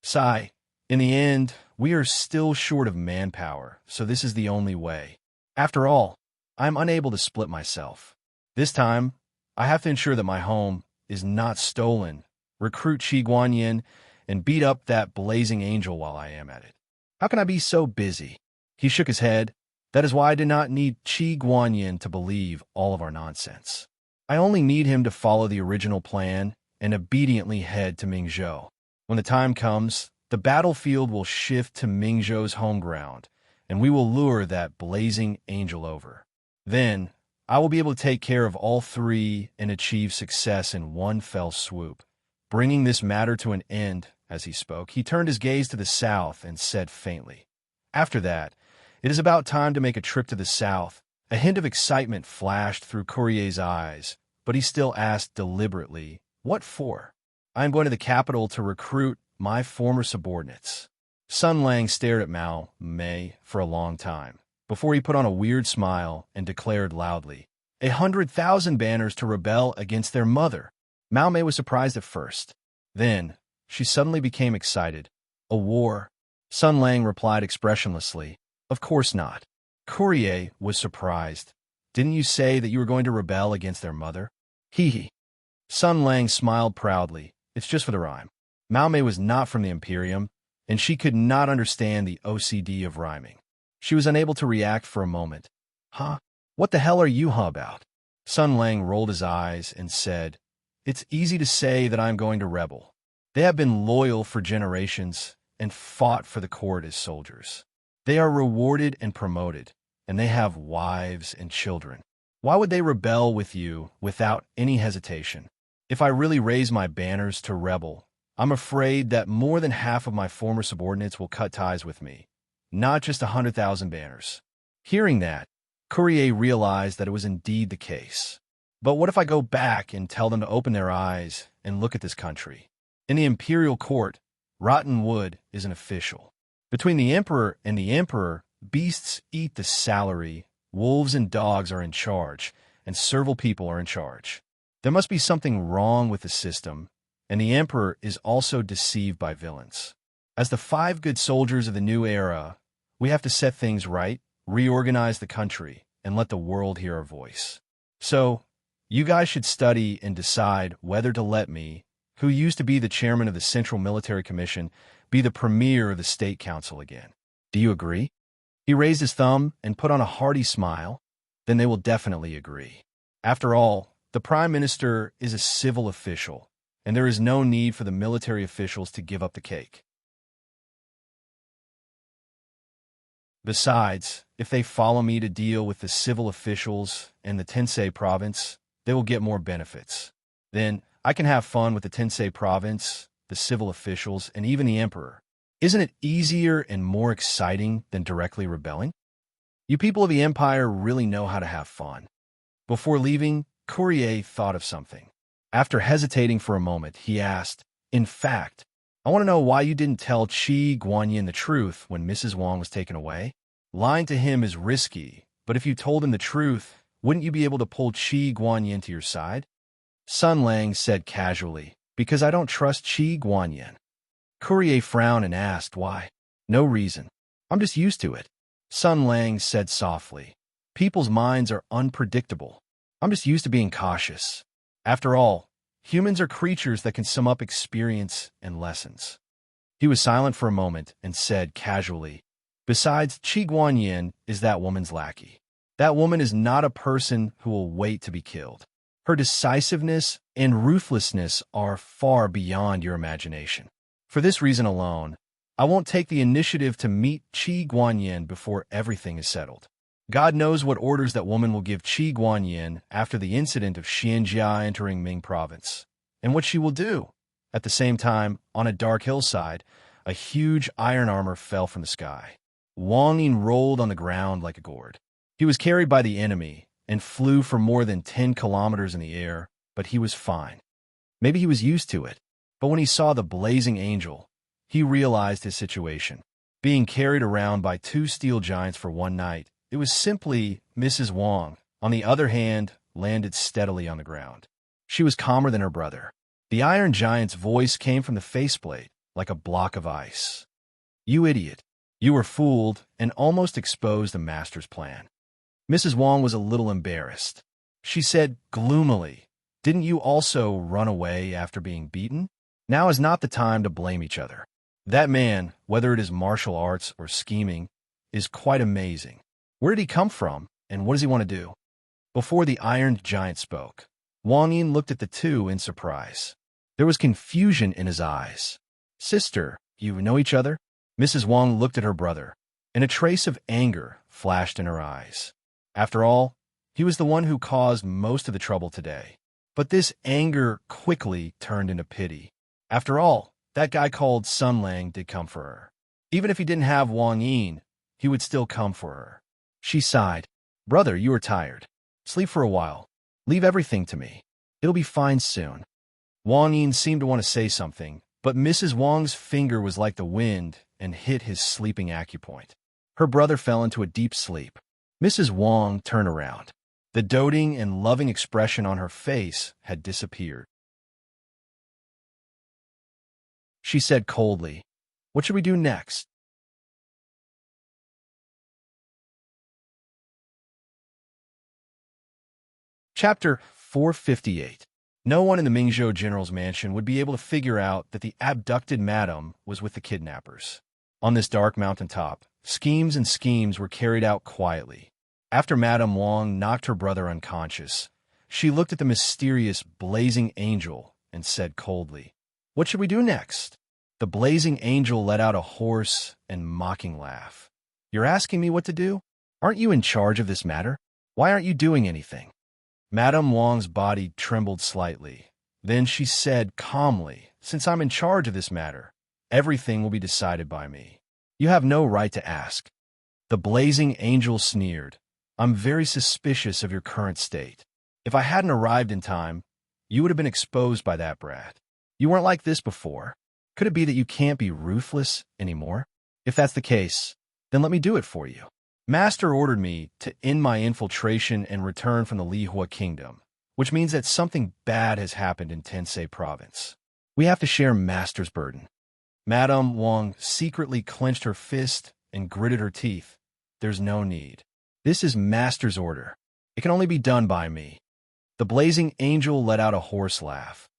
Sigh. In the end, we are still short of manpower, so this is the only way. After all, I am unable to split myself. This time, I have to ensure that my home is not stolen, recruit Qi Guanyin, and beat up that blazing angel while I am at it. How can I be so busy? He shook his head. That is why I did not need Qi Guanyin to believe all of our nonsense. I only need him to follow the original plan and obediently head to Mingzhou. When the time comes, the battlefield will shift to Mingzhou's home ground, and we will lure that blazing angel over. Then, I will be able to take care of all three and achieve success in one fell swoop. Bringing this matter to an end, as he spoke, he turned his gaze to the south and said faintly, After that, it is about time to make a trip to the south. A hint of excitement flashed through Courier's eyes, but he still asked deliberately, What for? I am going to the capital to recruit my former subordinates. Sun Lang stared at Mao Mei for a long time, before he put on a weird smile and declared loudly, 100,000 banners to rebel against their mother. Mao Mei was surprised at first. Then, she suddenly became excited. A war? Sun Lang replied expressionlessly, Of course not. Courier was surprised. Didn't you say that you were going to rebel against their mother? Hee. Sun Lang smiled proudly. It's just for the rhyme. Mao Mei was not from the Imperium, and she could not understand the OCD of rhyming. She was unable to react for a moment. Huh? What the hell are you about? Sun Lang rolled his eyes and said, It's easy to say that I'm going to rebel. They have been loyal for generations and fought for the court as soldiers. They are rewarded and promoted, and they have wives and children. Why would they rebel with you without any hesitation? If I really raise my banners to rebel, I'm afraid that more than half of my former subordinates will cut ties with me, not just 100,000 banners. Hearing that, Courier realized that it was indeed the case. But what if I go back and tell them to open their eyes and look at this country? In the imperial court, rotten wood is an official. Between the emperor and the emperor, beasts eat the salary, wolves and dogs are in charge, and servile people are in charge. There must be something wrong with the system, and the emperor is also deceived by villains. As the 5 good soldiers of the new era, we have to set things right, reorganize the country, and let the world hear our voice. So, You guys should study and decide whether to let me, who used to be the chairman of the Central Military Commission, be the premier of the State Council again. Do you agree?" He raised his thumb and put on a hearty smile. "Then they will definitely agree. After all, the Prime Minister is a civil official, and there is no need for the military officials to give up the cake. Besides, if they follow me to deal with the civil officials in the Tensei province, they will get more benefits. Then I can have fun with the Tensei province, the civil officials, and even the emperor. Isn't it easier and more exciting than directly rebelling? You people of the empire really know how to have fun." Before leaving, Courier thought of something. After hesitating for a moment, he asked, "In fact, I want to know why you didn't tell Qi Guanyin the truth when Mrs. Wang was taken away. Lying to him is risky, but if you told him the truth, wouldn't you be able to pull Qi Guanyin to your side?" Sun Lang said casually, "Because I don't trust Qi Guanyin." Courier frowned and asked why. "No reason. I'm just used to it." Sun Lang said softly, "People's minds are unpredictable. I'm just used to being cautious. After all, humans are creatures that can sum up experience and lessons." He was silent for a moment and said casually, "Besides, Qi Guanyin is that woman's lackey. That woman is not a person who will wait to be killed. Her decisiveness and ruthlessness are far beyond your imagination. For this reason alone, I won't take the initiative to meet Qi Guanyin before everything is settled. God knows what orders that woman will give Qi Guanyin after the incident of Xianjia entering Ming province, and what she will do." At the same time, on a dark hillside, a huge iron armor fell from the sky. Wang Yin rolled on the ground like a gourd. He was carried by the enemy and flew for more than 10 kilometers in the air, but he was fine. Maybe he was used to it, but when he saw the blazing angel, he realized his situation. Being carried around by 2 steel giants for one night, it was simply Mrs. Wang, on the other hand, landed steadily on the ground. She was calmer than her brother. The iron giant's voice came from the faceplate like a block of ice. "You idiot. You were fooled and almost exposed the master's plan." Mrs. Wang was a little embarrassed. She said gloomily, "Didn't you also run away after being beaten? Now is not the time to blame each other. That man, whether it is martial arts or scheming, is quite amazing. Where did he come from, and what does he want to do?" Before the iron giant spoke, Wang Yin looked at the two in surprise. There was confusion in his eyes. "Sister, you know each other?" Mrs. Wang looked at her brother, and a trace of anger flashed in her eyes. After all, he was the one who caused most of the trouble today. But this anger quickly turned into pity. After all, that guy called Sun Lang did come for her. Even if he didn't have Wang Yin, he would still come for her. She sighed. "Brother, you are tired. Sleep for a while. Leave everything to me. It'll be fine soon." Wang Yin seemed to want to say something, but Mrs. Wang's finger was like the wind and hit his sleeping acupoint. Her brother fell into a deep sleep. Mrs. Wang turned around. The doting and loving expression on her face had disappeared. She said coldly, "What should we do next?" Chapter 458. No one in the Mingzhou general's mansion would be able to figure out that the abducted madam was with the kidnappers. On this dark mountaintop, schemes and schemes were carried out quietly. After Madame Wang knocked her brother unconscious, she looked at the mysterious blazing angel and said coldly, "What should we do next?" The blazing angel let out a hoarse and mocking laugh. "You're asking me what to do? Aren't you in charge of this matter? Why aren't you doing anything?" Madame Wang's body trembled slightly. Then she said calmly, "Since I'm in charge of this matter, everything will be decided by me. You have no right to ask." The blazing angel sneered, "I'm very suspicious of your current state. If I hadn't arrived in time, you would have been exposed by that brat. You weren't like this before. Could it be that you can't be ruthless anymore? If that's the case, then let me do it for you. Master ordered me to end my infiltration and return from the Lihua Kingdom, which means that something bad has happened in Tensei Province. We have to share Master's burden." Madame Wang secretly clenched her fist and gritted her teeth. "There's no need. This is Master's order. It can only be done by me." The blazing angel let out a hoarse laugh.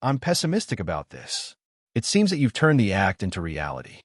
I'm pessimistic about this. It seems that you've turned the act into reality.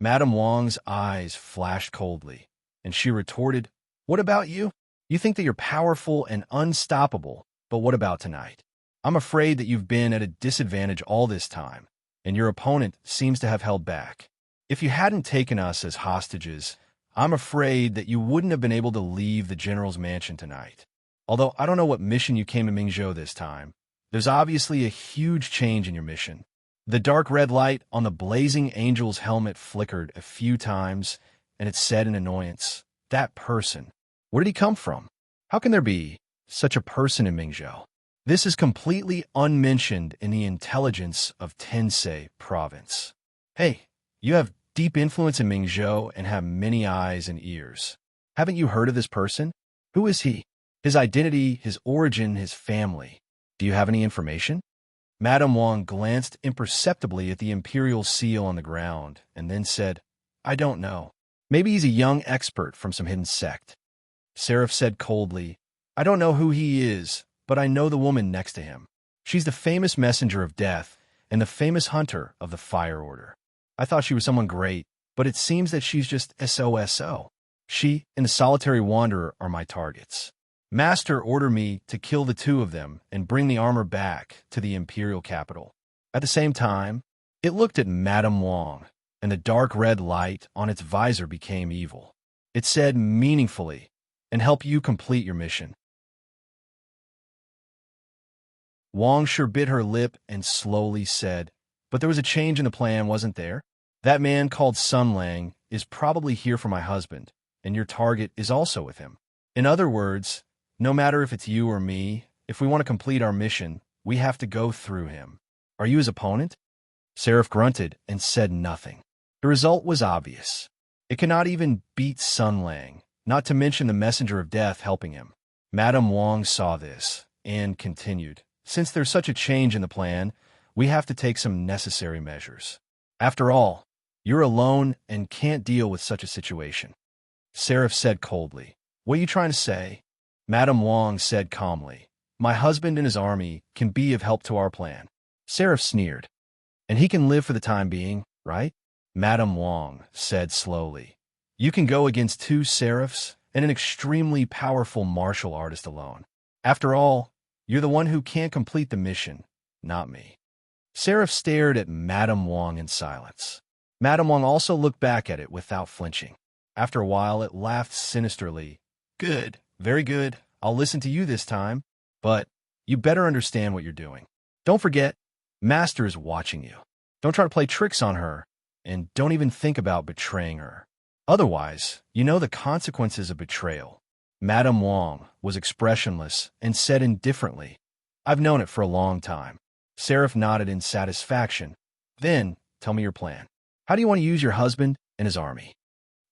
Madame Wang's eyes flashed coldly, and she retorted, What about you? You think that you're powerful and unstoppable, but what about tonight? I'm afraid that you've been at a disadvantage all this time, and your opponent seems to have held back. If you hadn't taken us as hostages, I'm afraid that you wouldn't have been able to leave the general's mansion tonight. Although I don't know what mission you came to Mingzhou this time, there's obviously a huge change in your mission. The dark red light on the blazing angel's helmet flickered a few times, and it said in annoyance, That person. Where did he come from? How can there be such a person in Mingzhou? This is completely unmentioned in the intelligence of Tensei province. Hey, you have deep influence in Mingzhou and have many eyes and ears. Haven't you heard of this person? Who is he? His identity, his origin, his family. Do you have any information? Madame Wang glanced imperceptibly at the imperial seal on the ground and then said, I don't know. Maybe he's a young expert from some hidden sect. Seraph said coldly, I don't know who he is, but I know the woman next to him. She's the famous messenger of death and the famous hunter of the fire order. I thought she was someone great, but it seems that she's just SOSO. She and the solitary wanderer are my targets. Master ordered me to kill the two of them and bring the armor back to the imperial capital. At the same time, it looked at Madame Wang, and the dark red light on its visor became evil. It said meaningfully, and help you complete your mission. Wang sure bit her lip and slowly said, But there was a change in the plan, wasn't there? That man called Sun Lang is probably here for my husband, and your target is also with him. In other words, no matter if it's you or me, if we want to complete our mission, we have to go through him. Are you his opponent? Seraph grunted and said nothing. The result was obvious. It cannot even beat Sun Lang, not to mention the messenger of death helping him. Madame Wang saw this and continued, Since there's such a change in the plan, we have to take some necessary measures. After all, you're alone and can't deal with such a situation. Seraph said coldly, What are you trying to say? Madame Wang said calmly, My husband and his army can be of help to our plan. Seraph sneered, And he can live for the time being, right? Madame Wang said slowly, You can go against two seraphs and an extremely powerful martial artist alone. After all, you're the one who can't complete the mission, not me. Seraph stared at Madame Wang in silence. Madame Wang also looked back at it without flinching. After a while, it laughed sinisterly. Good, very good. I'll listen to you this time, but you better understand what you're doing. Don't forget, Master is watching you. Don't try to play tricks on her, and don't even think about betraying her. Otherwise, you know the consequences of betrayal. Madame Wang was expressionless and said indifferently, I've known it for a long time. Seraph nodded in satisfaction. Then, tell me your plan. How do you want to use your husband and his army?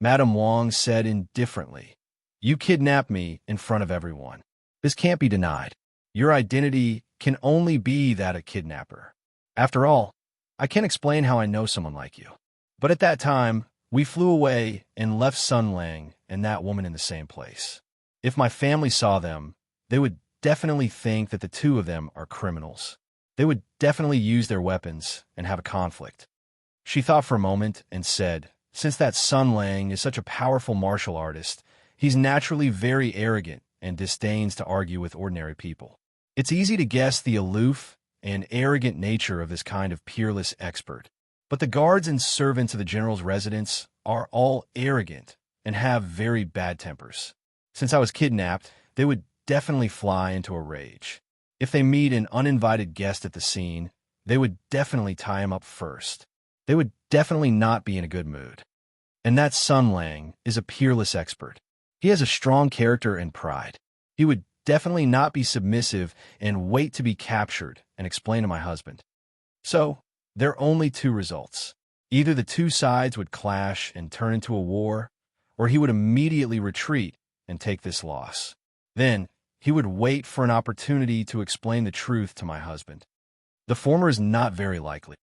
Madame Wang said indifferently, You kidnapped me in front of everyone. This can't be denied. Your identity can only be that of kidnapper. After all, I can't explain how I know someone like you. But at that time, we flew away and left Sun Lang and that woman in the same place. If my family saw them, they would definitely think that the two of them are criminals. They would definitely use their weapons and have a conflict. She thought for a moment and said, Since that Sun Lang is such a powerful martial artist, he's naturally very arrogant and disdains to argue with ordinary people. It's easy to guess the aloof and arrogant nature of this kind of peerless expert. But the guards and servants of the general's residence are all arrogant and have very bad tempers. Since I was kidnapped, they would definitely fly into a rage. If they meet an uninvited guest at the scene, they would definitely tie him up first. They would definitely not be in a good mood. And that Sun Lang is a peerless expert. He has a strong character and pride. He would definitely not be submissive and wait to be captured and explain to my husband. So, there are only two results. Either the two sides would clash and turn into a war, or he would immediately retreat and take this loss. Then, he would wait for an opportunity to explain the truth to my husband. The former is not very likely.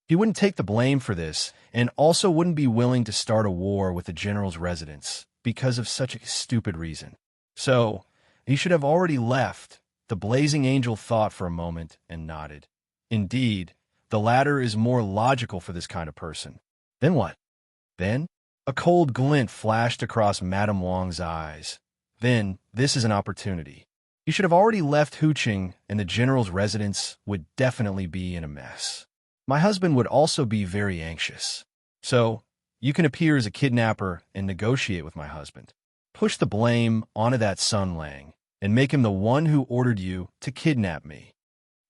He wouldn't take the blame for this, and also wouldn't be willing to start a war with the general's residence because of such a stupid reason. So, he should have already left. The blazing angel thought for a moment and nodded. Indeed, the latter is more logical for this kind of person. Then what? Then? A cold glint flashed across Madame Wang's eyes. Then, this is an opportunity. You should have already left Huqing, and the general's residence would definitely be in a mess. My husband would also be very anxious. So, you can appear as a kidnapper and negotiate with my husband. Push the blame onto that Sun Lang, and make him the one who ordered you to kidnap me.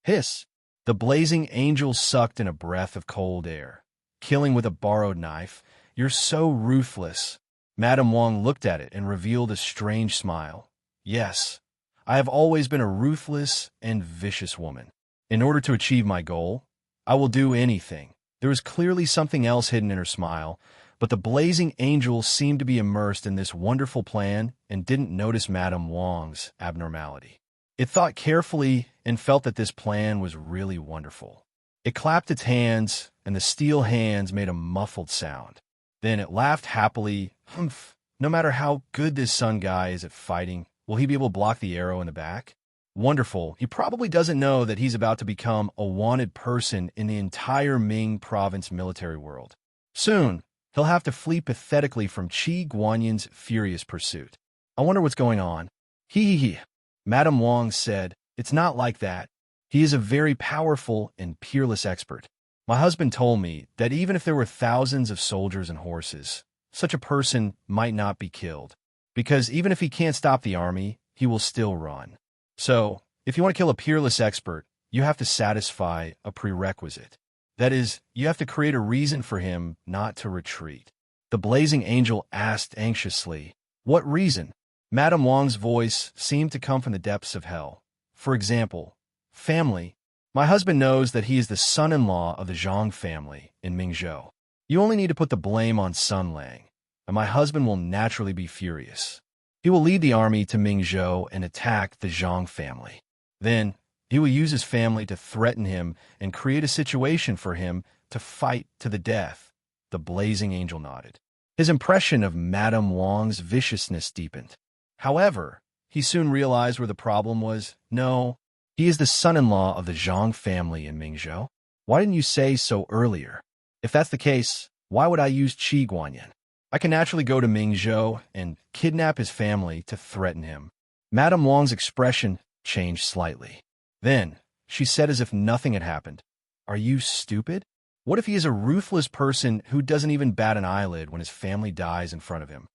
Hiss! The blazing angel sucked in a breath of cold air. Killing with a borrowed knife? You're so ruthless. Madame Wang looked at it and revealed a strange smile. Yes, I have always been a ruthless and vicious woman. In order to achieve my goal, I will do anything. There was clearly something else hidden in her smile, but the blazing angel seemed to be immersed in this wonderful plan and didn't notice Madame Wang's abnormality. It thought carefully and felt that this plan was really wonderful. It clapped its hands, and the steel hands made a muffled sound. Then it laughed happily. Humph! No matter how good this Sun guy is at fighting, will he be able to block the arrow in the back? Wonderful. He probably doesn't know that he's about to become a wanted person in the entire Ming province military world. Soon, he'll have to flee pathetically from Qi Guanyan's furious pursuit. I wonder what's going on. Hee. Madame Wang said, it's not like that. He is a very powerful and peerless expert. My husband told me that even if there were thousands of soldiers and horses, such a person might not be killed, because even if he can't stop the army, he will still run. So, if you want to kill a peerless expert, you have to satisfy a prerequisite. That is, you have to create a reason for him not to retreat. The blazing angel asked anxiously, what reason? Madame Wang's voice seemed to come from the depths of hell. For example, family. My husband knows that he is the son-in-law of the Zhang family in Mingzhou. You only need to put the blame on Sun Lang, and my husband will naturally be furious. He will lead the army to Mingzhou and attack the Zhang family. Then, he will use his family to threaten him and create a situation for him to fight to the death. The blazing angel nodded. His impression of Madame Wang's viciousness deepened. However, he soon realized where the problem was. No, he is the son-in-law of the Zhang family in Mingzhou. Why didn't you say so earlier? If that's the case, why would I use Qi Guanyan? I can naturally go to Mingzhou and kidnap his family to threaten him. Madame Wang's expression changed slightly. Then, she said as if nothing had happened, are you stupid? What if he is a ruthless person who doesn't even bat an eyelid when his family dies in front of him?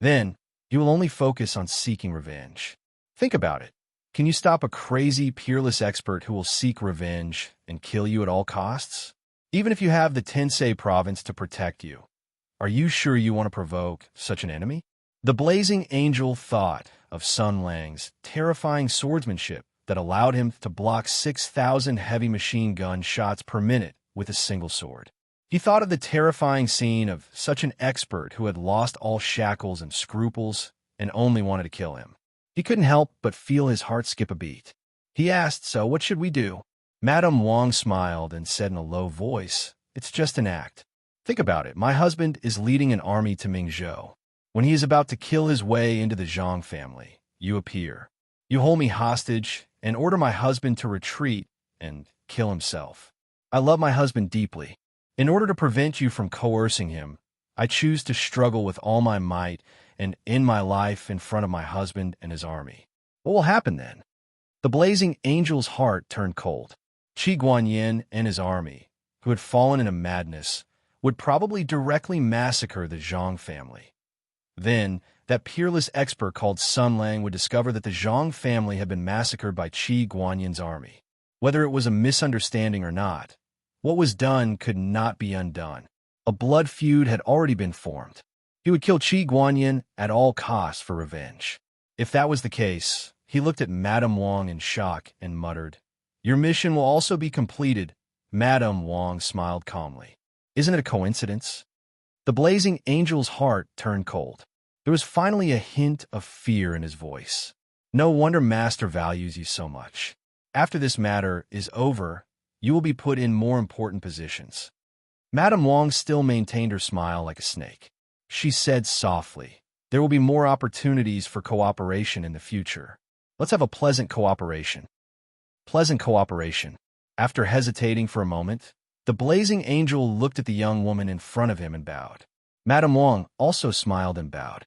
Then, he will only focus on seeking revenge. Think about it. Can you stop a crazy, peerless expert who will seek revenge and kill you at all costs? Even if you have the Tensei province to protect you, are you sure you want to provoke such an enemy? The blazing angel thought of Sun Lang's terrifying swordsmanship that allowed him to block 6,000 heavy machine gun shots per minute with a single sword. He thought of the terrifying scene of such an expert who had lost all shackles and scruples and only wanted to kill him. He couldn't help but feel his heart skip a beat. He asked, so what should we do? Madame Wang smiled and said in a low voice, it's just an act. Think about it. My husband is leading an army to Mingzhou. When he is about to kill his way into the Zhang family, you appear. You hold me hostage and order my husband to retreat and kill himself. I love my husband deeply. In order to prevent you from coercing him, I choose to struggle with all my might and end my life in front of my husband and his army. What will happen then? The blazing angel's heart turned cold. Qi Guanyin and his army, who had fallen in a madness, would probably directly massacre the Zhang family. Then, that peerless expert called Sun Lang would discover that the Zhang family had been massacred by Qi Guanyin's army. Whether it was a misunderstanding or not, what was done could not be undone. A blood feud had already been formed. He would kill Qi Guanyin at all costs for revenge. If that was the case, he looked at Madame Wang in shock and muttered, your mission will also be completed. Madame Wang smiled calmly. Isn't it a coincidence? The blazing angel's heart turned cold. There was finally a hint of fear in his voice. No wonder Master values you so much. After this matter is over, you will be put in more important positions. Madame Wang still maintained her smile like a snake. she said softly. There will be more opportunities for cooperation in the future. Let's have a pleasant cooperation. Pleasant cooperation. After hesitating for a moment, the blazing angel looked at the young woman in front of him and bowed. Madame Wang also smiled and bowed.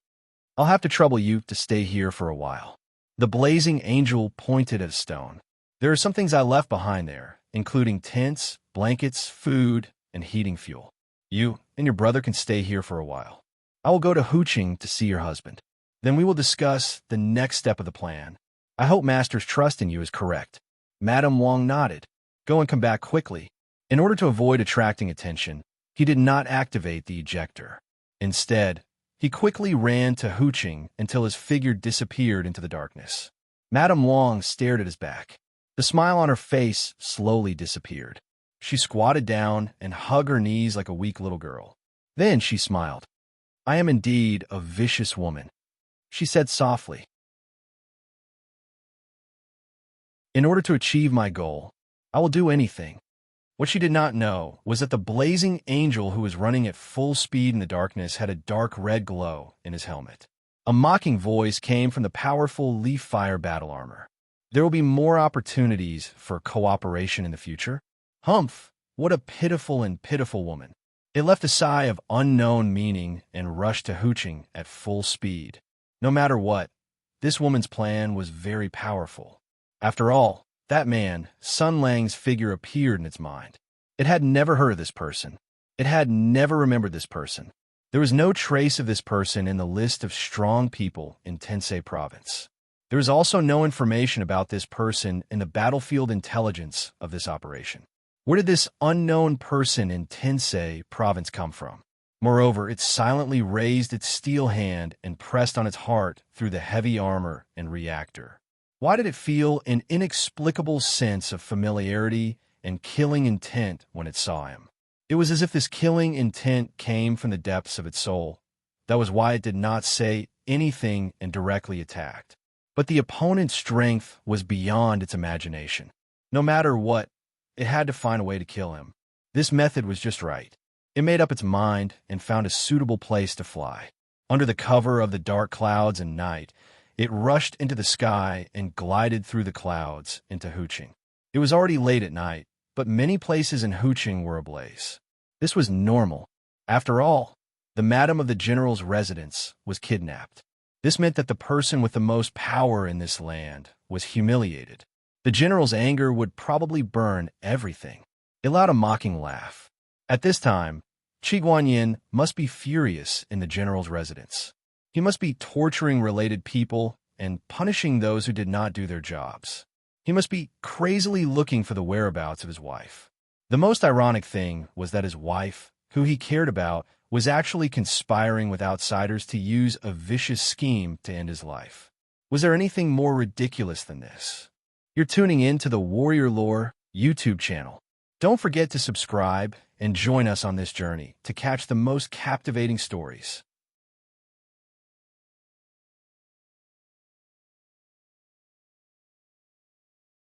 I'll have to trouble you to stay here for a while. The blazing angel pointed at a stone. There are some things I left behind there, including tents, blankets, food, and heating fuel. You and your brother can stay here for a while. I will go to Huqing to see your husband. Then we will discuss the next step of the plan. I hope Master's trust in you is correct. Madame Wang nodded. Go and come back quickly. In order to avoid attracting attention, he did not activate the ejector. Instead, he quickly ran to Huqing until his figure disappeared into the darkness. Madame Wang stared at his back. The smile on her face slowly disappeared. She squatted down and hugged her knees like a weak little girl. Then she smiled. I am indeed a vicious woman, she said softly. In order to achieve my goal, I will do anything. What she did not know was that the blazing angel who was running at full speed in the darkness had a dark red glow in his helmet. A mocking voice came from the powerful leaf fire battle armor. There will be more opportunities for cooperation in the future. Humph! What a pitiful and pitiful woman. It left a sigh of unknown meaning and rushed to Huqing at full speed. No matter what, this woman's plan was very powerful. After all, that man, Sun Lang's figure appeared in its mind. It had never heard of this person. It had never remembered this person. There was no trace of this person in the list of strong people in Tensei Province. There was also no information about this person in the battlefield intelligence of this operation. Where did this unknown person in Tensei Province come from? Moreover, it silently raised its steel hand and pressed on its heart through the heavy armor and reactor. Why did it feel an inexplicable sense of familiarity and killing intent when it saw him? It was as if this killing intent came from the depths of its soul. That was why it did not say anything and directly attacked. But the opponent's strength was beyond its imagination. No matter what, it had to find a way to kill him. This method was just right. It made up its mind and found a suitable place to fly. Under the cover of the dark clouds and night, it rushed into the sky and glided through the clouds into Huqing. It was already late at night, but many places in Huqing were ablaze. This was normal. After all, the madam of the general's residence was kidnapped. This meant that the person with the most power in this land was humiliated. The general's anger would probably burn everything. It allowed a mocking laugh. At this time, Qi Guanyin must be furious in the general's residence. He must be torturing related people and punishing those who did not do their jobs. He must be crazily looking for the whereabouts of his wife. The most ironic thing was that his wife, who he cared about, was actually conspiring with outsiders to use a vicious scheme to end his life. Was there anything more ridiculous than this? You're tuning in to the Warrior Lore YouTube channel. Don't forget to subscribe and join us on this journey to catch the most captivating stories.